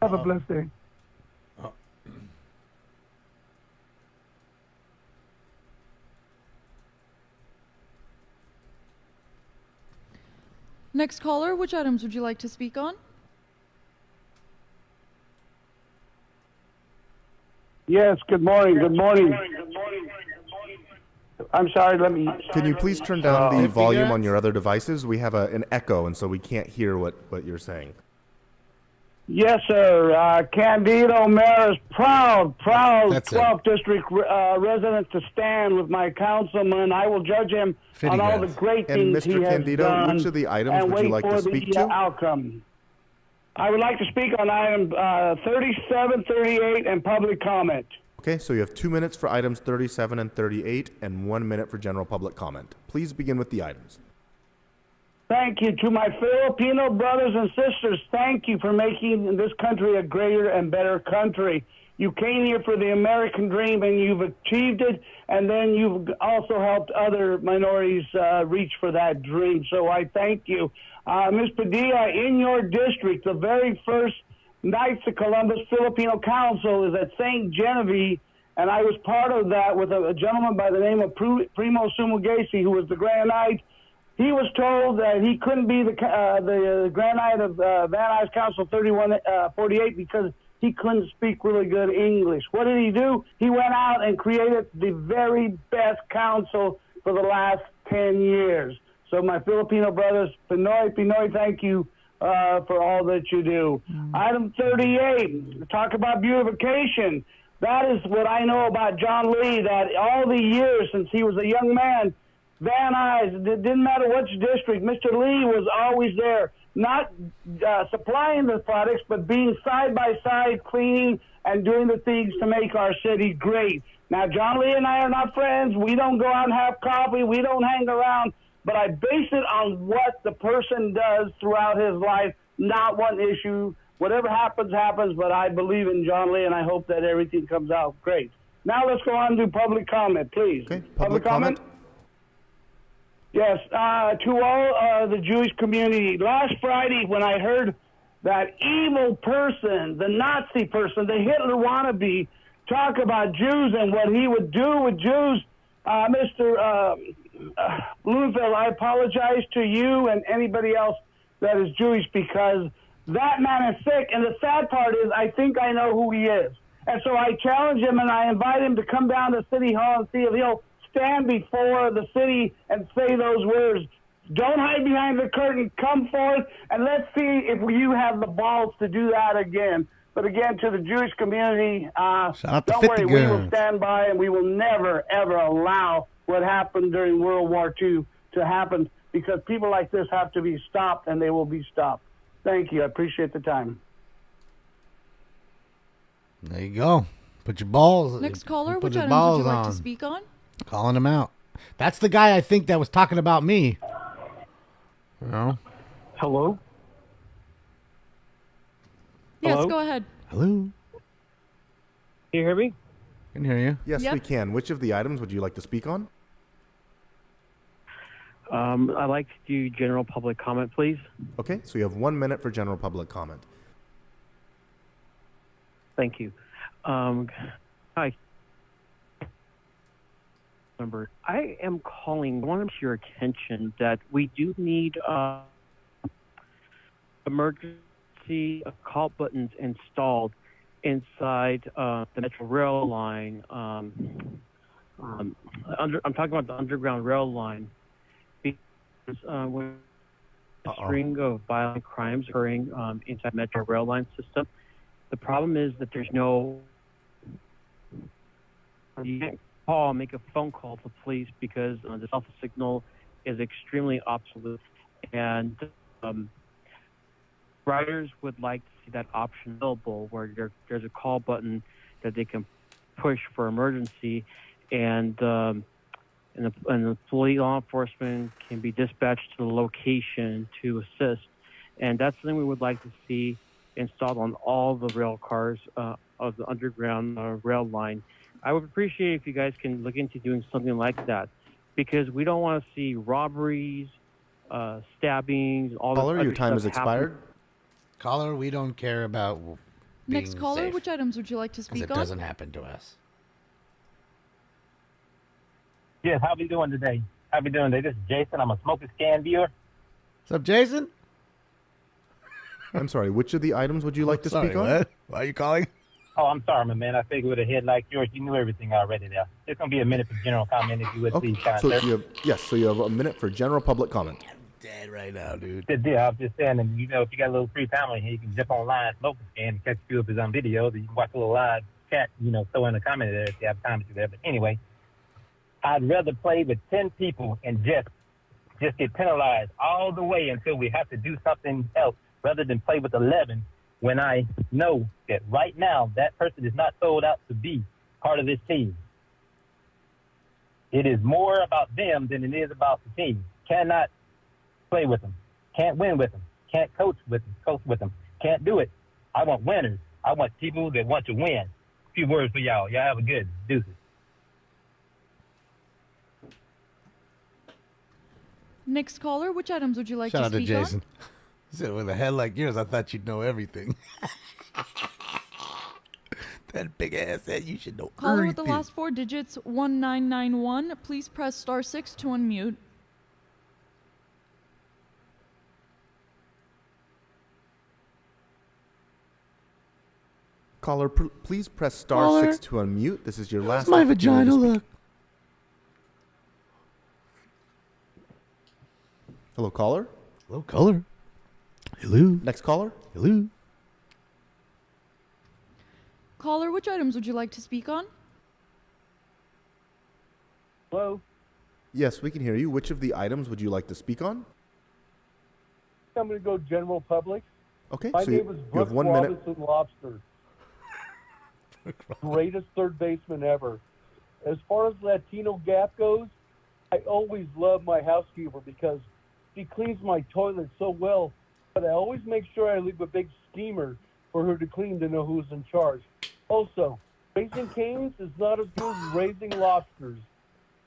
Have a blessed day. Next caller, which items would you like to speak on? Yes, good morning. Good morning. I'm sorry, let me. Can you please turn down the volume on your other devices? We have an echo, and so we can't hear what you're saying. Yes, sir. Candido Mayor is proud That's it. 12th District resident to stand with my councilman. I will judge him on all the great And things he Mr. has Candido, done. which of the items and would you wait like to for speak the to? outcome. I would like to speak on item 37, 38, and public comment. Okay, so you have 2 minutes for items 37 and 38 and 1 minute for general public comment. Please begin with the items. Thank you. To my Filipino brothers and sisters, thank you for making this country a greater and better country. You came here for the American dream, and you've achieved it, and then you've also helped other minorities reach for that dream. So I thank you. Ms. Padilla, in your district, the very first Knights of Columbus Filipino Council is at St. Genevieve, and I was part of that with a gentleman by the name of Primo Sumugasi, who was the Grand Knight. He was told that he couldn't be the Grand Knight of Van Nuys Council 3148 because he couldn't speak really good English. What did he do? He went out and created the very best council for the last 10 years. So my Filipino brothers, Pinoy, thank you for all that you do. Item 38, talk about beautification. That is what I know about John Lee, that all the years since he was a young man, Van Nuys, it didn't matter which district, Mr. Lee was always there, not supplying the products, but being side by side, cleaning and doing the things to make our city great. Now, John Lee and I are not friends. We don't go out and have coffee. We don't hang around. But I base it on what the person does throughout his life, not one issue. Whatever happens, happens, but I believe in John Lee, and I hope that everything comes out great. Now let's go on to public comment, please. Okay, public comment? Yes, to all the Jewish community. Last Friday when I heard that evil person, the Nazi person, the Hitler wannabe, talk about Jews and what he would do with Jews, Mr. Blumenfeld, I apologize to you and anybody else that is Jewish because that man is sick. And the sad part is I think I know who he is. And so I challenge him and I invite him to come down to City Hall and see if he'll stand before the city and say those words. Don't hide behind the curtain. Come forth and let's see if you have the balls to do that again. But again, to the Jewish community, don't worry, we will stand by and we will never, ever allow what happened during World War II to happen because people like this have to be stopped and they will be stopped. Thank you. I appreciate the time. There you go. Put your balls. Next caller, put which your items balls would you like on. to speak on? Calling him out. That's the guy I think that was talking about me. You know? Hello? Yes, Hello? go ahead. Hello? Can you hear me? Can hear you. Yes, Yep. we can. Which of the items would you like to speak on? I'd like to do general public comment, please. Okay, so you have 1 minute for general public comment. Thank you. Hi. Number. I am calling. I want to bring to your attention that we do need emergency call buttons installed inside the Metro Rail line. I'm talking about the Underground Rail line because when a string of violent crimes occurring inside Metro Rail line system, the problem is that there's no. You can't make a phone call to police because the cell phone signal is extremely obsolete, and riders would like to see that option available where there's a call button that they can push for emergency, and the police law enforcement can be dispatched to the location to assist, and that's something we would like to see installed on all the rail cars of the Underground Rail line. I would appreciate if you guys can look into doing something like that, because we don't want to see robberies, stabbings, all Caller, that other your time stuff has expired. happen. Caller, we don't care about being Next caller, safe, which items would you like to 'cause speak it on? doesn't happen to us. Yes, how we doing today? How we doing today? This is Jason. I'm a smoker scan viewer. What's up, Jason? I'm sorry, which of the items would you like to Sorry, speak on? what? Why are you calling? Oh, I'm sorry, my man. I figured with a head like yours, you knew everything already there. It's going to be a minute for general comment, if you would please, kind So sir. you have a minute for general public comment. Dead right now, dude. Good deal. I was just saying, and if you got a little free time on here, you can jump online, smoker scan, and catch a few of his videos, and you can watch a little live chat, throw in a comment there if you have time to do that. But anyway, I'd rather play with 10 people and just get penalized all the way until we have to do something else rather than play with 11 when I know that right now that person is not sold out to be part of this team. It is more about them than it is about the team. Cannot play with them. Can't win with them. Can't coach with them. Can't do it. I want winners. I want people that want to win. A few words for y'all. Y'all have a good deuces. Next caller, which items would you like Shout to out to speak Jason. on? He said, with a head like yours, I thought you'd know everything. That big ass head, you should know Caller everything. with the last 4 digits, 1991. Please press *6 to unmute. Caller, please press star Caller. 6 to unmute. This is your last. My opportunity to vagina speak. look. Hello, caller. Hello, caller. Hello. Next caller. Hello. Caller, which items would you like to speak on? Hello? Yes, we can hear you. Which of the items would you like to speak on? I'm going to go general public. Okay, My so name is you have Brooks 1 minute. Robinson Lobster. Greatest third baseman ever. As far as Latino Gap goes, I always love my housekeeper because she cleans my toilet so well, but I always make sure I leave a big steamer for her to clean to know who's in charge. Also, Raising Cane's is not as good as raising lobsters.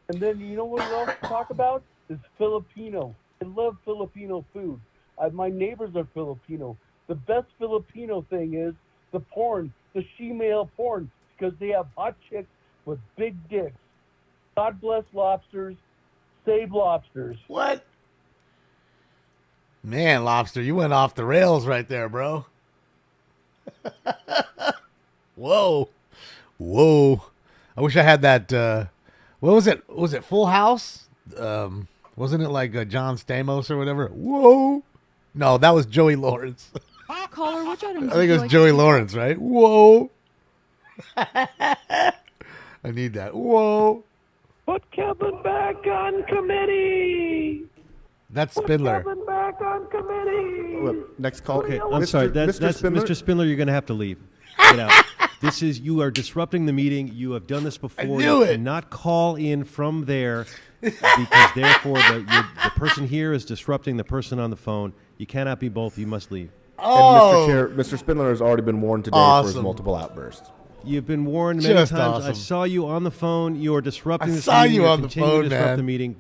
And then you know what we also talk about? Is Filipino. I love Filipino food. My neighbors are Filipino. The best Filipino thing is the porn, the she-male porn, because they have hot chicks with big dicks. God bless lobsters. Save lobsters. What? Man, Lobster, you went off the rails right there, bro. Whoa. Whoa. I wish I had that. What was it? Was it Full House? Wasn't it like John Stamos or whatever? Whoa. No, that was Joey Lawrence. Caller, which items I would think you it was like Joey to speak Lawrence, right? Whoa. I need that. Whoa. Put Kevin back on committee. That's Spindler. Kevin back on committee. Next call. Okay, I'm sorry. That's Spindler? Mr. Spindler. You're going to have to leave. Get out. You are disrupting the meeting. You have done this before. knew You it. cannot call in from there because therefore the person here is disrupting the person on the phone. You cannot be both. You must leave. Oh. And Mr. Chair, Mr. Spindler has already been warned today for his Awesome. multiple outbursts. You've been warned many Just times. I awesome. saw you on the phone. You are disrupting I this saw meeting. you You're on the continuing phone, to disrupt man. the meeting.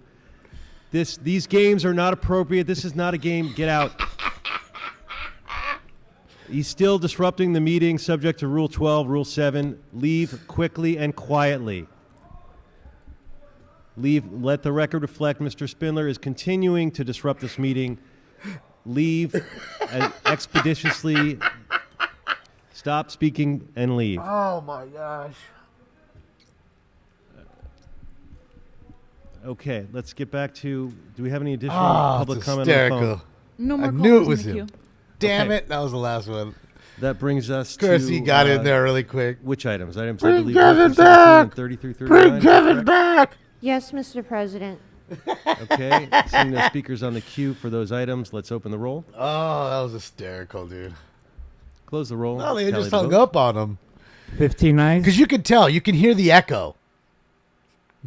These games are not appropriate. This is not a game. Get out. He's still disrupting the meeting, subject to Rule 12, Rule 7. Leave quickly and quietly. Leave. Let the record reflect Mr. Spindler is continuing to disrupt this meeting. Leave expeditiously. Stop speaking and leave. Oh, my gosh. Okay, let's get back to. Do we have any additional Oh, public it's comment on the hysterical. phone? No more I knew it callers was in the him. queue. Damn Okay. it. That was the last one. That brings us Of course, to. he got in there really quick. Which items? Items Bring I believe Kevin 17 back. and 3339. Bring Kevin correct? back. Yes, Mr. President. Okay, seeing no speakers on the queue for those items, let's open the roll. Oh, that was hysterical, dude. Close the roll. No, they tally just the hung vote. up on him. 59. Because you can tell. You can hear the echo.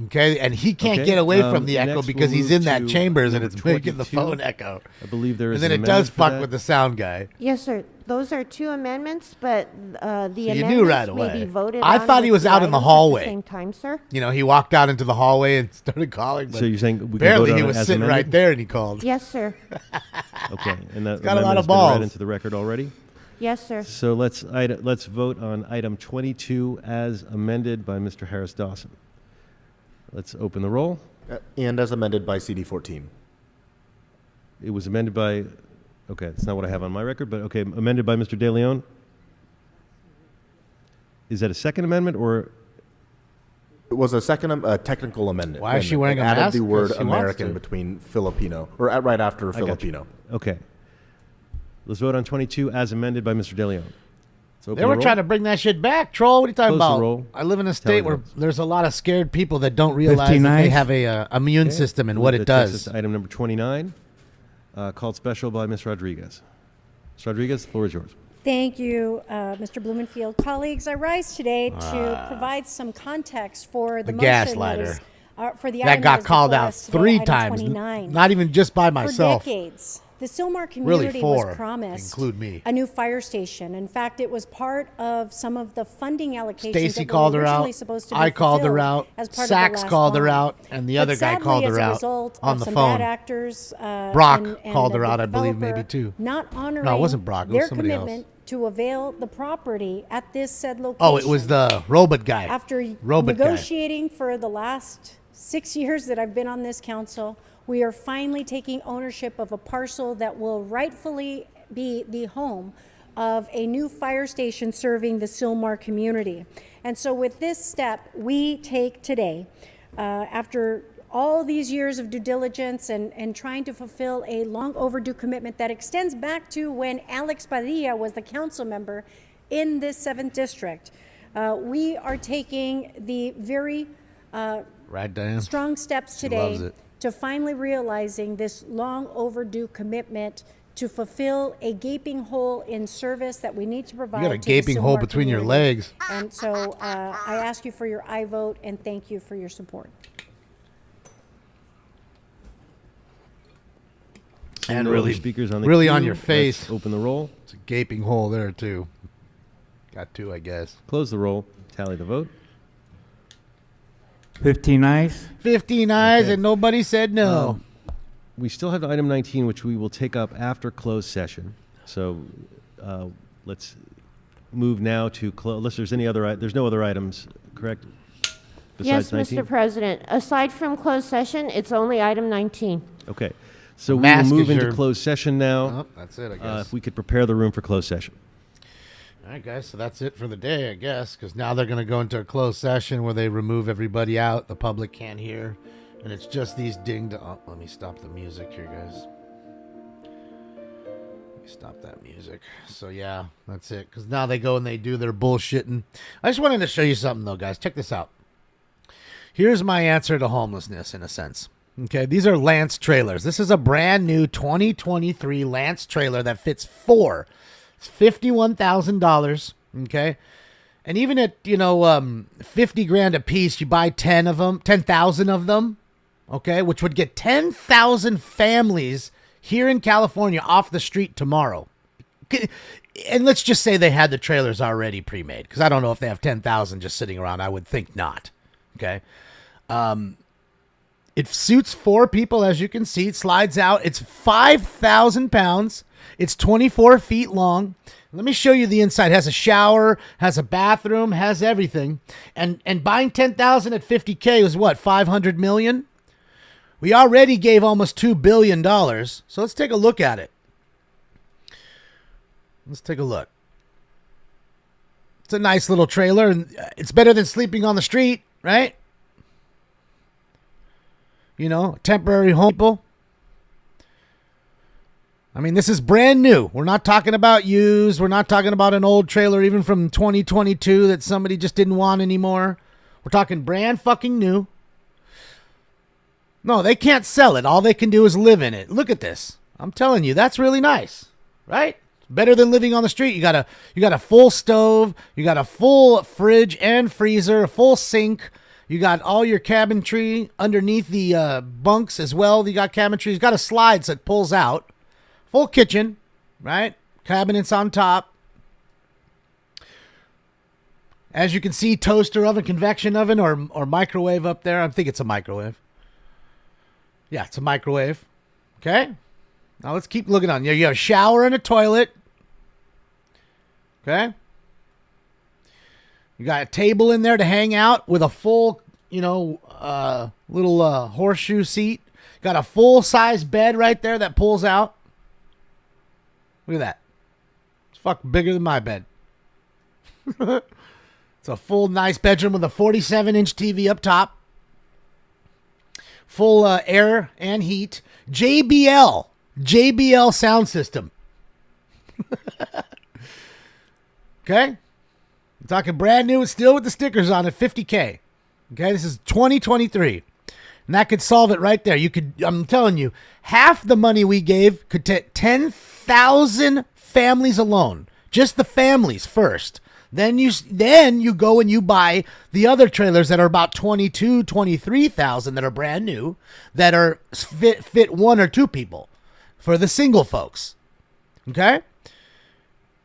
Okay? And he can't Okay, get away from the echo next because we'll he's move in that to chambers and number it's making the 22. phone echo. I believe there is And then an it does amendment for fuck that. with the sound guy. Yes, sir. Those are 2 amendments, but the You amendments knew right may away. be voted I on thought he with was out in the items hallway. At the same time, sir. You know, he walked out into the hallway and started calling. But So you're saying we can barely vote on he it was as sitting right amended? there and he called. Yes, sir. Okay, and that got a lot amendment of has been read balls. into the record already. Yes, sir. So let's vote on item 22 as amended by Mr. Harris Dawson. Let's open the roll. And as amended by CD14. It was amended by. Okay, that's not what I have on my record, but okay, amended by Mr. De Leon. Is that a second amendment or? It was a second technical amendment. Why is she wearing It a added mask? the word 'Cause she wants American to. between Filipino, or right after I got you. Filipino. Okay. Let's vote on 22 as amended by Mr. De Leon. They were trying to bring that shit back, troll. What are you talking Close the about? roll. I live in a Tally state the where votes. there's a lot of scared people that don't realize that 59. they have a immune Okay. system and what it That takes us does. to item number 29, called special by Ms. Rodriguez. Ms. Rodriguez, the floor is yours. Thank you, Mr. Blumenfield. Colleagues, I rise today to provide some context for the The motion that gaslighter. is for the that item got that is called before out us today, 3 item times, 29. not even just by myself. For decades, the Sylmar Really community 4, was promised include me. a new fire station. In fact, it was part of some of the funding allocations Stacy that called were her originally out. supposed to be I called her fulfilled out. as part Sachs of the last called her bond. out, and the other guy sadly, called as her a out result on of the some phone. Bad actors, Brock and called the her out, I believe, maybe developer too. Not honoring No, it wasn't Brock. It was their somebody else. commitment to avail the property at this said location. Oh, it was the robot guy. After robot guy. negotiating for the last 6 years that I've been on this council, we are finally taking ownership of a parcel that will rightfully be the home of a new fire station serving the Sylmar community. And so with this step we take today, after all these years of due diligence and trying to fulfill a long overdue commitment that extends back to when Alex Padilla was the council member in this 7th district, we are taking the very Right, Diane? strong steps She today loves it. to finally realizing this long overdue commitment to fulfill a gaping hole in service that we need to provide. You got a to the gaping hole Sylmar between your community. legs. And so I ask you for your aye vote and thank you for your support. And No other really, speakers on the really queue. on your Let's face. open the roll. It's a gaping hole there too. Got 2, I guess. Close the roll. Tally the vote. 15 ayes. 15 ayes, Okay. and nobody said no. We still have item 19, which we will take up after closed session. So let's move now to unless there's any other. There's no other items, correct? Yes, Besides 19? Mr. President. Aside from closed session, it's only item 19. Okay. So we will Mask move is into your- closed session now. Oh, that's it, I guess. If we could prepare the room for closed session. All right, guys. So that's it for the day, I guess, because now they're going to go into a closed session where they remove everybody out. The public can't hear, and it's just these dinged. Oh, let me stop the music here, guys. Let me stop that music. So yeah, that's it. Because now they go and they do their bullshitting. I just wanted to show you something, though, guys. Check this out. Here's my answer to homelessness, in a sense. Okay, these are Lance trailers. This is a brand new 2023 Lance trailer that fits 4. It's $51,000. Okay, and even at 50 grand a piece, you buy 10 of them, 10,000 of them. Okay, which would get 10,000 families here in California off the street tomorrow. And let's just say they had the trailers already pre-made, because I don't know if they have 10,000 just sitting around. I would think not. Okay. It suits 4 people, as you can see. It slides out. It's 5,000 pounds. It's 24 feet long. Let me show you the inside. It has a shower, has a bathroom, has everything. And buying 10,000 at $50K was what, 500 million? We already gave almost $2 billion. So let's take a look at it. Let's take a look. It's a nice little trailer, and it's better than sleeping on the street, right? Temporary home people. I mean, this is brand new. We're not talking about used. We're not talking about an old trailer even from 2022 that somebody just didn't want anymore. We're talking brand fucking new. No, they can't sell it. All they can do is live in it. Look at this. I'm telling you, that's really nice, right? Better than living on the street. You got a full stove. You got a full fridge and freezer, a full sink. You got all your cabinetry underneath the bunks as well. You got cabinetry. You got a slide so it pulls out. Full kitchen, right? Cabinets on top. As you can see, toaster oven, convection oven, or microwave up there. I think it's a microwave. Yeah, it's a microwave. Okay. Now let's keep looking on. You have a shower and a toilet. Okay. You got a table in there to hang out with a full, little horseshoe seat. Got a full-size bed right there that pulls out. Look at that. It's fucking bigger than my bed. It's a full, nice bedroom with a 47-inch TV up top. Full air and heat. JBL sound system. Okay? I'm talking brand new, still with the stickers on it, $50K. Okay, this is 2023. And that could solve it right there. I'm telling you, half the money we gave could take 10,000 families alone. Just the families first. Then you go and you buy the other trailers that are about 22, 23,000 that are brand new, that are fit one or two people for the single folks. Okay?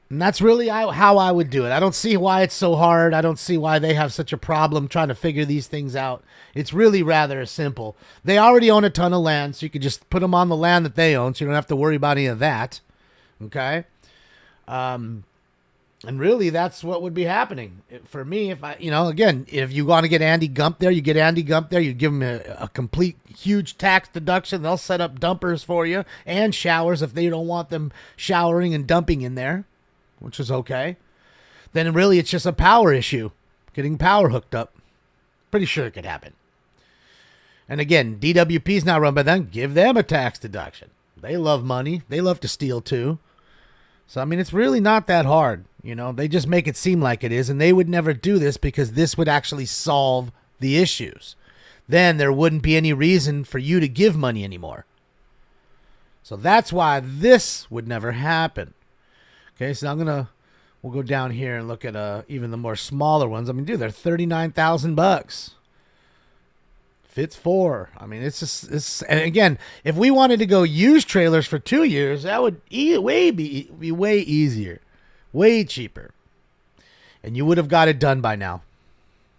And that's really how I would do it. I don't see why it's so hard. I don't see why they have such a problem trying to figure these things out. It's really rather simple. They already own a ton of land, so you could just put them on the land that they own, so you don't have to worry about any of that. Okay? And really, that's what would be happening for me. If again, if you want to get Andy Gump there, you get Andy Gump there. You give him a complete huge tax deduction. They'll set up dumpers for you and showers if they don't want them showering and dumping in there, which is okay. Then really, it's just a power issue, getting power hooked up. Pretty sure it could happen. And again, DWP's not run by them. Give them a tax deduction. They love money. They love to steal too. So, I mean, it's really not that hard. They just make it seem like it is, and they would never do this because this would actually solve the issues. Then there wouldn't be any reason for you to give money anymore. So that's why this would never happen. Okay, so we'll go down here and look at even the more smaller ones. I mean, dude, they're $39,000. Fits 4. I mean, and again, if we wanted to go use trailers for 2 years, that would be way easier, way cheaper. And you would have got it done by now.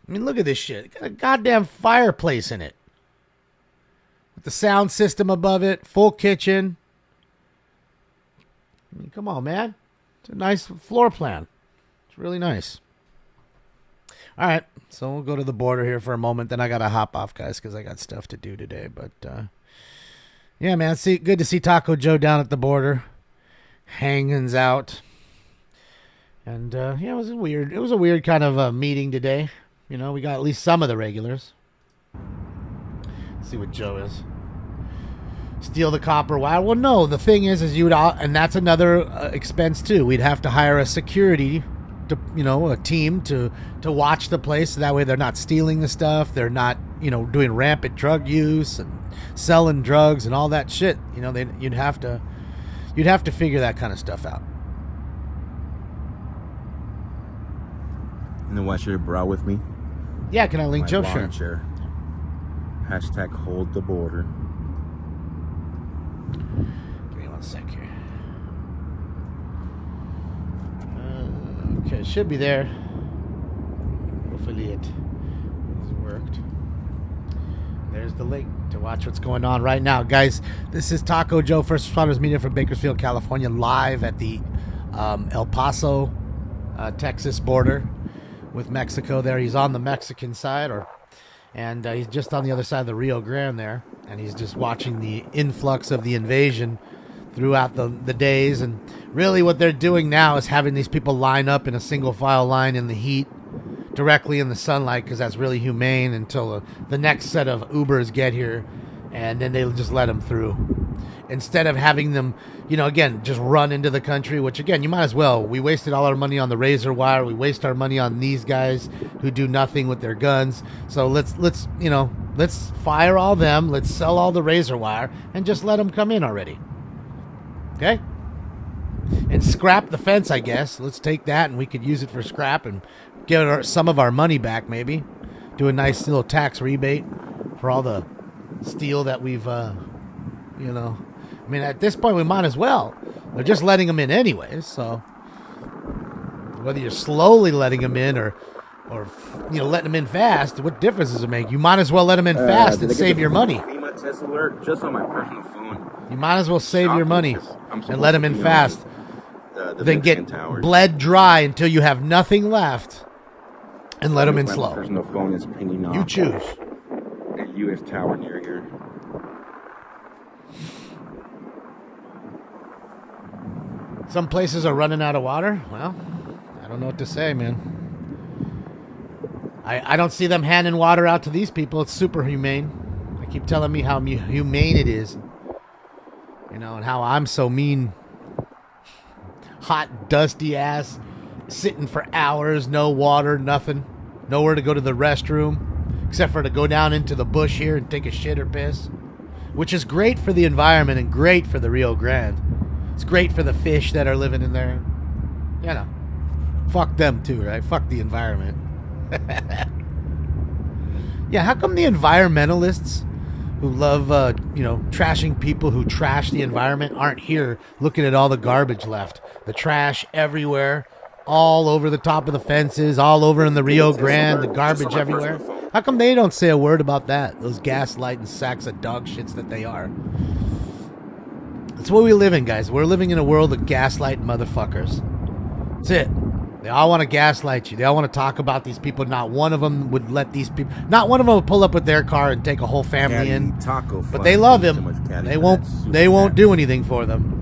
I mean, look at this shit. It got a goddamn fireplace in it. With the sound system above it, full kitchen. I mean, come on, man. It's a nice floor plan. It's really nice. All right, so we'll go to the border here for a moment. Then I got to hop off, guys, because I got stuff to do today. But, yeah, man, good to see Taco Joe down at the border. Hanging out. And, yeah, it was a weird kind of meeting today. We got at least some of the regulars. Let's see what Joe is. Steal the copper wire. Well, no, the thing is you would, and that's another expense, too. We'd have to hire a security a team to watch the place, so that way they're not stealing the stuff, they're not doing rampant drug use and selling drugs and all that shit. You'd have to figure that kind of stuff out. And then watch your brow with me. Yeah, can I link Joe? Sure. Sure. Hashtag hold the border. Give me one sec here. Okay, it should be there. Hopefully it has worked. There's the link to watch what's going on right now. Guys, this is Taco Joe, First Responders Media from Bakersfield, California, live at the El Paso, Texas border with Mexico there. He's on the Mexican side, and he's just on the other side of the Rio Grande there, and he's just watching the influx of the invasion throughout the days. And really what they're doing now is having these people line up in a single file line in the heat directly in the sunlight, because that's really humane until the next set of Ubers get here, and then they'll just let them through instead of having them again just run into the country, which again you might as well. We wasted all our money on the razor wire. We waste our money on these guys who do nothing with their guns. So let's fire all them, let's sell all the razor wire and just let them come in already. Okay? And scrap the fence, I guess. Let's take that and we could use it for scrap and get some of our money back, maybe. Do a nice little tax rebate for all the steel that we've, I mean, at this point, we might as well. They're just letting them in anyways, so whether you're slowly letting them in or letting them in fast, what difference does it make? You might as well let them in fast and save your money. FEMA test alert just on my personal phone. You might as well save your money and let them in fast than get bled dry until you have nothing left and let them in slow. My personal phone is pinging off. You choose. A U.S. tower near here. Some places are running out of water. Well, I don't know what to say, man. I don't see them handing water out to these people. It's super humane. They keep telling me how humane it is. And how I'm so mean. Hot, dusty ass. Sitting for hours, no water, nothing. Nowhere to go to the restroom. Except for to go down into the bush here and take a shit or piss. Which is great for the environment and great for the Rio Grande. It's great for the fish that are living in there. Fuck them too, right? Fuck the environment. Yeah, how come the environmentalists who love, trashing people who trash the environment aren't here looking at all the garbage left? The trash everywhere, all over the top of the fences, all over in the Rio Grande, the garbage everywhere. How come they don't say a word about that? Those gaslighting sacks of dog shits that they are. That's what we live in, guys. We're living in a world of gaslight motherfuckers. That's it. They all want to gaslight you. They all want to talk about these people. Not one of them would let these people. Not one of them would pull up with their car and take a whole family in. But they love him. They won't. They won't do anything for them.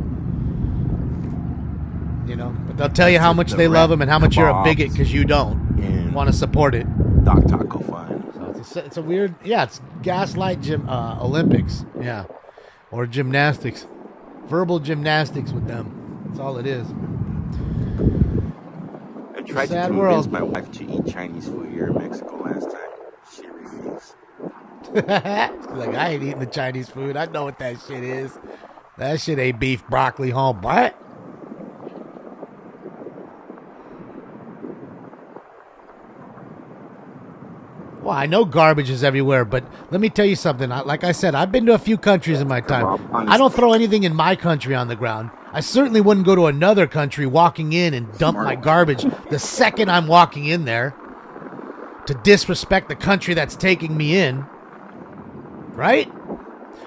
You know. But they'll tell you how much they love him and how much you're a bigot because you don't want to support it. Doc Taco Fun. So it's a weird. Yeah, it's gaslight Olympics. Yeah, or gymnastics, verbal gymnastics with them. That's all it is. I tried to convince my wife to eat Chinese food here in Mexico last time. She refused. Like, I ain't eating the Chinese food. I know what that shit is. That shit ain't beef, broccoli, home. What? Well, I know garbage is everywhere, but let me tell you something. Like I said, I've been to a few countries in my time. I don't throw anything in my country on the ground. I certainly wouldn't go to another country walking in and dump my garbage the second I'm walking in there to disrespect the country that's taking me in. Right?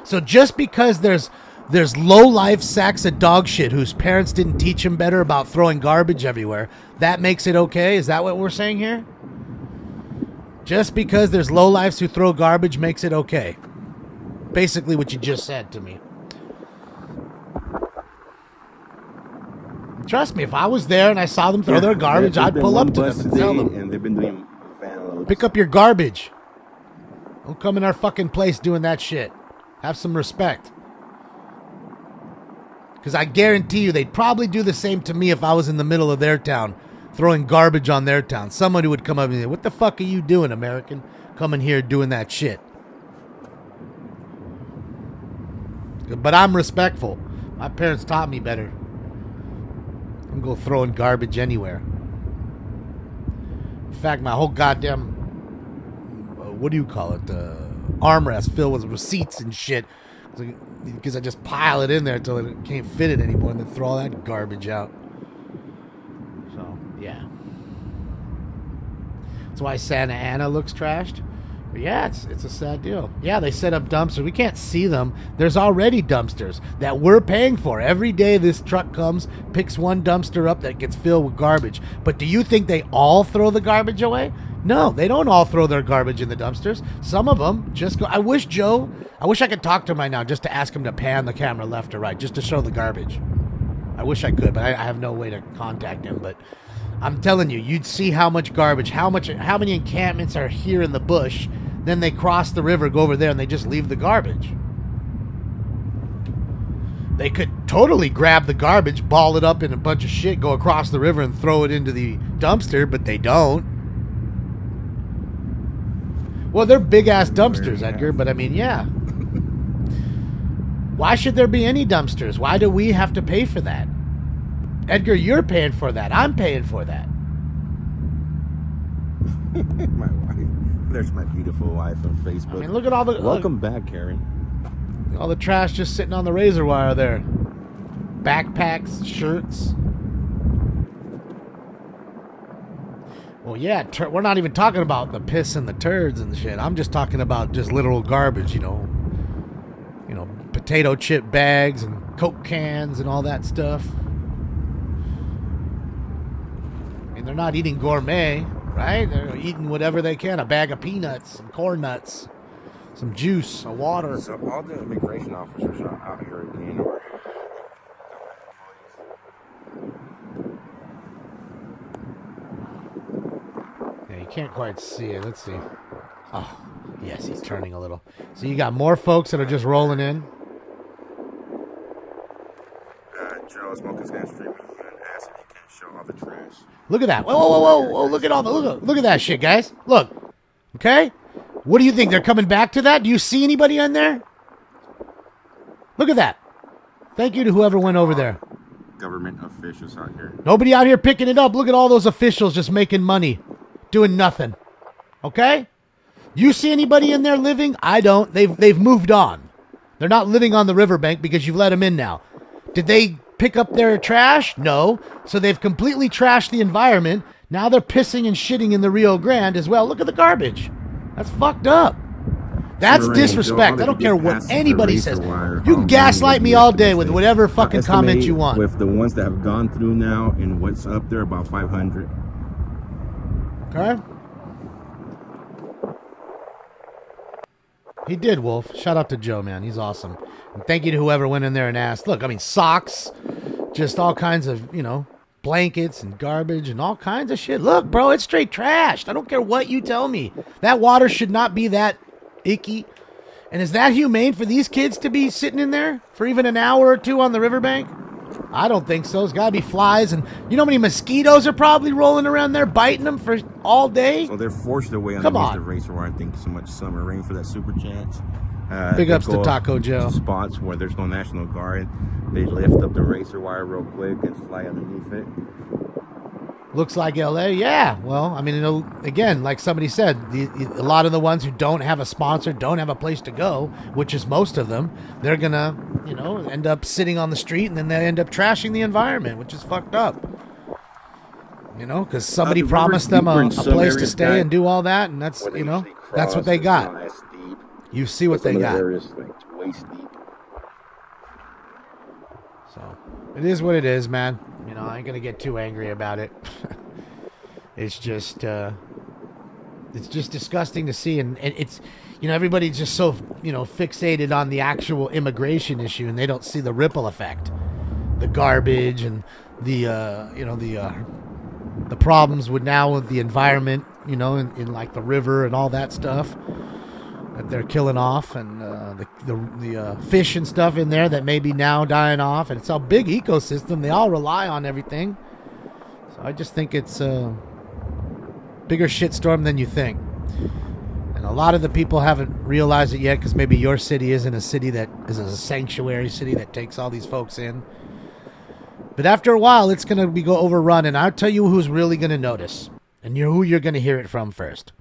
So just because there's low-life sacks of dog shit whose parents didn't teach them better about throwing garbage everywhere, that makes it okay? Is that what we're saying here? Just because there's lowlifes who throw garbage makes it okay. Basically what you just said to me. Trust me, if I was there and I saw them throw their garbage, I'd pull up to them and tell them. And they've been doing van loads. Pick up your garbage. Don't come in our fucking place doing that shit. Have some respect. Because I guarantee you they'd probably do the same to me if I was in the middle of their town, throwing garbage on their town. Somebody would come up and say, "What the fuck are you doing, American? Coming here doing that shit." But I'm respectful. My parents taught me better. I'm go throwing garbage anywhere. In fact, my whole goddamn, what do you call it, armrest filled with receipts and shit. Because I just pile it in there until it can't fit it anymore and then throw all that garbage out. So, yeah. That's why Santa Ana looks trashed. But yeah, it's a sad deal. Yeah, they set up dumpsters. We can't see them. There's already dumpsters that we're paying for. Every day this truck comes, picks one dumpster up that gets filled with garbage. But do you think they all throw the garbage away? No, they don't all throw their garbage in the dumpsters. Some of them just go. I wish I could talk to him right now just to ask him to pan the camera left or right, just to show the garbage. I wish I could, but I have no way to contact him. But I'm telling you, you'd see how much garbage, how many encampments are here in the bush. Then they cross the river, go over there, and they just leave the garbage. They could totally grab the garbage, ball it up in a bunch of shit, go across the river and throw it into the dumpster, but they don't. Well, they're big-ass dumpsters, Edgar, but I mean, yeah. Why should there be any dumpsters? Why do we have to pay for that? Edgar, you're paying for that. I'm paying for that. My wife. There's my beautiful wife on Facebook. I mean, look at all the... Welcome back, Karen. All the trash just sitting on the razor wire there. Backpacks, shirts. Well, yeah, we're not even talking about the piss and the turds and the shit. I'm just talking about just literal garbage, you know, potato chip bags and Coke cans and all that stuff. And they're not eating gourmet, right? They're eating whatever they can. A bag of peanuts, some corn nuts, some juice, a water. So all the immigration officers are out here again, or... Yeah, you can't quite see it. Let's see. Oh, yes, he's turning a little. So you got more folks that are just rolling in. Joe Smoker's got streaming and acid. He can't show all the trash. Look at that. Whoa. Look at all the look at that shit, guys. Look. Okay? What do you think? They're coming back to that? Do you see anybody in there? Look at that. Thank you to whoever went over there. government officials out here. Nobody out here picking it up. Look at all those officials just making money, doing nothing. Okay? You see anybody in there living? I don't. They've moved on. They're not living on the riverbank because you've let them in now. Did they pick up their trash? No. So they've completely trashed the environment. Now they're pissing and shitting in the Rio Grande as well. Look at the garbage. That's fucked up. That's disrespect. I don't care what anybody says. You can gaslight me all day with whatever fucking comment you want. With the ones that have gone through now and what's up there, about 500. Okay. He did, Wolf. Shout out to Joe, man. He's awesome. And thank you to whoever went in there and asked. Look, I mean, socks, just all kinds of, blankets and garbage and all kinds of shit. Look, bro, it's straight trashed. I don't care what you tell me. That water should not be that icky. And is that humane for these kids to be sitting in there for even an hour or two on the riverbank? I don't think so. There's got to be flies. And you know how many mosquitoes are probably rolling around there biting them for all day? So they're forced their way underneath the racer wire. Thank you so much, Summer Rain, for that super chance. Big ups to Taco Joe. Spots where there's no National Guard. They lift up the racer wire real quick and fly underneath it. Looks like LA, yeah. Well, I mean, again, like somebody said, a lot of the ones who don't have a sponsor, don't have a place to go, which is most of them, they're gonna, end up sitting on the street, and then they end up trashing the environment, which is fucked up. Because somebody promised them a place to stay and do all that, and that's, that's what they got. You see what they got. Waist deep. So it is what it is, man. I ain't gonna get too angry about it. It's just disgusting to see, and it's, everybody's just so, fixated on the actual immigration issue, and they don't see the ripple effect, the garbage, and the problems with the environment, in like the river and all that stuff that they're killing off, and the fish and stuff in there that may be now dying off, and it's a big ecosystem. They all rely on everything. So I just think it's a bigger shitstorm than you think. And a lot of the people haven't realized it yet because maybe your city isn't a city that is a sanctuary city that takes all these folks in. But after a while, it's going to go overrun, and I'll tell you who's really going to notice, and who you're going to hear it from first.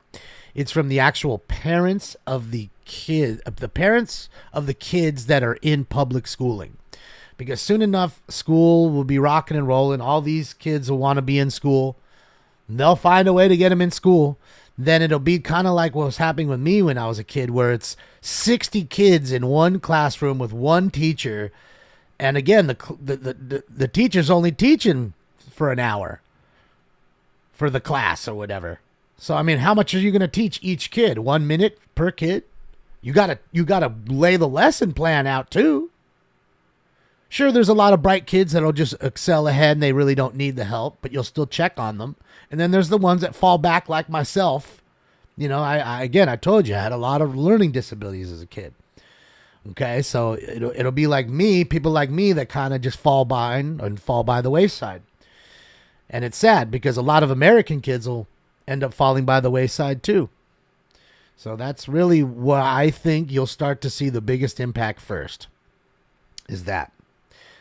It's from the actual parents of the kids that are in public schooling. Because soon enough, school will be rocking and rolling. All these kids will want to be in school. And they'll find a way to get them in school. Then it'll be kind of like what was happening with me when I was a kid, where it's 60 kids in one classroom with one teacher. And again, the teacher's only teaching for an hour for the class or whatever. So, I mean, how much are you going to teach each kid? 1 minute per kid? You gotta lay the lesson plan out, too. Sure, there's a lot of bright kids that'll just excel ahead and they really don't need the help, but you'll still check on them. And then there's the ones that fall back like myself. I told you I had a lot of learning disabilities as a kid. Okay, so it'll be like me, people like me that kind of just fall behind and fall by the wayside. And it's sad because a lot of American kids will end up falling by the wayside too. So that's really what I think you'll start to see the biggest impact first, is that.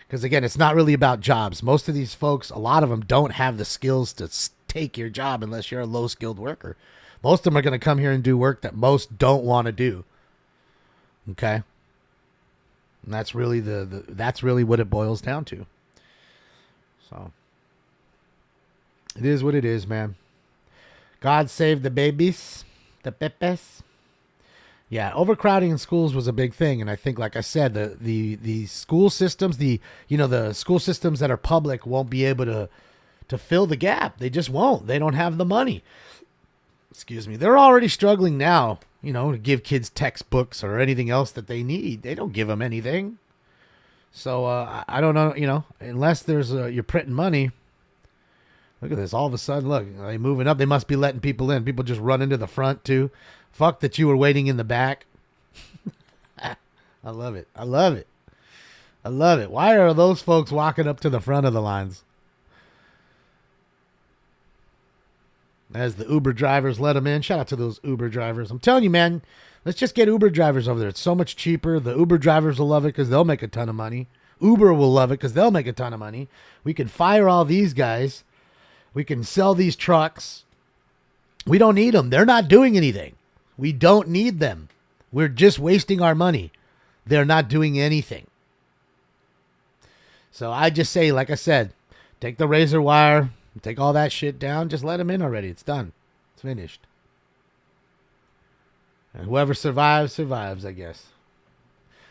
Because again, it's not really about jobs. Most of these folks, a lot of them don't have the skills to take your job unless you're a low-skilled worker. Most of them are going to come here and do work that most don't want to do. Okay? And that's really that's really what it boils down to. So it is what it is, man. God save the babies, the pepes. Yeah, overcrowding in schools was a big thing, and I think, like I said, the school systems, the school systems that are public won't be able to fill the gap. They just won't. They don't have the money. Excuse me. They're already struggling now, to give kids textbooks or anything else that they need. They don't give them anything. So I don't know, unless there's you're printing money. Look at this. All of a sudden, look, they moving up. They must be letting people in. People just run into the front, too. Fuck that you were waiting in the back. I love it. I love it. I love it. Why are those folks walking up to the front of the lines? As the Uber drivers let them in. Shout out to those Uber drivers. I'm telling you, man, let's just get Uber drivers over there. It's so much cheaper. The Uber drivers will love it because they'll make a ton of money. Uber will love it because they'll make a ton of money. We can fire all these guys. We can sell these trucks. We don't need them. They're not doing anything. We don't need them. We're just wasting our money. They're not doing anything. So I just say, like I said, take the razor wire, take all that shit down. Just let them in already. It's done. It's finished. And whoever survives, survives, I guess.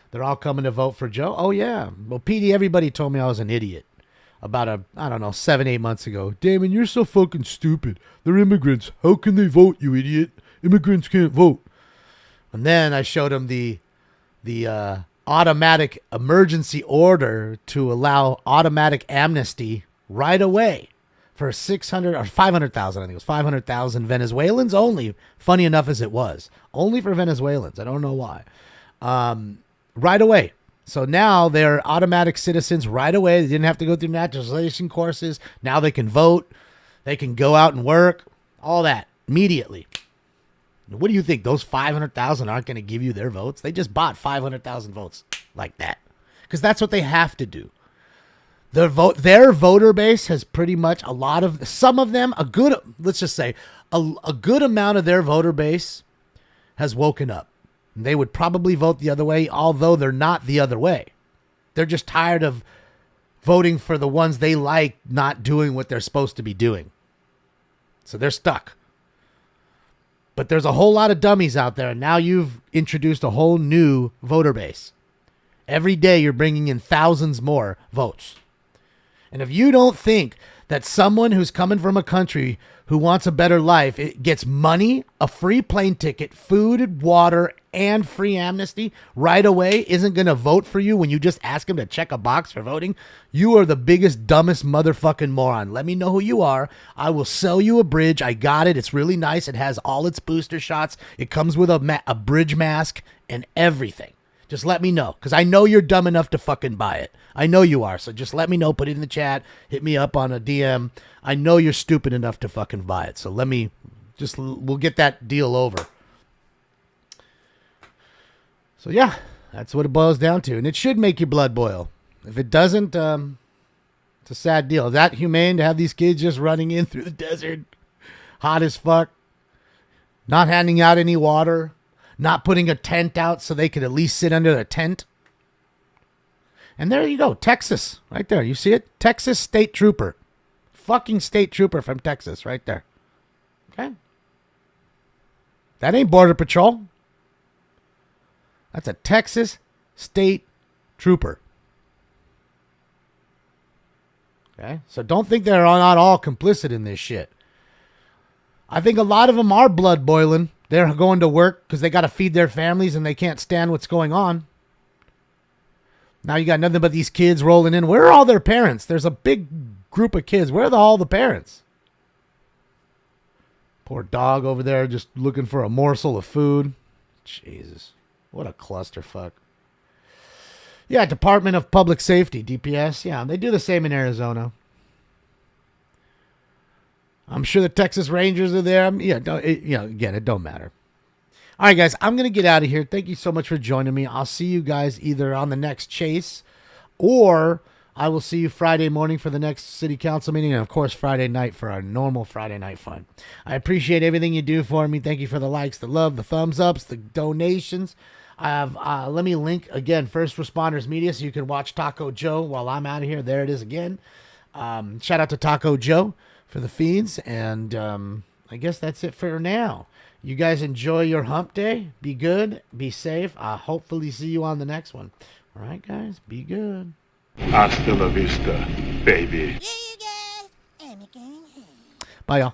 They're all coming to vote for Joe. Oh, yeah. Well, Petey, everybody told me I was an idiot about 7-8 months ago. Damon, you're so fucking stupid. They're immigrants. How can they vote, you idiot? Immigrants can't vote. And then I showed him the automatic emergency order to allow automatic amnesty right away for 600 or 500,000. I think it was 500,000 Venezuelans only. Funny enough as it was, only for Venezuelans. I don't know why. Right away. So now they're automatic citizens right away. They didn't have to go through naturalization courses. Now they can vote. They can go out and work. All that immediately. What do you think? Those 500,000 aren't going to give you their votes? They just bought 500,000 votes like that because that's what they have to do. Their voter base has pretty much some of them, let's just say a good amount of their voter base has woken up. They would probably vote the other way, although they're not the other way. They're just tired of voting for the ones they like not doing what they're supposed to be doing. So they're stuck. But there's a whole lot of dummies out there, and now you've introduced a whole new voter base. Every day you're bringing in thousands more votes. And if you don't think that someone who's coming from a country who wants a better life, it gets money, a free plane ticket, food, water, and free amnesty right away, isn't going to vote for you when you just ask him to check a box for voting, you are the biggest, dumbest motherfucking moron. Let me know who you are. I will sell you a bridge. I got it. It's really nice. It has all its booster shots. It comes with a bridge mask and everything. Just let me know, because I know you're dumb enough to fucking buy it. I know you are, so just let me know. Put it in the chat. Hit me up on a DM. I know you're stupid enough to fucking buy it, so we'll get that deal over. So yeah, that's what it boils down to, and it should make your blood boil. If it doesn't, it's a sad deal. Is that humane to have these kids just running in through the desert, hot as fuck, not handing out any water? Not putting a tent out so they could at least sit under the tent. And there you go. Texas. Right there. You see it? Texas state trooper. Fucking state trooper from Texas. Right there. Okay. That ain't Border Patrol. That's a Texas state trooper. Okay. So don't think they're not all complicit in this shit. I think a lot of them are blood boiling. They're going to work because they got to feed their families and they can't stand what's going on. Now you got nothing but these kids rolling in. Where are all their parents? There's a big group of kids. Where are all the parents? Poor dog over there just looking for a morsel of food. Jesus. What a clusterfuck. Yeah, Department of Public Safety, DPS. Yeah, they do the same in Arizona. I'm sure the Texas Rangers are there. Again, it don't matter. All right, guys, I'm going to get out of here. Thank you so much for joining me. I'll see you guys either on the next chase or I will see you Friday morning for the next city council meeting and, of course, Friday night for our normal Friday night fun. I appreciate everything you do for me. Thank you for the likes, the love, the thumbs ups, the donations. I have, let me link, again, First Responders Media so you can watch Taco Joe while I'm out of here. There it is again. Shout out to Taco Joe for the feeds, and I guess that's it for now. You guys enjoy your hump day. Be good. Be safe. I'll hopefully see you on the next one. All right, guys. Be good. Hasta la vista, baby. Bye, y'all.